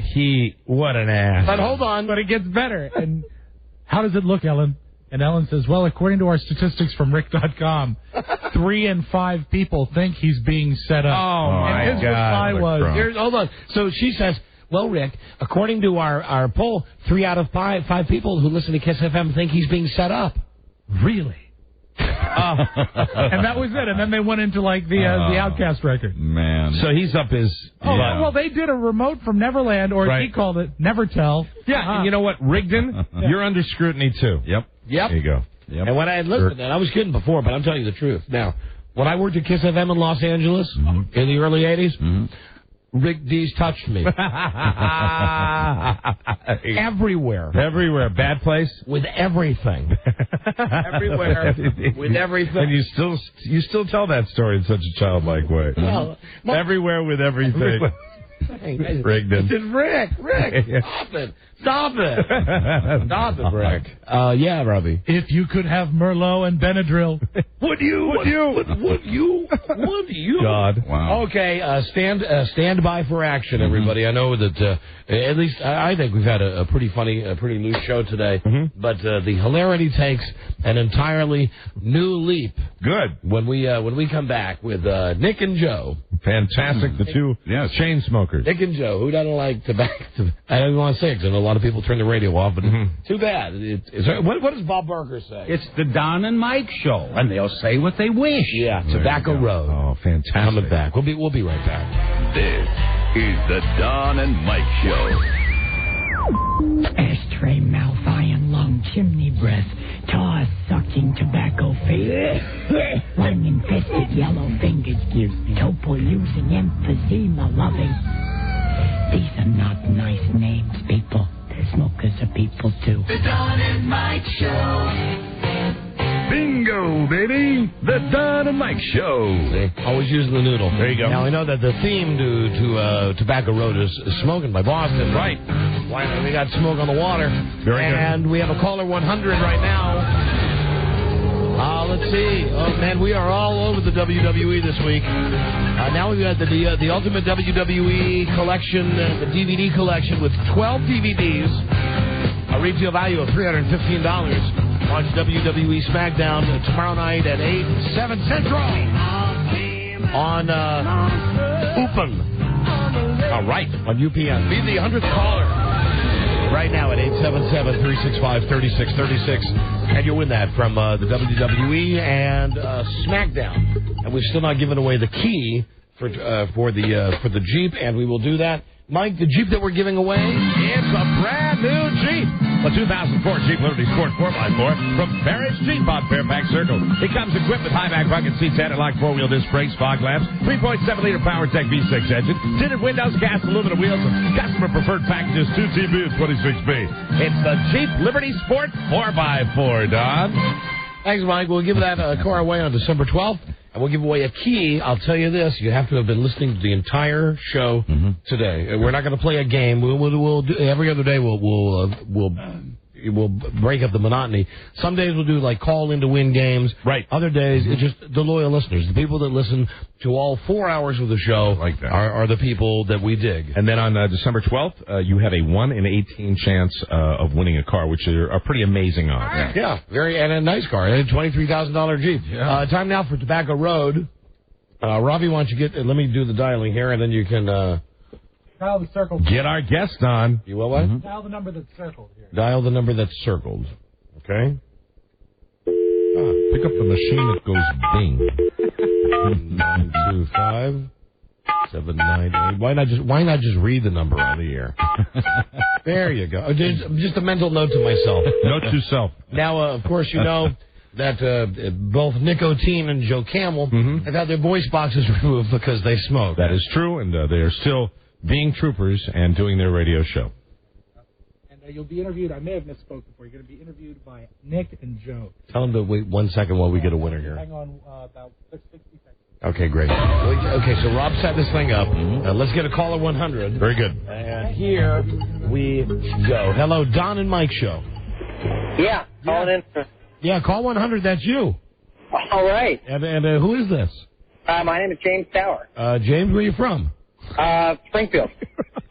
what an ass. But hold on. But it gets better. And how does it look, Ellen? And Ellen says, well, according to our statistics from Rick.com, 3 in 5 people think he's being set up. Oh, and his reply was... Hold on. So she says, well, Rick, according to our poll, 3 out of 5 people who listen to Kiss FM think he's being set up. Really? And that was it. And then they went into, the Outcast record. Man. So he's up his... well, they did a remote from Neverland, or he called it Never Tell. Yeah, and you know what, Rigdon, you're under scrutiny, too. Yep. Yep. There you go. Yep. And when I had listened, and I was kidding before, but I'm telling you the truth. Now, when I worked at Kiss FM in Los Angeles in the early 80s, Rick Dees touched me. Everywhere. Everywhere. Bad place? With everything. Everywhere. With everything. And you still tell that story in such a childlike way. Well, everywhere with everything. Rigdon. It's Rick. Stop it, Rick. Yeah, Robbie. If you could have Merlot and Benadryl, would you? God. Wow. Okay, stand by for action, everybody. I know that at least I think we've had a pretty funny, pretty loose show today. But the hilarity takes an entirely new leap. Good. When we come back with Nick and Joe. Fantastic. The two chain smokers. Nick and Joe. Who doesn't like tobacco? I don't want to say it because I know a lot of people turn the radio off, but too bad. What does Bob Barker say? It's the Don and Mike Show, and they'll say what they wish. Yeah, Tobacco Road. Oh, fantastic. Coming back. We'll be right back. This is the Don and Mike Show. Ashtray mouth, iron lung, chimney breath, tar sucking, tobacco face, lung infested, yellow fingers, you. Topo using emphysema loving. These are not nice names, people. Smokers are people, too. The Don and Mike Show. Bingo, baby! The Don and Mike Show. See, always using the noodle. There you go. Now, I know that the theme to Tobacco Road is Smoking by Boston. Right. Why, we got Smoke on the Water. Very good. And we have a caller 100 right now. Let's see. Oh, man, we are all over the WWE this week. Now we've got the Ultimate WWE collection, the DVD collection with 12 DVDs, a retail value of $315. Watch WWE SmackDown tomorrow night at 8, 7 Central on UPN. All right. On UPN. Be the 100th caller right now at 877-365-3636. And you'll win that from the WWE and SmackDown. And we've still not given away the key for the Jeep, and we will do that. Mike, the Jeep that we're giving away, it's a brand new Jeep. A 2004 Jeep Liberty Sport 4x4 from Barrett's Jeep on Fairfax Circle. It comes equipped with high-back bucket seats, anti-lock four-wheel disc brakes, fog lamps, 3.7-liter PowerTech V6 engine, tinted windows, cast aluminum wheels, and customer-preferred packages, 2 TV and 26B. It's the Jeep Liberty Sport 4x4, Don. Thanks, Mike. We'll give that car away on December 12th. And we'll give away a key. I'll tell you this: you have to have been listening to the entire show today. We're not going to play a game. We'll do, every other day. We'll break up the monotony. Some days we'll do like call in to win games. Right. Other days it's just the loyal listeners, the people that listen to all 4 hours of the show, like that, are the people that we dig. And then on December 12th, you have a 1 in 18 chance of winning a car, which are pretty amazing odds. Yeah, and a nice car, a $23,000 Jeep. Yeah. Time now for Tobacco Road. Robbie, why don't you let me do the dialing here, and then you can dial the circle. Get our guest on. You will what? Dial the number that's circled here. Dial the number that's circled. Okay. Pick up the machine that goes bing. 925 798. Why not just read the number on the air? There you go. Just a mental note to myself. Note to self. Now, of course, you know that both Nicotine and Joe Camel have had their voice boxes removed because they smoke. That is true, and they are still being troopers and doing their radio show. And you'll be interviewed. I may have misspoke before. You're going to be interviewed by Nick and Joe. Tell them to wait 1 second while we get a winner here. Hang on about 60 seconds. Okay, great. Okay, so Rob set this thing up. Let's get a caller 100. Very good. And here we go. Hello, Don and Mike Show. Yeah, calling in. Yeah, call 100. That's you. All right. And who is this? My name is James Tower. James, where are you from? Springfield.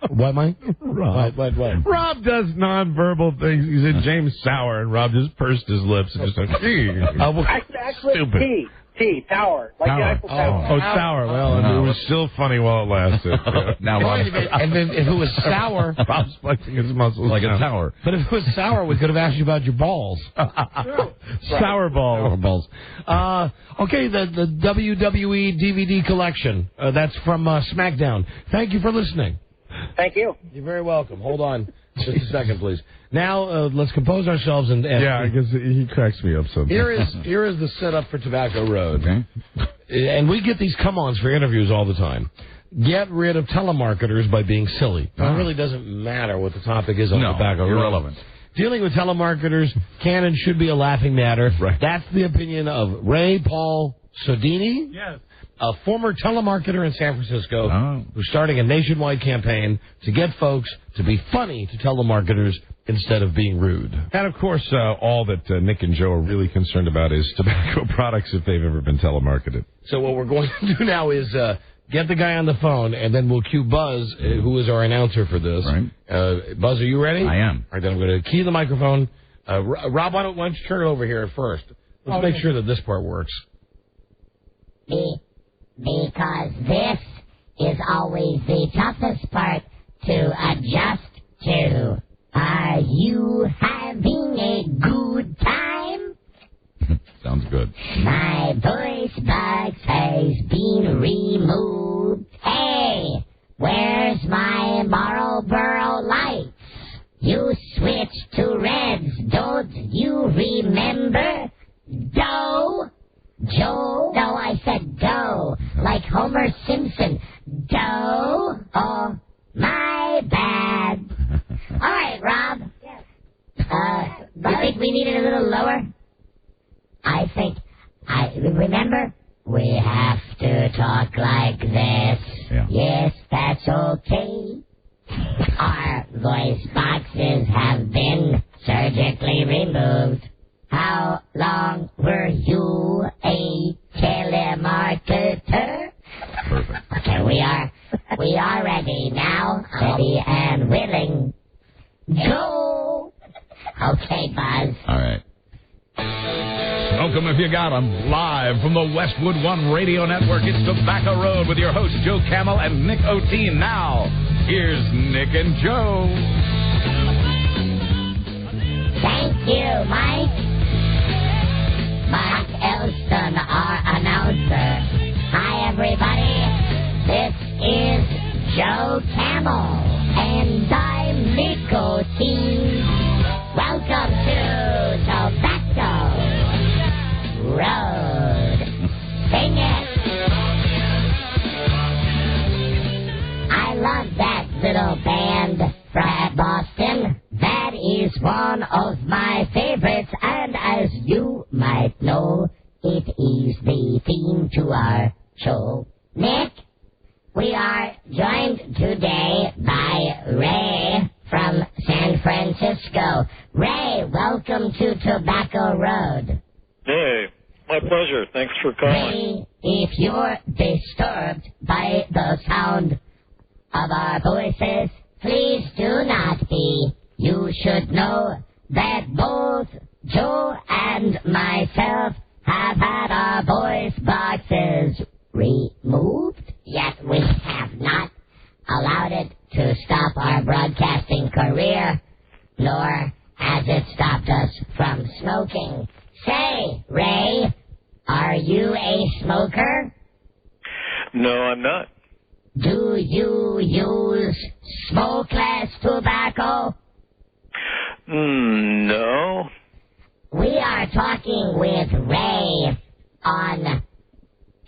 What, Mike? Rob. What? Rob does nonverbal things. He said James Sour, and Rob just pursed his lips and just like, Actually, stupid. T, Tower. Like Tower. the Eiffel Tower. Oh, Sour. Well, it was still funny while it lasted. Now, and then if it was sour, Rob's flexing his muscles like a tower. But if it was sour, we could have asked you about your balls. Sour balls. Okay, the WWE DVD collection. That's from SmackDown. Thank you for listening. Thank you. You're very welcome. Hold on just a second, please. Now, let's compose ourselves. And yeah, because he cracks me up sometimes. Here is the setup for Tobacco Road. Okay. And we get these come-ons for interviews all the time. Get rid of telemarketers by being silly. It really doesn't matter what the topic is on Tobacco Road. Irrelevant. Dealing with telemarketers can and should be a laughing matter. Right. That's the opinion of Ray Paul Sodini. Yes. A former telemarketer in San Francisco who's starting a nationwide campaign to get folks to be funny to telemarketers instead of being rude. And, of course, all that Nick and Joe are really concerned about is tobacco products if they've ever been telemarketed. So what we're going to do now is get the guy on the phone, and then we'll cue Buzz, who is our announcer for this. Right. Buzz, are you ready? I am. All right, then I'm going to key the microphone. Rob, why don't you turn it over here first? Let's make sure that this part works. Because this is always the toughest part to adjust to. Are you having a good time? Sounds good. My voice box has been removed. Hey, where's my Marlboro lights? You switched to reds, don't you remember? Doe? Joe? No, I said doe. Like like Homer Simpson. Doe. Oh, my bad. All right, Rob. Yes. You think we need it a little lower? I think. Remember? We have to talk like this. Yeah. Yes, that's okay. Our voice boxes have been surgically removed. How long were you a telemarketer? Perfect. Okay, we are ready now. Ready and willing. Go! Okay, Buzz. All right. Smoke 'em if you got 'em. Live from the Westwood One Radio Network, it's Tobacco Road with your hosts Joe Camel and Nick O'Teen. Now, here's Nick and Joe. Thank you, Mike. Mark Elston, our announcer. Hi, everybody. This is Joe Camel, and I'm Nick O'Teen. Welcome to Tobacco Road. Sing it. I love that little band from Boston. That is one of my favorites, and as you might know, it is the theme to our show. Nick, we are joined today by Ray from San Francisco. Ray, welcome to Tobacco Road. Hey, my pleasure. Thanks for calling. Ray, if you're disturbed by the sound of our voices, please do not be. You should know that both Joe and myself have had our voice boxes removed, yet we have not allowed it to stop our broadcasting career, nor has it stopped us from smoking. Say, Ray, are you a smoker? No, I'm not. Do you use smokeless tobacco? No. We are talking with Ray on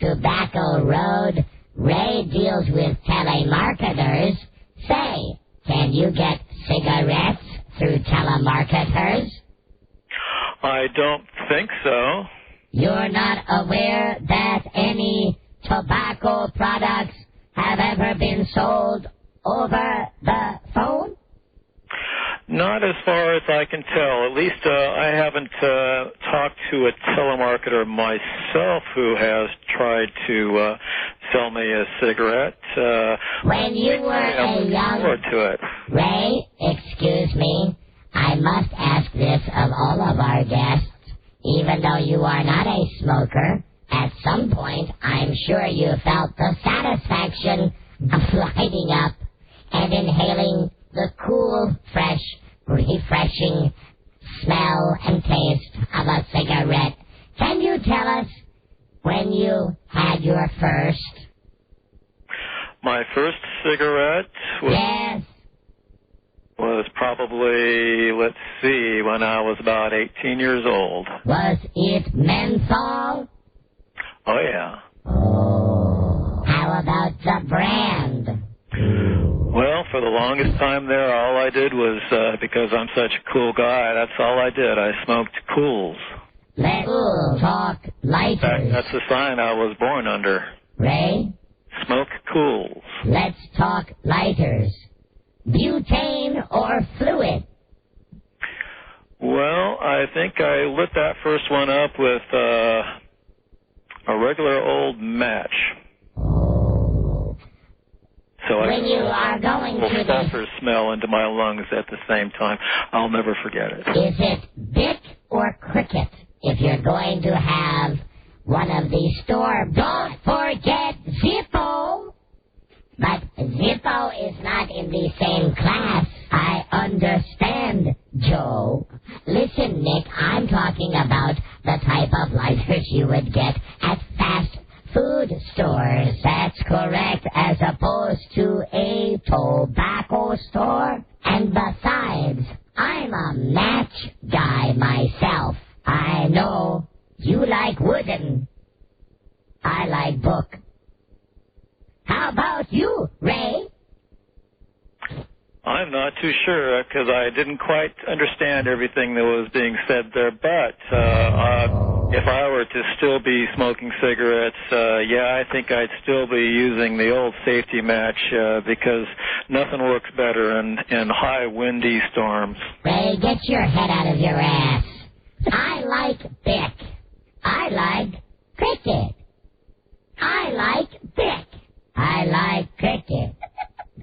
Tobacco Road. Ray deals with telemarketers. Say, can you get cigarettes through telemarketers? I don't think so. You're not aware that any tobacco products have ever been sold over the phone? Not as far as I can tell. At least I haven't talked to a telemarketer myself who has tried to sell me a cigarette. When you were a young... to it. Ray, excuse me. I must ask this of all of our guests. Even though you are not a smoker, at some point I'm sure you felt the satisfaction of lighting up and inhaling the cool, fresh, refreshing smell and taste of a cigarette. Can you tell us when you had your first? My first cigarette was probably, let's see, when I was about 18 years old. Was it menthol? Oh, yeah. Oh. How about the brand? Well, for the longest time there, all I did was, because I'm such a cool guy, that's all I did. I smoked Cools. Let's talk lighters. In fact, that's the sign I was born under. Ray? Smoke Cools. Let's talk lighters. Butane or fluid? Well, I think I lit that first one up with a regular old match. So when you are going to sulfur smell into my lungs at the same time. I'll never forget it. Is it Bic or Cricket? If you're going to have one of these stores, don't forget Zippo. But Zippo is not in the same class. I understand, Joe. Listen, Nick, I'm talking about the type of lighters you would get at fast food stores. That's correct, as opposed to a tobacco store. And besides, I'm a match guy myself. I know you like wooden. I like book. How about you, Ray? I'm not too sure because I didn't quite understand everything that was being said there. But if I were to still be smoking cigarettes, I think I'd still be using the old safety match because nothing works better in high windy storms. Ray, get your head out of your ass. I like Bic. I like cricket. I like Bic. I like cricket.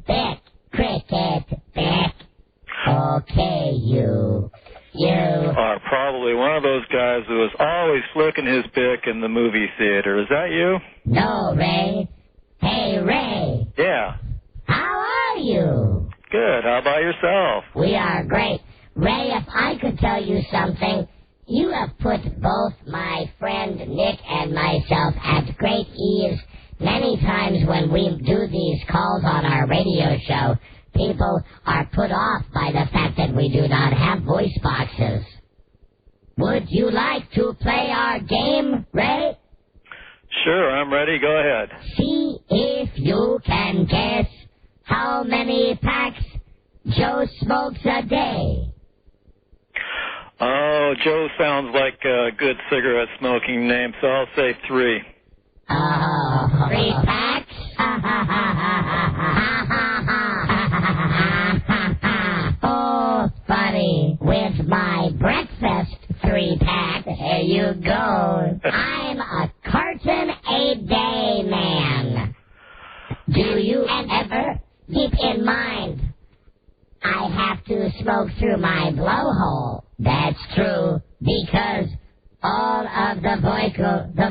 Bic. Cricket, Bic. Okay, you are probably one of those guys who is always flicking his Bic in the movie theater. Is that you? No, Ray. Hey, Ray. Yeah. How are you? Good. How about yourself? We are great. Ray, if I could tell you something, you have put both my friend Nick and myself at great ease. Many times when we do these calls on our radio show, people are put off by the fact that we do not have voice boxes. Would you like to play our game, Ray? Sure, I'm ready. Go ahead. See if you can guess how many packs Joe smokes a day. Oh, Joe sounds like a good cigarette smoking name, so I'll say 3. Oh, 3 packs? Oh, buddy, with my breakfast 3-pack, there you go. I'm a carton a day man. Do you ever keep in mind I have to smoke through my blowhole? That's true, because all of the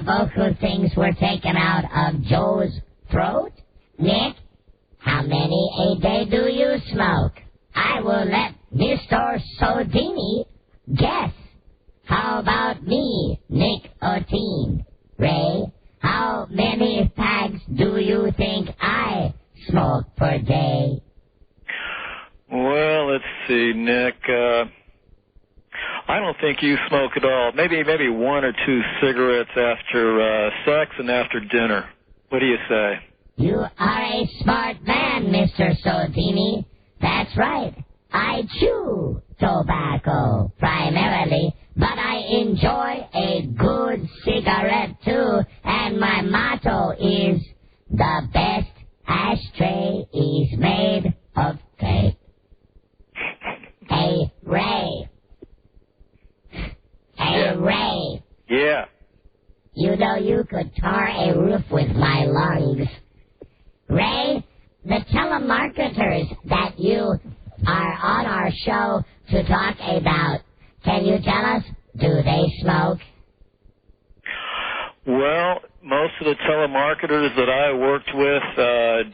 vocal things were taken out of Joe's throat. Nick, how many a day do you smoke? I will let Mr. Sodini guess. How about me, Nick O'Teen? Ray, how many packs do you think I smoke per day? Well, let's see, Nick. I don't think you smoke at all. Maybe 1 or 2 cigarettes after sex and after dinner. What do you say? You are a smart man, Mr. Sodini. That's right. I chew tobacco primarily, but I enjoy a good cigarette too, and my motto is the best ashtray is made of tape. Hey, Ray. Hey, Ray. Yeah. You know you could tar a roof with my lungs. Ray, the telemarketers that you are on our show to talk about, can you tell us, do they smoke? Well, most of the telemarketers that I worked with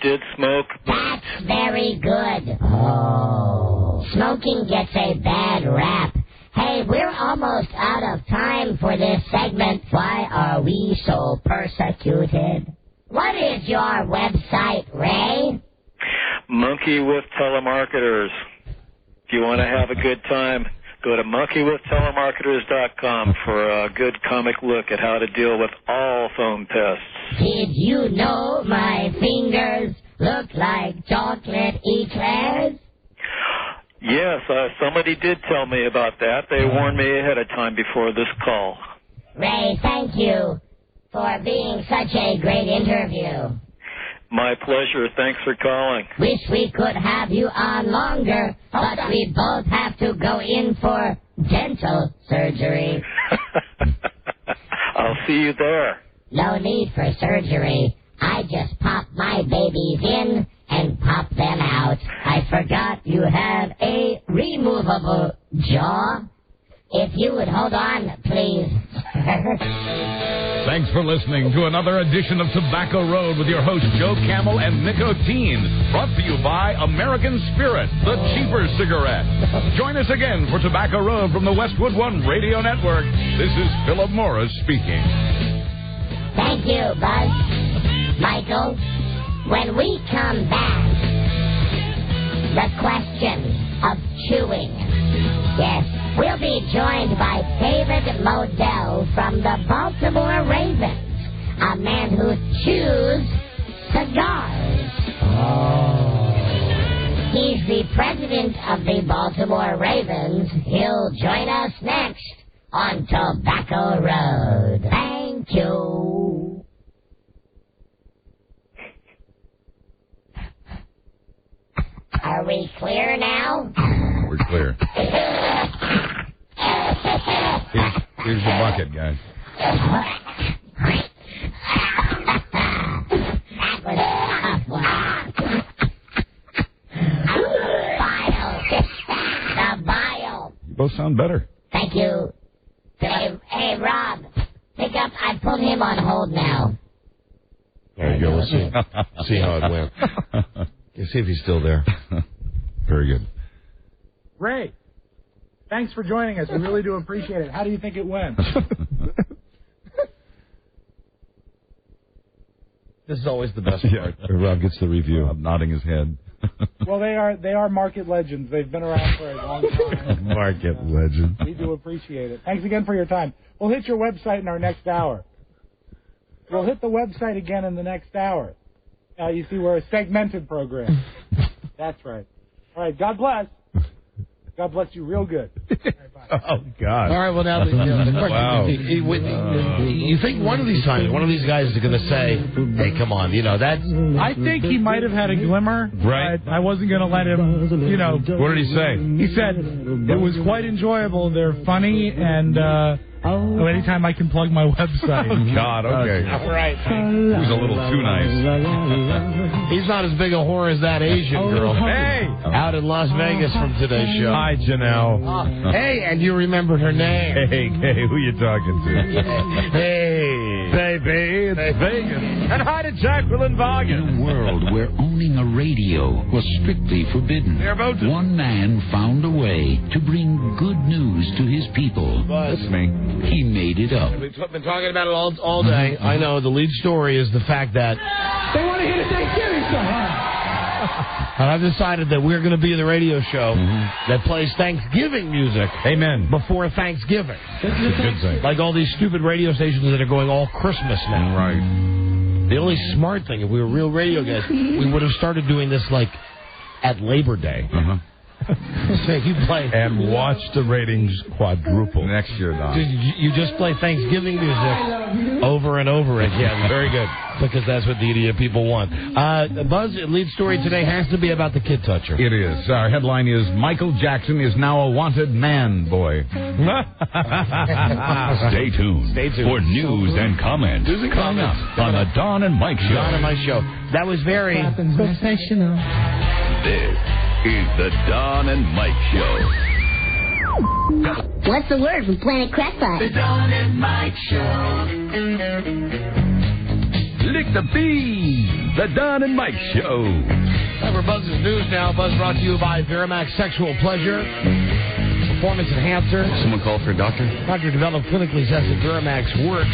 did smoke. That's very good. Oh. Smoking gets a bad rap. Hey, we're almost out of time for this segment. Why are we so persecuted? What is your website, Ray? Monkey with Telemarketers. If you want to have a good time, go to monkeywithtelemarketers.com for a good comic look at how to deal with all phone pests. Did you know my fingers look like chocolate eclairs? Yes, somebody did tell me about that. They warned me ahead of time before this call. Ray, thank you for being such a great interview. My pleasure. Thanks for calling. Wish we could have you on longer, but we both have to go in for dental surgery. I'll see you there. No need for surgery. I just pop my babies in and pop them out. I forgot you have a removable jaw. If you would hold on, please. Thanks for listening to another edition of Tobacco Road with your hosts Joe Camel and Nick O'Teen. Brought to you by American Spirit, the cheaper cigarette. Join us again for Tobacco Road from the Westwood One Radio Network. This is Philip Morris speaking. Thank you, Buzz. Michael, when we come back, the question of chewing. Yes, we'll be joined by David Modell from the Baltimore Ravens, a man who chews cigars. Oh. He's the president of the Baltimore Ravens. He'll join us next on Tobacco Road. Thank you. Are we clear now? We're clear. Here's the bucket, guys. That was a tough one. The bile. You both sound better. Thank you. Hey, Rob, pick up. I put him on hold now. There you go. We'll see how it went. Let's see if he's still there. Very good. Ray, thanks for joining us. We really do appreciate it. How do you think it went? This is always the best part. Rob gets the review. Rob nodding his head. Well, they are market legends. They've been around for a long time. Market legend. We do appreciate it. Thanks again for your time. We'll hit your website in our next hour. We'll hit the website again in the next hour. You see, we're a segmented program. That's right. All right, God bless. God bless you real good. Oh, God. All right, well, now, wow. You think one of these times, one of these guys is going to say, hey, come on, that's... I think he might have had a glimmer. Right. I wasn't going to let him, What did he say? He said, it was quite enjoyable. They're funny, and anytime I can plug my website. Oh, God, okay. All right. He was a little too nice. He's not as big a whore as that Asian girl. Hey! Out in Las Vegas from today's show. Hi, Janelle. Hey, and you remembered her name. Hey, who you talking to? Hey. Baby, it's Vegas. And hi to Jacqueline Vaughan. In a world where owning a radio was strictly forbidden, one man found a way to bring good news to his people. That's me. He made it up. We've been talking about it all day. I know the lead story is the fact that They want to hear the Thanksgiving song. and I've decided that we're going to be the radio show that plays Thanksgiving music. Amen. Before Thanksgiving. That's a good thing. Like all these stupid radio stations that are going all Christmas now. Right. The only smart thing, if we were real radio guys, we would have started doing this like at Labor Day. So you play and watch the ratings quadruple next year, Don. You just play Thanksgiving music over and over again. Very good, because that's what the idiot people want. Buzz, lead story today has to be about the kid toucher. It is. Our headline is Michael Jackson is now a wanted man boy. Stay tuned for news and comments. Coming up on the Don and Mike Show. Don and Mike Show. That was very professional. This is the Don and Mike Show. What's the word from Planet Crackpot? The Don and Mike Show. Lick the bees. The Don and Mike Show. Time for Buzz's News now. Buzz brought to you by Veramax Sexual Pleasure. Performance enhancer. Someone call for a doctor? Doctor developed clinically tested Veramax works.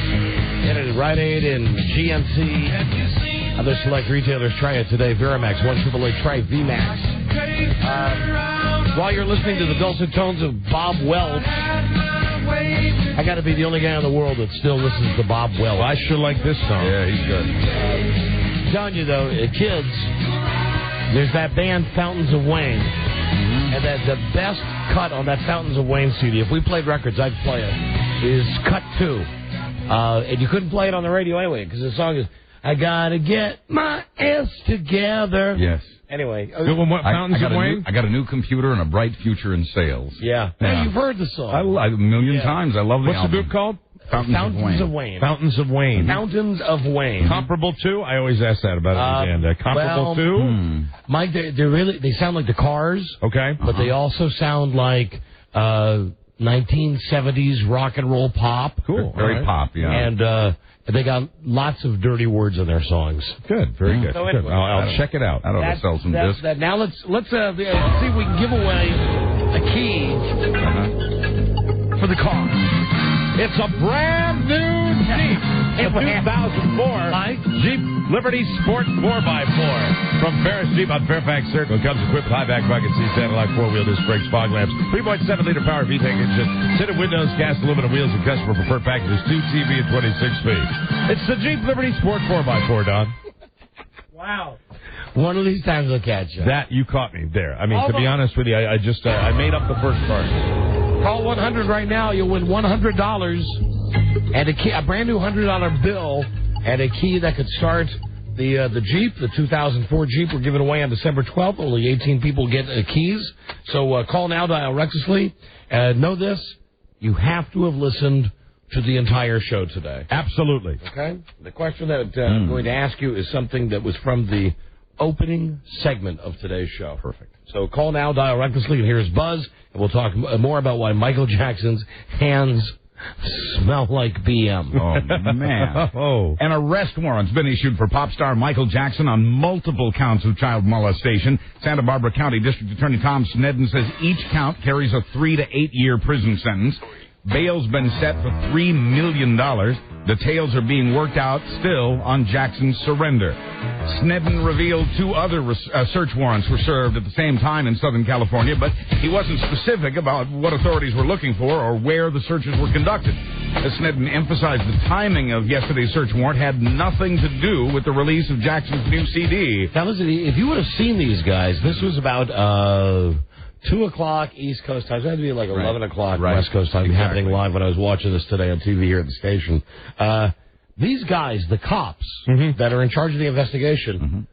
Get it at Rite Aid and GNC. Other select retailers. Try it today. Veramax 1-888 try VMAX. While you're listening to the dulcet tones of Bob Welch, I got to be the only guy in the world that still listens to Bob Welch. I sure like this song. Yeah, he's good. I'm telling you though, kids, there's that band Fountains of Wayne, and that the best cut on that Fountains of Wayne CD, if we played records, I'd play it, is cut 2. And you couldn't play it on the radio anyway, because the song is, I gotta get my ass together. Yes. Anyway. Fountains of Wayne? I got a new computer and a bright future in sales. Yeah. Hey, you've heard the song. A million times. I love the album. What's the group called? Fountains of Wayne. Fountains of Wayne. Fountains of Wayne. Comparable to? I always ask that about it. Comparable to? Mike, they sound like the Cars. Okay. But they also sound like 1970s rock and roll pop. Cool. Very pop, yeah. And they got lots of dirty words in their songs. Good. Very good. So anyway, good. I'll check it out. I don't sell some discs. Now let's see if we can give away a key for the car. It's a brand new Jeep. A 2004 Jeep Liberty Sport 4x4 from Ferris Jeep on Fairfax Circle. Comes equipped with high-back bucket seats, satellite four-wheel disc brakes, fog lamps, 3.7-liter power VTEC engine, tinted windows, cast aluminum wheels, and customer-preferred packages, 2 TV and 26 speed. It's the Jeep Liberty Sport 4x4, Don. Wow. One of these times I'll catch you. That, you caught me there. I mean, to be honest with you, I just, I made up the first part. Call 100 right now. You'll win $100 and a brand new $100 bill and a key that could start the Jeep, the 2004 Jeep. We're giving away on December 12th. Only 18 people get keys. So call now, dial recklessly. Know this, you have to have listened to the entire show today. Absolutely. Okay? The question that I'm going to ask you is something that was from the opening segment of today's show. Perfect. So call now, dial recklessly, and here's Buzz, and we'll talk more about why Michael Jackson's hands smell like BM. Oh, man. An arrest warrant's been issued for pop star Michael Jackson on multiple counts of child molestation. Santa Barbara County District Attorney Tom Snedden says each count carries a 3 to 8 year prison sentence. Bail's been set for $3 million. Details are being worked out still on Jackson's surrender. Snedden revealed 2 other search warrants were served at the same time in Southern California, but he wasn't specific about what authorities were looking for or where the searches were conducted. Snedden emphasized the timing of yesterday's search warrant had nothing to do with the release of Jackson's new CD. Now listen, if you would have seen these guys, this was about 2 o'clock East Coast time. So it had to be like 11 o'clock West Coast time, happening live when I was watching this today on TV here at the station. These guys, the cops that are in charge of the investigation,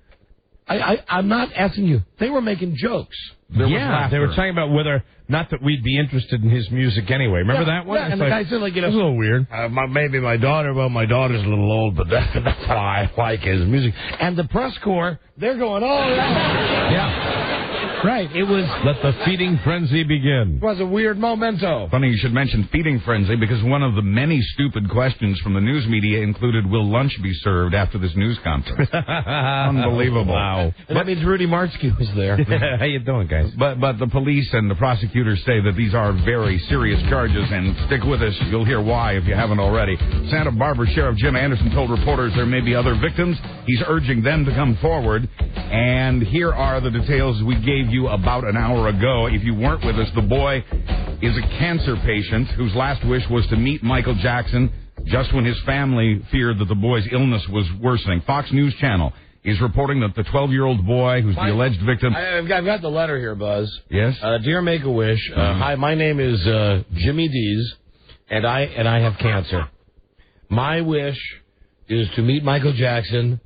I'm not asking you. They were making jokes. They were talking about whether, not that we'd be interested in his music anyway. Remember that one? Yeah, and the guy said, like, you know, it's a little weird. Maybe my daughter, well, my daughter's a little old, but that's why I like his music. And the press corps, they're going, oh, yeah. Right, it was... Let the feeding frenzy begin. It was a weird memento. Funny you should mention feeding frenzy, because one of the many stupid questions from the news media included, will lunch be served after this news conference? Unbelievable. Wow. And that means Rudy Martzke was there. How you doing, guys? But the police and the prosecutors say that these are very serious charges, and stick with us. You'll hear why if you haven't already. Santa Barbara Sheriff Jim Anderson told reporters there may be other victims. He's urging them to come forward. And here are the details we gave you about an hour ago. If you weren't with us, the boy is a cancer patient whose last wish was to meet Michael Jackson just when his family feared that the boy's illness was worsening. Fox News Channel is reporting that the 12-year-old boy who's the alleged victim... I've got the letter here, Buzz. Yes? Dear Make-A-Wish, hi, my name is Jimmy Dees, and I have cancer. My wish is to meet Michael Jackson,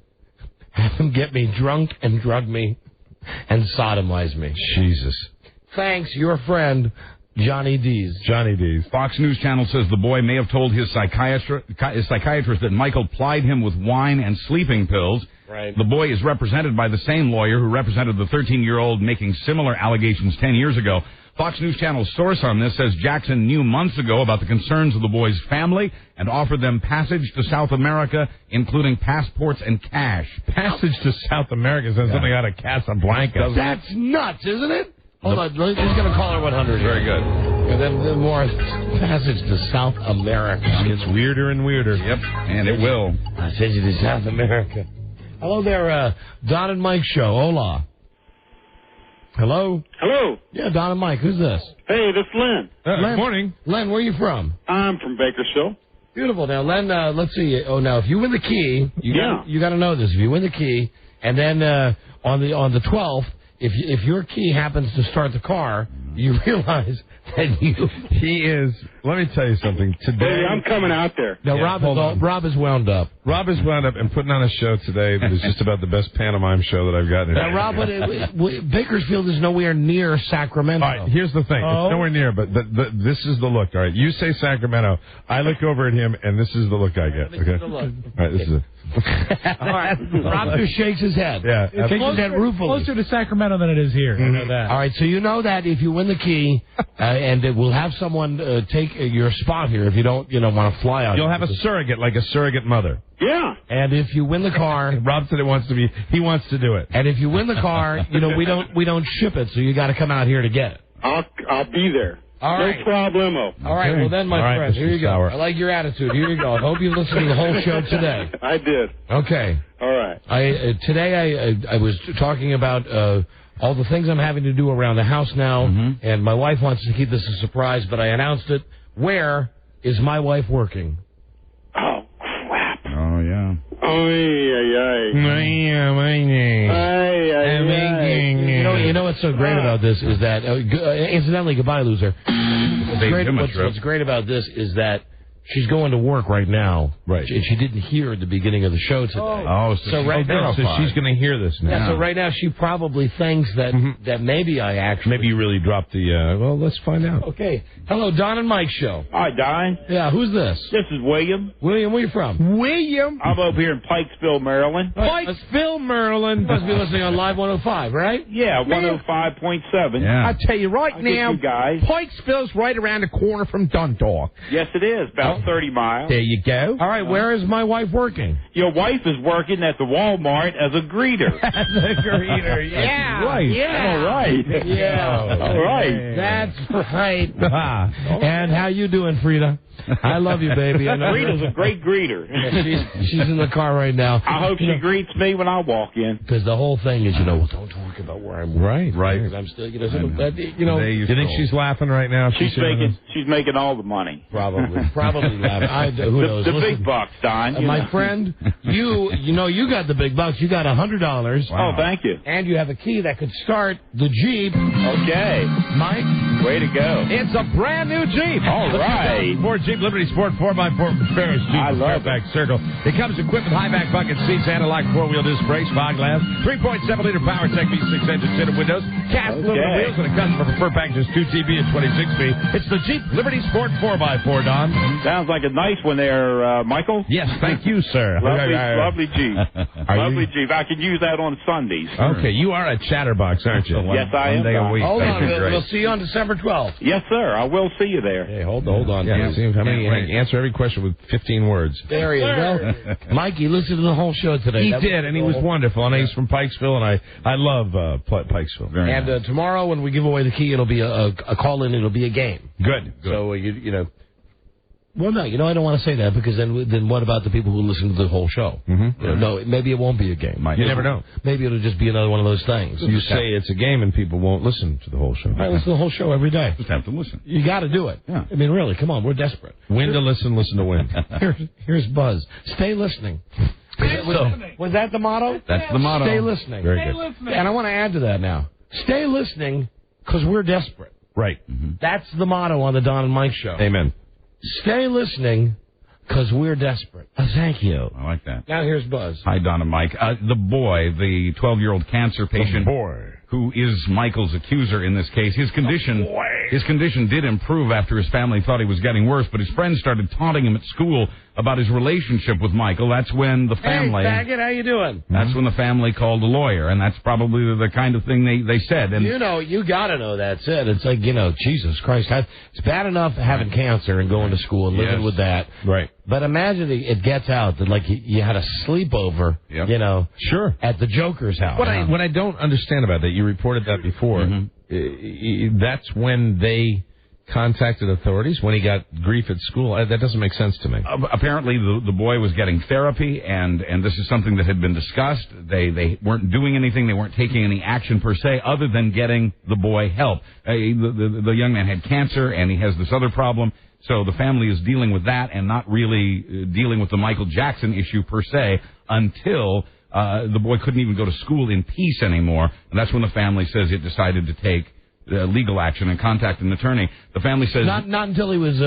have him get me drunk and drug me, and sodomize me. Jesus. Thanks, your friend, Johnny Dees. Johnny Dees. Fox News Channel says the boy may have told his psychiatrist that Michael plied him with wine and sleeping pills. Right. The boy is represented by the same lawyer who represented the 13-year-old making similar allegations 10 years ago. Fox News Channel's source on this says Jackson knew months ago about the concerns of the boy's family and offered them passage to South America, including passports and cash. Passage to South America sounds something out of Casablanca. That's nuts, isn't it? Hold on, he's going to call her 100. Very good. And then more passage to South America. It gets weirder and weirder. Yep, and it will. I send you to South America. Hello there, Don and Mike show. Hola. Hello? Hello. Yeah, Don and Mike. Who's this? Hey, this is Len. Len. Morning. Len, where are you from? I'm from Bakersfield. Beautiful. Now, Len, let's see. Oh, now, if you win the key, you got to know this. If you win the key, and then on the 12th, if your key happens to start the car, you realize that he is. Let me tell you something. Today, hey, I'm coming out there. Now, Rob is wound up. Rob is wound up and putting on a show today that is just about the best pantomime show that I've gotten. Now, Rob, Bakersfield is nowhere near Sacramento. All right, here's the thing. It's nowhere near, but this is the look. All right, you say Sacramento. I look over at him, and this is the look I get. Okay. All right, this is it. All right, Rob just shakes his head. Yeah, shakes his head ruefully. Closer to Sacramento than it is here. I know that. All right, so you know that if you win the key, and we'll have someone take your spot here if you don't, want to fly out. You'll have a surrogate, like a surrogate mother. Yeah. And if you win the car, Rob said he wants to do it. And if you win the car, we don't ship it, so you got to come out here to get it. I'll be there. All right. No problemo. All right, well then, my friend, here you go. I like your attitude. Here you go. I hope you listened to the whole show today. I did. Okay. All right. Today I was talking about all the things I'm having to do around the house now, and my wife wants to keep this a surprise, but I announced it. Where is my wife working? Oh, crap. Oh, yeah. You know what's so great about this is that, incidentally, goodbye, loser. What's great about this is that she's going to work right now. Right. And she didn't hear at the beginning of the show today. So right now, she's going to hear this now. Yeah, so right now she probably thinks that that maybe I actually... Maybe you really dropped the... well, let's find out. Okay. Hello, Don and Mike show. Hi, Don. Yeah, who's this? This is William. William, where you from? William. I'm over here in Pikesville, Maryland. Pikesville, Maryland. You must be listening on Live 105, right? Yeah, 105.7. Yeah. I tell you right now, you guys. Pikesville's right around the corner from Dundalk. Yes, it is. About 30 miles. There you go. All right, where is my wife working? Your wife is working at the Walmart as a greeter. As a greeter, yeah. Right. Yeah. All right. Yeah. All right. That's right. And how you doing, Frida? I love you, baby. Frida's a great greeter. She's in the car right now. I hope she greets me when I walk in. Because the whole thing is, don't talk about where I'm working. Right. I'm still, you you think she's laughing right now? She's making all the money. Probably laughing. Who knows? The big bucks, Don. My friend, you got the big bucks. You got $100. Wow. Oh, thank you. And you have a key that could start the Jeep. Okay. Mike? Way to go. It's a brand new Jeep. All right. Ford Jeep Liberty Sport 4x4 from Ferris Jeep. I love Fairfax Circle. It comes equipped with high-back bucket seats, anti-lock four-wheel disc brakes, fog lamps, 3.7-liter PowerTech V6 engine, tinted windows, cast aluminum wheels, and a customer preferred package is 2 TV and 26 speed. It's the Jeep Liberty Sport 4x4, Don. Sounds like a nice one there, Michael. Yes, thank you, sir. Lovely Jeep. Lovely Jeep. I can use that on Sundays. Okay, you are a chatterbox, aren't you? Yes, I am. One day a week. Hold on, we'll see you on December 12th. Yes, sir. I will see you there. Hey, hold on. Yeah, answer every question with 15 words. There you go. Mikey listened to the whole show today. He did, and he was wonderful. And he's from Pikesville, and I love Pikesville. Very nice. Tomorrow when we give away the key, it'll be a call-in. It'll be a game. Good. So, Well, no, I don't want to say that because then what about the people who listen to the whole show? Mm-hmm. No, maybe it won't be a game. You never know. Maybe it'll just be another one of those things. You say it's a game and people won't listen to the whole show. I listen to the whole show every day. Just have to listen. You got to do it. Yeah. I mean, really, come on, we're desperate. Win to listen to win. Here's Buzz. Stay listening. Was that the motto? That's the motto. Stay listening. Very good. And I want to add to that now. Stay listening because we're desperate. Right. Mm-hmm. That's the motto on the Don and Mike show. Amen. Stay listening because we're desperate. Thank you. I like that. Now here's Buzz. Hi, Don and Mike. The boy, the 12-year-old cancer patient who is Michael's accuser in this case, his condition did improve after his family thought he was getting worse, but his friends started taunting him at school about his relationship with Michael. That's when the family... Hey, faggot, how you doing? That's when the family called a lawyer, and that's probably the kind of thing they said. And you got to know that's it. It's like, Jesus Christ. It's bad enough having cancer and going to school and living with that. Right. But imagine it gets out that, like, you had a sleepover, sure, at the Joker's house. What I don't understand about that, you reported that before, that's when they contacted authorities, when he got grief at school. That doesn't make sense to me. Apparently, the boy was getting therapy, and this is something that had been discussed. They weren't doing anything. They weren't taking any action, per se, other than getting the boy help. The young man had cancer, and he has this other problem. So the family is dealing with that and not really dealing with the Michael Jackson issue, per se, until the boy couldn't even go to school in peace anymore. And that's when the family says it decided to take legal action and contact an attorney. The family says... Not until he was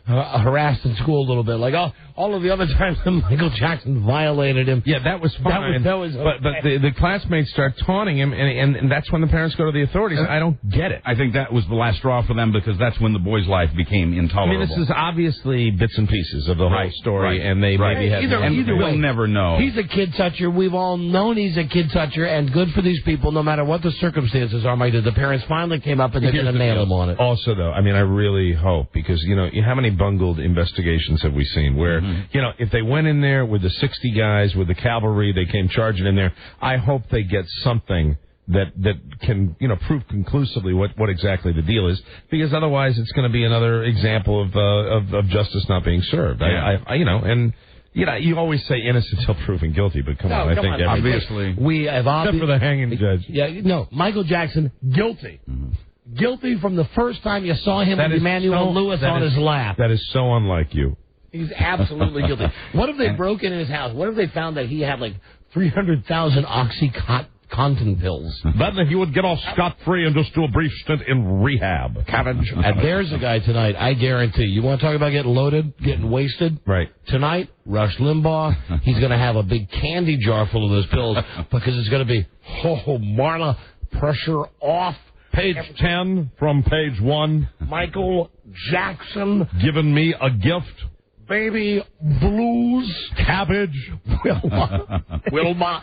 harassed in school a little bit. Like all of the other times that Michael Jackson violated him. Yeah, that was fine. That was okay. But the classmates start taunting him, and that's when the parents go to the authorities. I don't get it. I think that was the last straw for them, because that's when the boy's life became intolerable. I mean, this is obviously bits and pieces of the whole story, and they maybe have... Either we'll never know. He's a kid toucher. We've all known he's a kid toucher, and good for these people, no matter what the circumstances are, Mike. The parents finally came up and they're going to nail him on it. Also, though, I mean, I really hope, because, how many bungled investigations have we seen where, if they went in there with the 60 guys, with the cavalry, they came charging in there, I hope they get something that can, prove conclusively what exactly the deal is, because otherwise it's going to be another example of justice not being served. Yeah. You always say innocent until proven guilty, but come on, I think obviously we have except for the hanging judge. Yeah, no, Michael Jackson guilty. Guilty from the first time you saw him with Emmanuel Lewis on his lap. That is so unlike you. He's absolutely guilty. What if they broke into his house? What if they found that he had like 300,000 OxyContin pills? Then he would get off scot-free and just do a brief stint in rehab. Cabbage. And there's a guy tonight, I guarantee. You want to talk about getting loaded, getting wasted? Right. Tonight, Rush Limbaugh, he's going to have a big candy jar full of those pills because it's going to be, Marla, pressure off. Page 10 from page 1. Michael Jackson. Giving me a gift. Baby blues. Cabbage. Wilma.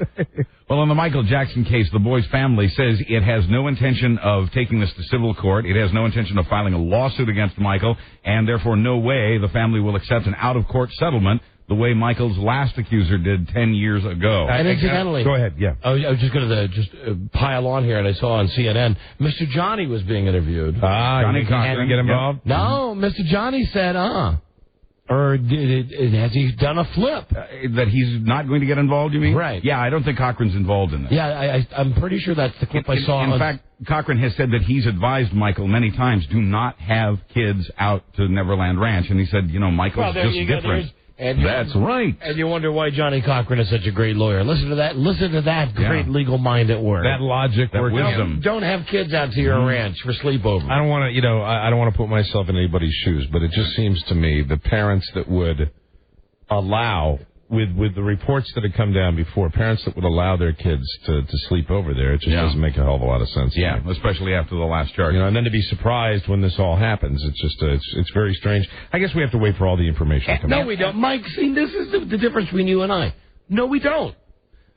Well, in the Michael Jackson case, the boy's family says it has no intention of taking this to civil court. It has no intention of filing a lawsuit against Michael, and therefore no way the family will accept an out-of-court settlement the way Michael's last accuser did 10 years ago. And incidentally, go ahead. Yeah, I was just going to pile on here, and I saw on CNN, Mr. Johnny was being interviewed. Johnny Cochran get involved? No, Mr. Johnny said, Or has he done a flip? That he's not going to get involved, you mean? Right. Yeah, I don't think Cochran's involved in this. Yeah, I'm pretty sure that's the clip I saw. In fact, Cochran has said that he's advised Michael many times, do not have kids out to Neverland Ranch. And he said, Michael's just different. That's right. And you wonder why Johnny Cochran is such a great lawyer. Listen to that great legal mind at work. That logic, that wisdom. Don't have kids out to your ranch for sleepover. I don't want to, I don't want to put myself in anybody's shoes, but it just seems to me the parents that would allow, with the reports that had come down before, parents that would allow their kids to sleep over there, it just doesn't make a hell of a lot of sense. Yeah, especially after the last charge. And then to be surprised when this all happens, it's just it's very strange. I guess we have to wait for all the information to come out. No, we don't. Mike, see, this is the difference between you and I. No, we don't.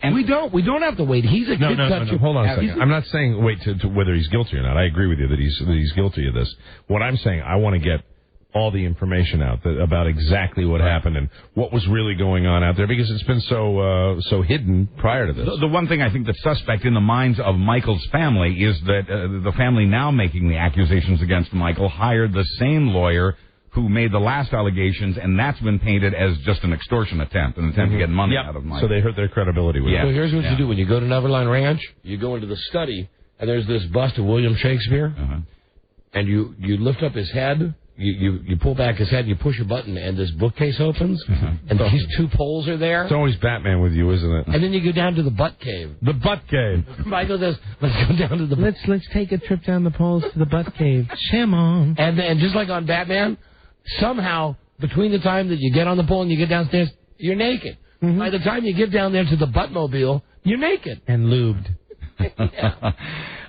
And we don't. We don't have to wait. He's a kid. No. Hold on a second. I'm not saying wait to whether he's guilty or not. I agree with you that he's guilty of this. What I'm saying, I want to get all the information out about exactly what happened and what was really going on out there, because it's been so hidden prior to this. The one thing I think that's suspect in the minds of Michael's family is that the family now making the accusations against Michael hired the same lawyer who made the last allegations, and that's been painted as just an extortion attempt, to get money out of Michael. So they hurt their credibility with it. So here's what you do when you go to Neverland Ranch. You go into the study, and there's this bust of William Shakespeare, and you lift up his head. You pull back his head, and you push a button, and this bookcase opens, and these two poles are there. It's always Batman with you, isn't it? And then you go down to the butt cave. The butt cave. Michael says, let's go down to the butt. Let's take a trip down the poles to the butt cave. Sham on. And just like on Batman, somehow, between the time that you get on the pole and you get downstairs, you're naked. By the time you get down there to the buttmobile, you're naked. And lubed.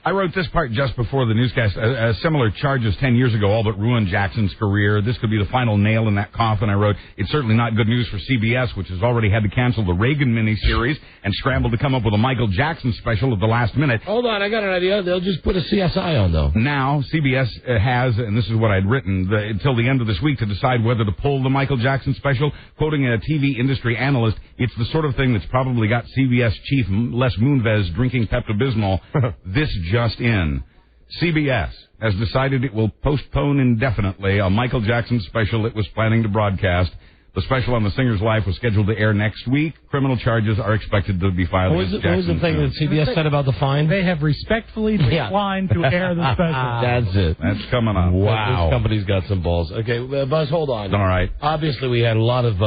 I wrote this part just before the newscast. Similar charges 10 years ago all but ruined Jackson's career. This could be the final nail in that coffin. I wrote, it's certainly not good news for CBS, which has already had to cancel the Reagan miniseries and scrambled to come up with a Michael Jackson special at the last minute. Hold on, I got an idea. They'll just put a CSI on, though. Now, CBS has, and this is what I'd written, until the end of this week to decide whether to pull the Michael Jackson special. Quoting a TV industry analyst, it's the sort of thing that's probably got CBS chief Les Moonves drinking Pepto-Bismol this just in. CBS has decided it will postpone indefinitely a Michael Jackson special it was planning to broadcast. The special on the singer's life was scheduled to air next week. Criminal charges are expected to be filed against Jackson. What was the thing that CBS said about the fine? They have respectfully declined to air the special. That's it. That's coming up. Wow. This company's got some balls. Okay, Buzz, hold on. All right. Obviously, we had a lot of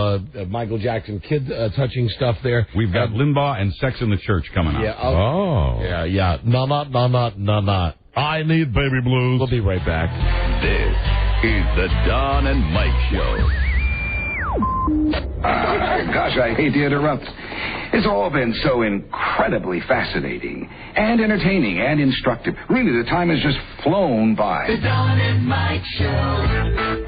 Michael Jackson kid-touching stuff there. We've got Limbaugh and Sex in the Church coming up. Yeah, Yeah. No. I need baby blues. We'll be right back. This is the Don and Mike Show. Gosh, I hate to interrupt. It's all been so incredibly fascinating and entertaining and instructive. Really, the time has just flown by. The Don and Mike Show.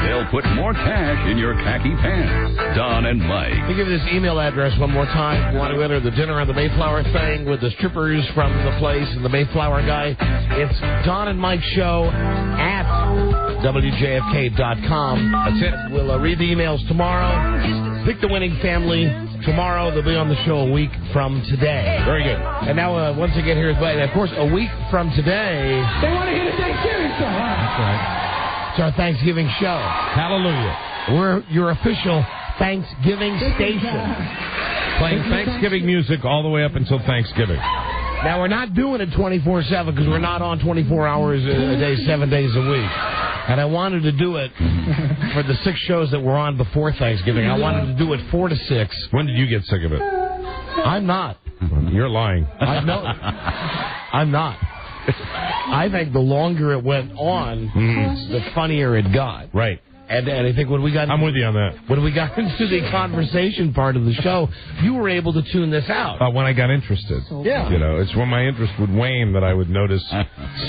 They'll put more cash in your khaki pants. Don and Mike. Let me give you this email address one more time. If you want to enter the dinner on the Mayflower thing with the strippers from the place and the Mayflower guy, it's Don and Mike Show at WJFK.com. That's it. We'll read the emails tomorrow. Pick the winning family tomorrow. They'll be on the show a week from today. Very good. And now, once again, here's Blake. Of course, a week from today, they want to hear the Thanksgiving song. That's right. It's our Thanksgiving show. Hallelujah. We're your official Thanksgiving station. Playing Thanksgiving music all the way up until Thanksgiving. Now, we're not doing it 24/7 because we're not on 24 hours a day, 7 days a week. And I wanted to do it for the 6 shows that were on before Thanksgiving. I wanted to do it 4 to 6. When did you get sick of it? I'm not. You're lying. I'm not. I think the longer it went on, the funnier it got. Right. And I think when we got... I'm with you on that. When we got into the conversation part of the show, you were able to tune this out. When I got interested. Yeah. You know, it's when my interest would wane that I would notice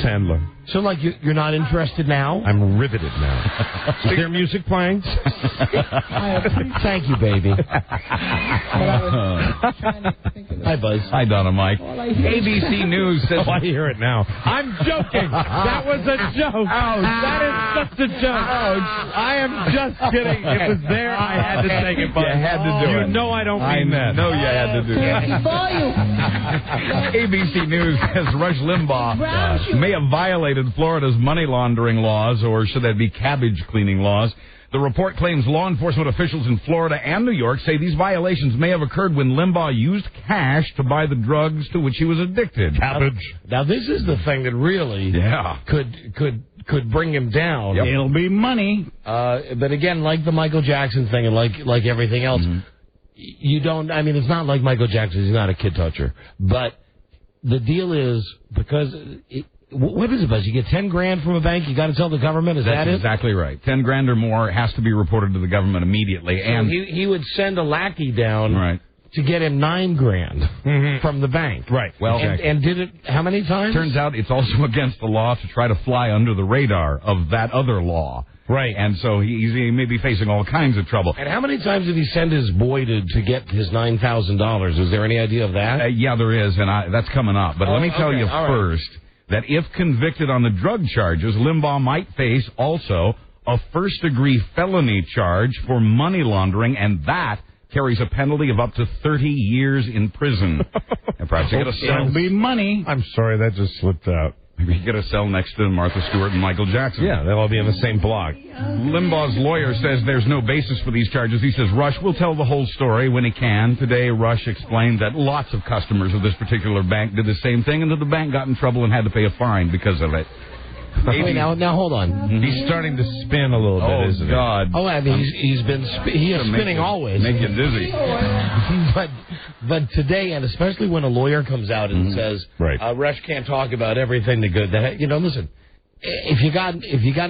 Sandler. So, like, you're not interested now? I'm riveted now. Is there music playing? Thank you, baby. Hi, Buzz. Hi, Donna Mike. ABC News says... I hear it now. I'm joking. That was a joke. That is such a joke. I am just kidding. It was there. I had to take it, Buzz. You had to do it. You know I don't mean that. No, you had to do that. ABC News says Rush Limbaugh may have violated Florida's money laundering laws, or should that be cabbage cleaning laws. The report claims law enforcement officials in Florida and New York say these violations may have occurred when Limbaugh used cash to buy the drugs to which he was addicted. Cabbage. Now, this is the thing that really could bring him down. Yep. It'll be money. But again, like the Michael Jackson thing and like everything else, you don't, I mean, it's not like Michael Jackson. He's not a kid toucher. But the deal is, because... what is it, Buzz? You get $10,000 from a bank, you got to tell the government? Is that it? That's exactly right. $10,000 or more has to be reported to the government immediately. So and he would send a lackey down to get him $9,000 from the bank. Right. Well, and did it how many times? Turns out it's also against the law to try to fly under the radar of that other law. Right. And so he may be facing all kinds of trouble. And how many times did he send his boy to get his $9,000? Is there any idea of that? Yeah, there is, and that's coming up. But let me tell you first... Right. that if convicted on the drug charges, Limbaugh might face also a first-degree felony charge for money laundering, and that carries a penalty of up to 30 years in prison. And perhaps you get a cell. It'll be money. I'm sorry, that just slipped out. Maybe you get a cell next to Martha Stewart and Michael Jackson. Yeah, they'll all be in the same block. Limbaugh's lawyer says there's no basis for these charges. He says Rush will tell the whole story when he can. Today, Rush explained that lots of customers of this particular bank did the same thing, and that the bank got in trouble and had to pay a fine because of it. Wait, now hold on. He's starting to spin a little bit, isn't he? Oh, God. Oh, I mean, he is spinning always. Make you dizzy. But today, and especially when a lawyer comes out and says, Rush can't talk about everything listen, if you got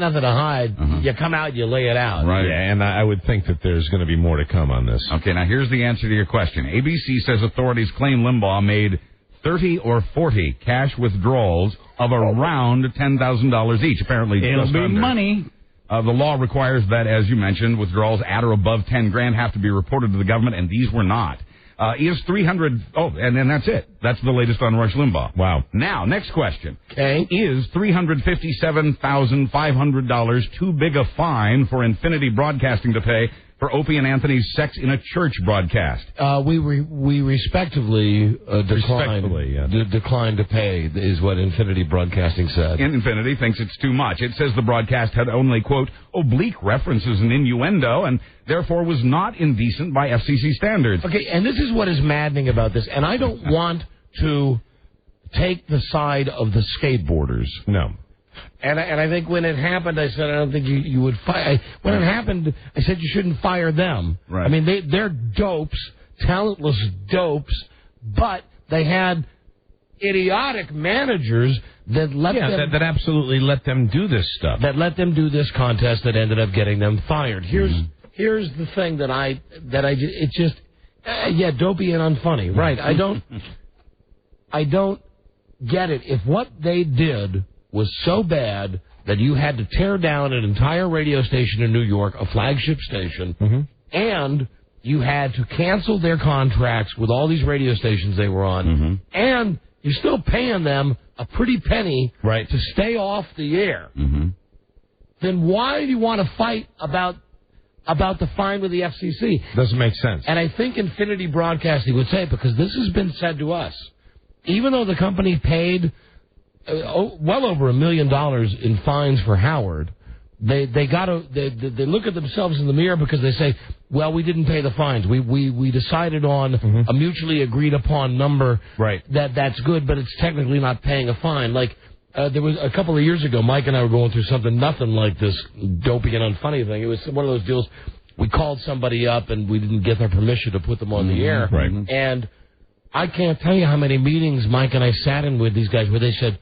nothing to hide, you come out, you lay it out. Right. Yeah, and I would think that there's going to be more to come on this. Okay, now here's the answer to your question. ABC says authorities claim Limbaugh made 30 or 40 cash withdrawals of around $10,000 each. Apparently, it'll be money. The law requires that, as you mentioned, withdrawals at or above $10,000 have to be reported to the government, and these were not. Is 300? Oh, and then that's it. That's the latest on Rush Limbaugh. Wow. Now, next question. Okay. Is $357,500 too big a fine for Infinity Broadcasting to pay for Opie and Anthony's Sex in a Church broadcast? We respectively declined to pay, is what Infinity Broadcasting said. Infinity thinks it's too much. It says the broadcast had only, quote, oblique references and innuendo, and therefore was not indecent by FCC standards. Okay, and this is what is maddening about this, and I don't want to take the side of the skateboarders. No. And I think when it happened, I said I don't think you would fire. When it happened, I said you shouldn't fire them. Right. I mean, they're dopes, talentless dopes, but they had idiotic managers that let them... that absolutely let them do this stuff. That let them do this contest that ended up getting them fired. Here's the thing that I it's just dopey and unfunny. Right. I don't get it. If what they did was so bad that you had to tear down an entire radio station in New York, a flagship station, and you had to cancel their contracts with all these radio stations they were on, and you're still paying them a pretty penny to stay off the air, then why do you want to fight about the fine with the FCC? Doesn't make sense. And I think Infinity Broadcasting would say, because this has been said to us, even though the company paid well over $1 million in fines for Howard, they look at themselves in the mirror because they say, well, we didn't pay the fines. We decided on a mutually agreed upon number. Right. That's good, but it's technically not paying a fine. Like, There was a couple of years ago, Mike and I were going through something, nothing like this dopey and unfunny thing. It was one of those deals. We called somebody up and we didn't get their permission to put them on the air. Right. And I can't tell you how many meetings Mike and I sat in with these guys where they said,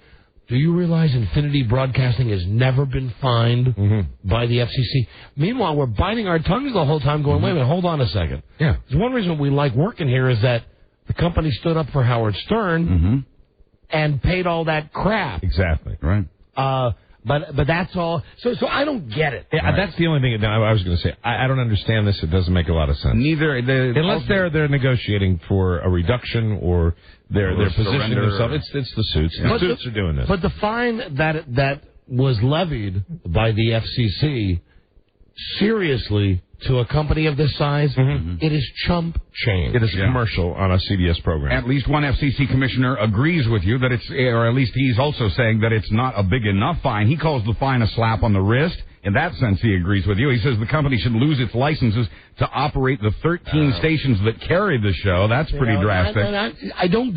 do you realize Infinity Broadcasting has never been fined by the FCC? Meanwhile, we're biting our tongues the whole time going, wait a minute, hold on a second. Yeah. There's one reason we like working here is that the company stood up for Howard Stern and paid all that crap. Exactly. Right. But that's all. So I don't get it. Yeah, that's the only thing I was going to say. I don't understand this. It doesn't make a lot of sense. Neither. Unless they're negotiating for a reduction or they're positioning themselves. It's the suits. The suits are doing this. But the fine that was levied by the FCC, seriously, to a company of this size, it is chump change. It is commercial on a CBS program. At least one FCC commissioner agrees with you that it's, or at least he's also saying that it's not a big enough fine. He calls the fine a slap on the wrist. In that sense, he agrees with you. He says the company should lose its licenses to operate the 13 stations that carry the show. That's pretty drastic. I don't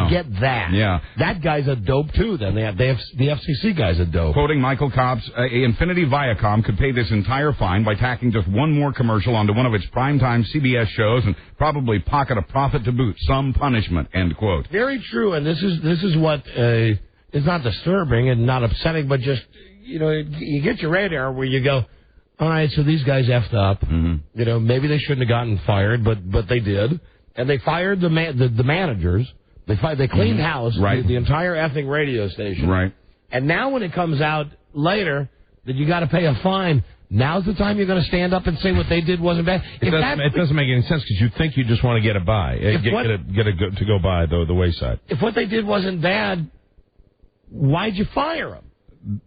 get that. Yeah. That guy's a dope, too, then. The FCC guy's a dope. Quoting Michael Cobbs, Infinity Viacom could pay this entire fine by tacking just one more commercial onto one of its primetime CBS shows and probably pocket a profit to boot. Some punishment, end quote. Very true, and this is what is not disturbing and not upsetting, but just... you get your radar where you go, all right, so these guys effed up. Maybe they shouldn't have gotten fired, but they did. And they fired the managers. They cleaned house, the entire effing radio station. Right. And now when it comes out later that you got to pay a fine, now's the time you're going to stand up and say what they did wasn't bad. It doesn't make any sense because you think you just want to get it by, to go by the wayside. If what they did wasn't bad, why'd you fire them?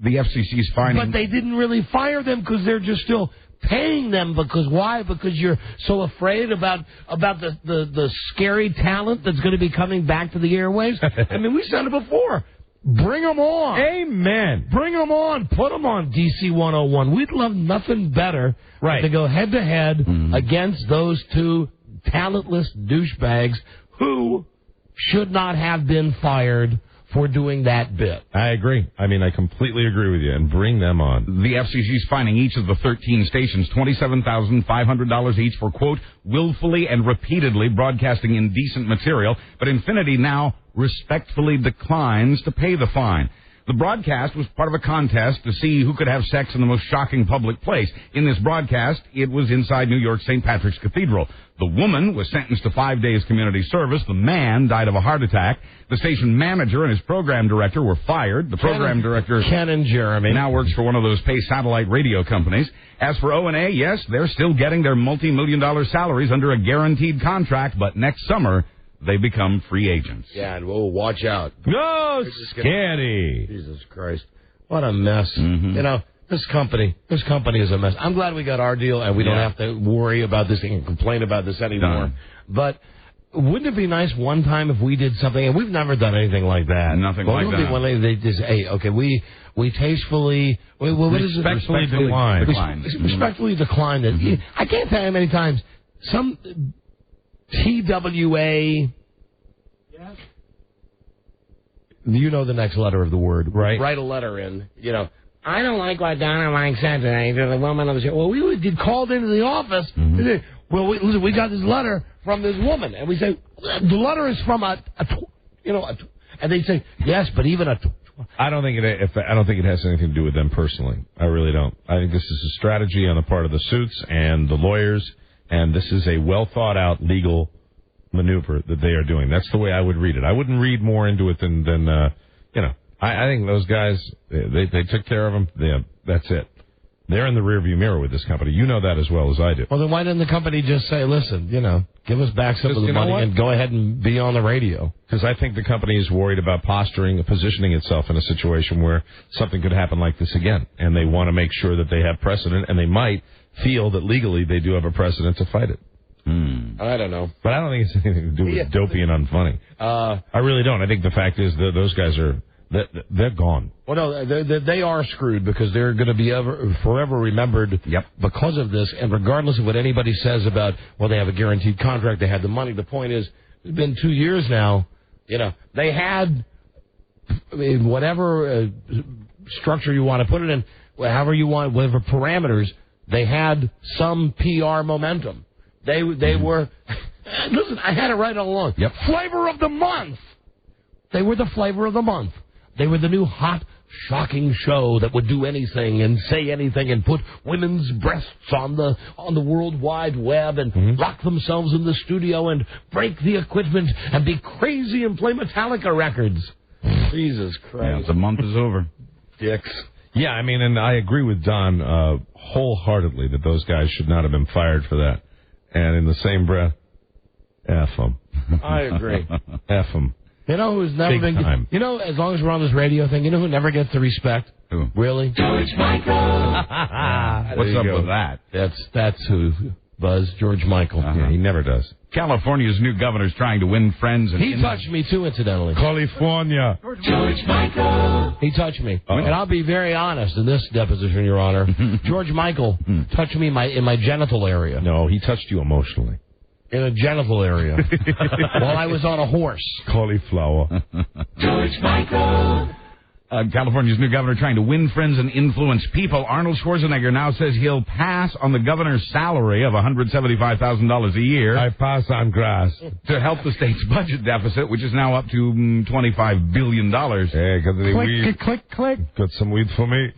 The FCC's fining. But they didn't really fire them because they're just still paying them. Because why? Because you're so afraid about the scary talent that's going to be coming back to the airwaves. I mean, we said it before. Bring them on. Amen. Bring them on. Put them on DC 101. We'd love nothing better than to go head-to-head against those two talentless douchebags who should not have been fired for doing that bit. I agree. I mean, I completely agree with you. And bring them on. The FCC's fining each of the 13 stations $27,500 each for, quote, willfully and repeatedly broadcasting indecent material, but Infinity now respectfully declines to pay the fine. The broadcast was part of a contest to see who could have sex in the most shocking public place. In this broadcast, it was inside New York's St. Patrick's Cathedral. The woman was sentenced to 5 days community service. The man died of a heart attack. The station manager and his program director were fired. The program director, Ken and Jeremy, now works for one of those pay satellite radio companies. As for O&A, yes, they're still getting their multi-million-dollar salaries under a guaranteed contract, but next summer they become free agents. Yeah, and watch out. No, scary. Jesus Christ. What a mess. This company is a mess. I'm glad we got our deal and we don't have to worry about this thing and complain about this anymore. But wouldn't it be nice one time if we did something, and we've never done anything like that. Nothing like that. One day they just, hey, okay, we tastefully, respectfully decline. Respectfully decline it. I can't tell you how many times some TWA, you know the next letter of the word, right? Write a letter in, I don't like what Donna Mike said today to the woman on the show. Well, we called into the office. And say, well, listen, we got this letter from this woman, and we say the letter is from and they say yes, but even I don't think it has anything to do with them personally. I really don't. I think this is a strategy on the part of the suits and the lawyers, and this is a well thought out legal maneuver that they are doing. That's the way I would read it. I wouldn't read more into it than I think those guys, they took care of them. Yeah, that's it. They're in the rearview mirror with this company. You know that as well as I do. Well, then why didn't the company just say, listen, give us back some of the money and go ahead and be on the radio? Because I think the company is worried about positioning itself in a situation where something could happen like this again. And they want to make sure that they have precedent, and they might feel that legally they do have a precedent to fight it. I don't know. But I don't think it's anything to do with dopey and unfunny. I really don't. I think the fact is that those guys they're gone. Well, no, they are screwed because they're going to be forever remembered because of this. And regardless of what anybody says about, well, they have a guaranteed contract, they had the money. The point is, it's been 2 years now. They had whatever structure you want to put it in, however you want, whatever parameters, they had some PR momentum. They were, listen, I had it right all along. Yep. Flavor of the month. They were the flavor of the month. They were the new hot, shocking show that would do anything and say anything and put women's breasts on the World Wide Web and lock themselves in the studio and break the equipment and be crazy and play Metallica records. Jesus Christ. Yeah, the month is over. Dicks. Yeah, I mean, and I agree with Don wholeheartedly that those guys should not have been fired for that. And in the same breath, F them. I agree. F them. You know who's never Big been... time. You know, as long as we're on this radio thing, you know who never gets the respect? Who? Really? George Michael. What's up with that? That's who, Buzz, George Michael. Yeah, he never does. California's new governor's trying to win friends. And He touched me, too, incidentally. California. George Michael. He touched me. And I'll be very honest in this deposition, Your Honor. George Michael touched me in my genital area. No, he touched you emotionally. In a genital area. While I was on a horse. Cauliflower. George Michael. California's new governor trying to win friends and influence people. Arnold Schwarzenegger now says he'll pass on the governor's salary of $175,000 a year. I pass on grass. To help the state's budget deficit, which is now up to $25 billion. Hey, got any weed? Click. Got some weed for me?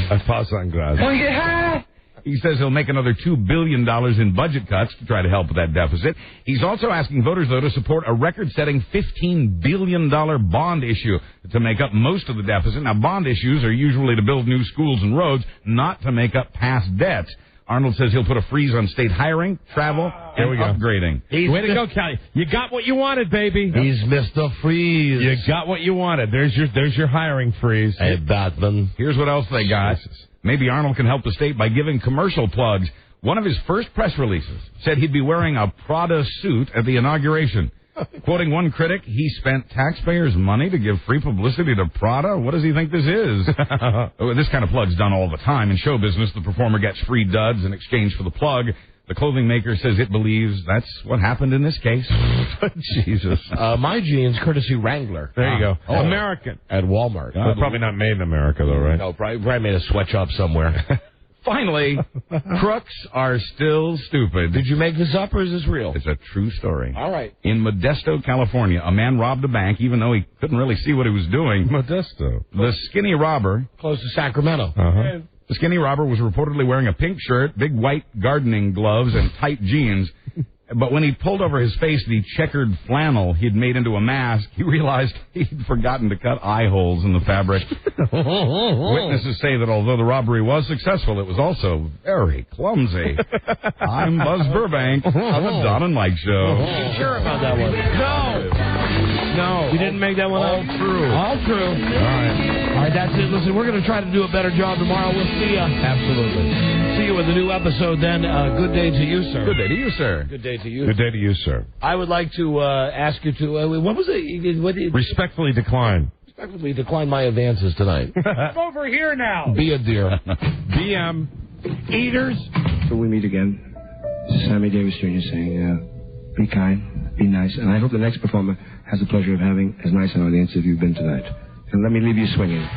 I pass on grass. Want to get high? He says he'll make another $2 billion in budget cuts to try to help with that deficit. He's also asking voters, though, to support a record-setting $15 billion bond issue to make up most of the deficit. Now, bond issues are usually to build new schools and roads, not to make up past debts. Arnold says he'll put a freeze on state hiring, travel, and upgrading. Way to go, Callie. You got what you wanted, baby. He's Mr. Freeze. You got what you wanted. There's your hiring freeze. Hey, Batman. Here's what else they got. Maybe Arnold can help the state by giving commercial plugs. One of his first press releases said he'd be wearing a Prada suit at the inauguration. Quoting one critic, he spent taxpayers' money to give free publicity to Prada? What does he think this is? This kind of plug's done all the time. In show business, the performer gets free duds in exchange for the plug. The clothing maker says it believes that's what happened in this case. Jesus. My jeans, courtesy Wrangler. There you go. Oh. American. At Walmart. They're probably not made in America, though, right? No, probably made a sweatshop somewhere. Finally, crooks are still stupid. Did you make this up, or is this real? It's a true story. All right. In Modesto, California, a man robbed a bank even though he couldn't really see what he was doing. Modesto. The skinny robber... Close to Sacramento. Uh-huh. The skinny robber was reportedly wearing a pink shirt, big white gardening gloves, and tight jeans. But when he pulled over his face the checkered flannel he'd made into a mask, he realized he'd forgotten to cut eye holes in the fabric. Witnesses say that although the robbery was successful, it was also very clumsy. I'm Buzz Burbank on the Don and Mike Show. You sure about that one? No. You didn't make that one all up? True. All true. All right, that's it. Listen, we're going to try to do a better job tomorrow. We'll see you. Absolutely. See you with a new episode then. Good day to you, sir. Good day to you, sir. Good day to you. Good day to you, sir. I would like to ask you to, what was it? Respectfully decline. Respectfully decline my advances tonight. I'm over here now. Be a dear. BM. Eaters. Till we meet again, this is Sammy Davis Jr. saying, be kind, be nice, and I hope the next performer has the pleasure of having as nice an audience as you've been tonight. And let me leave you swinging.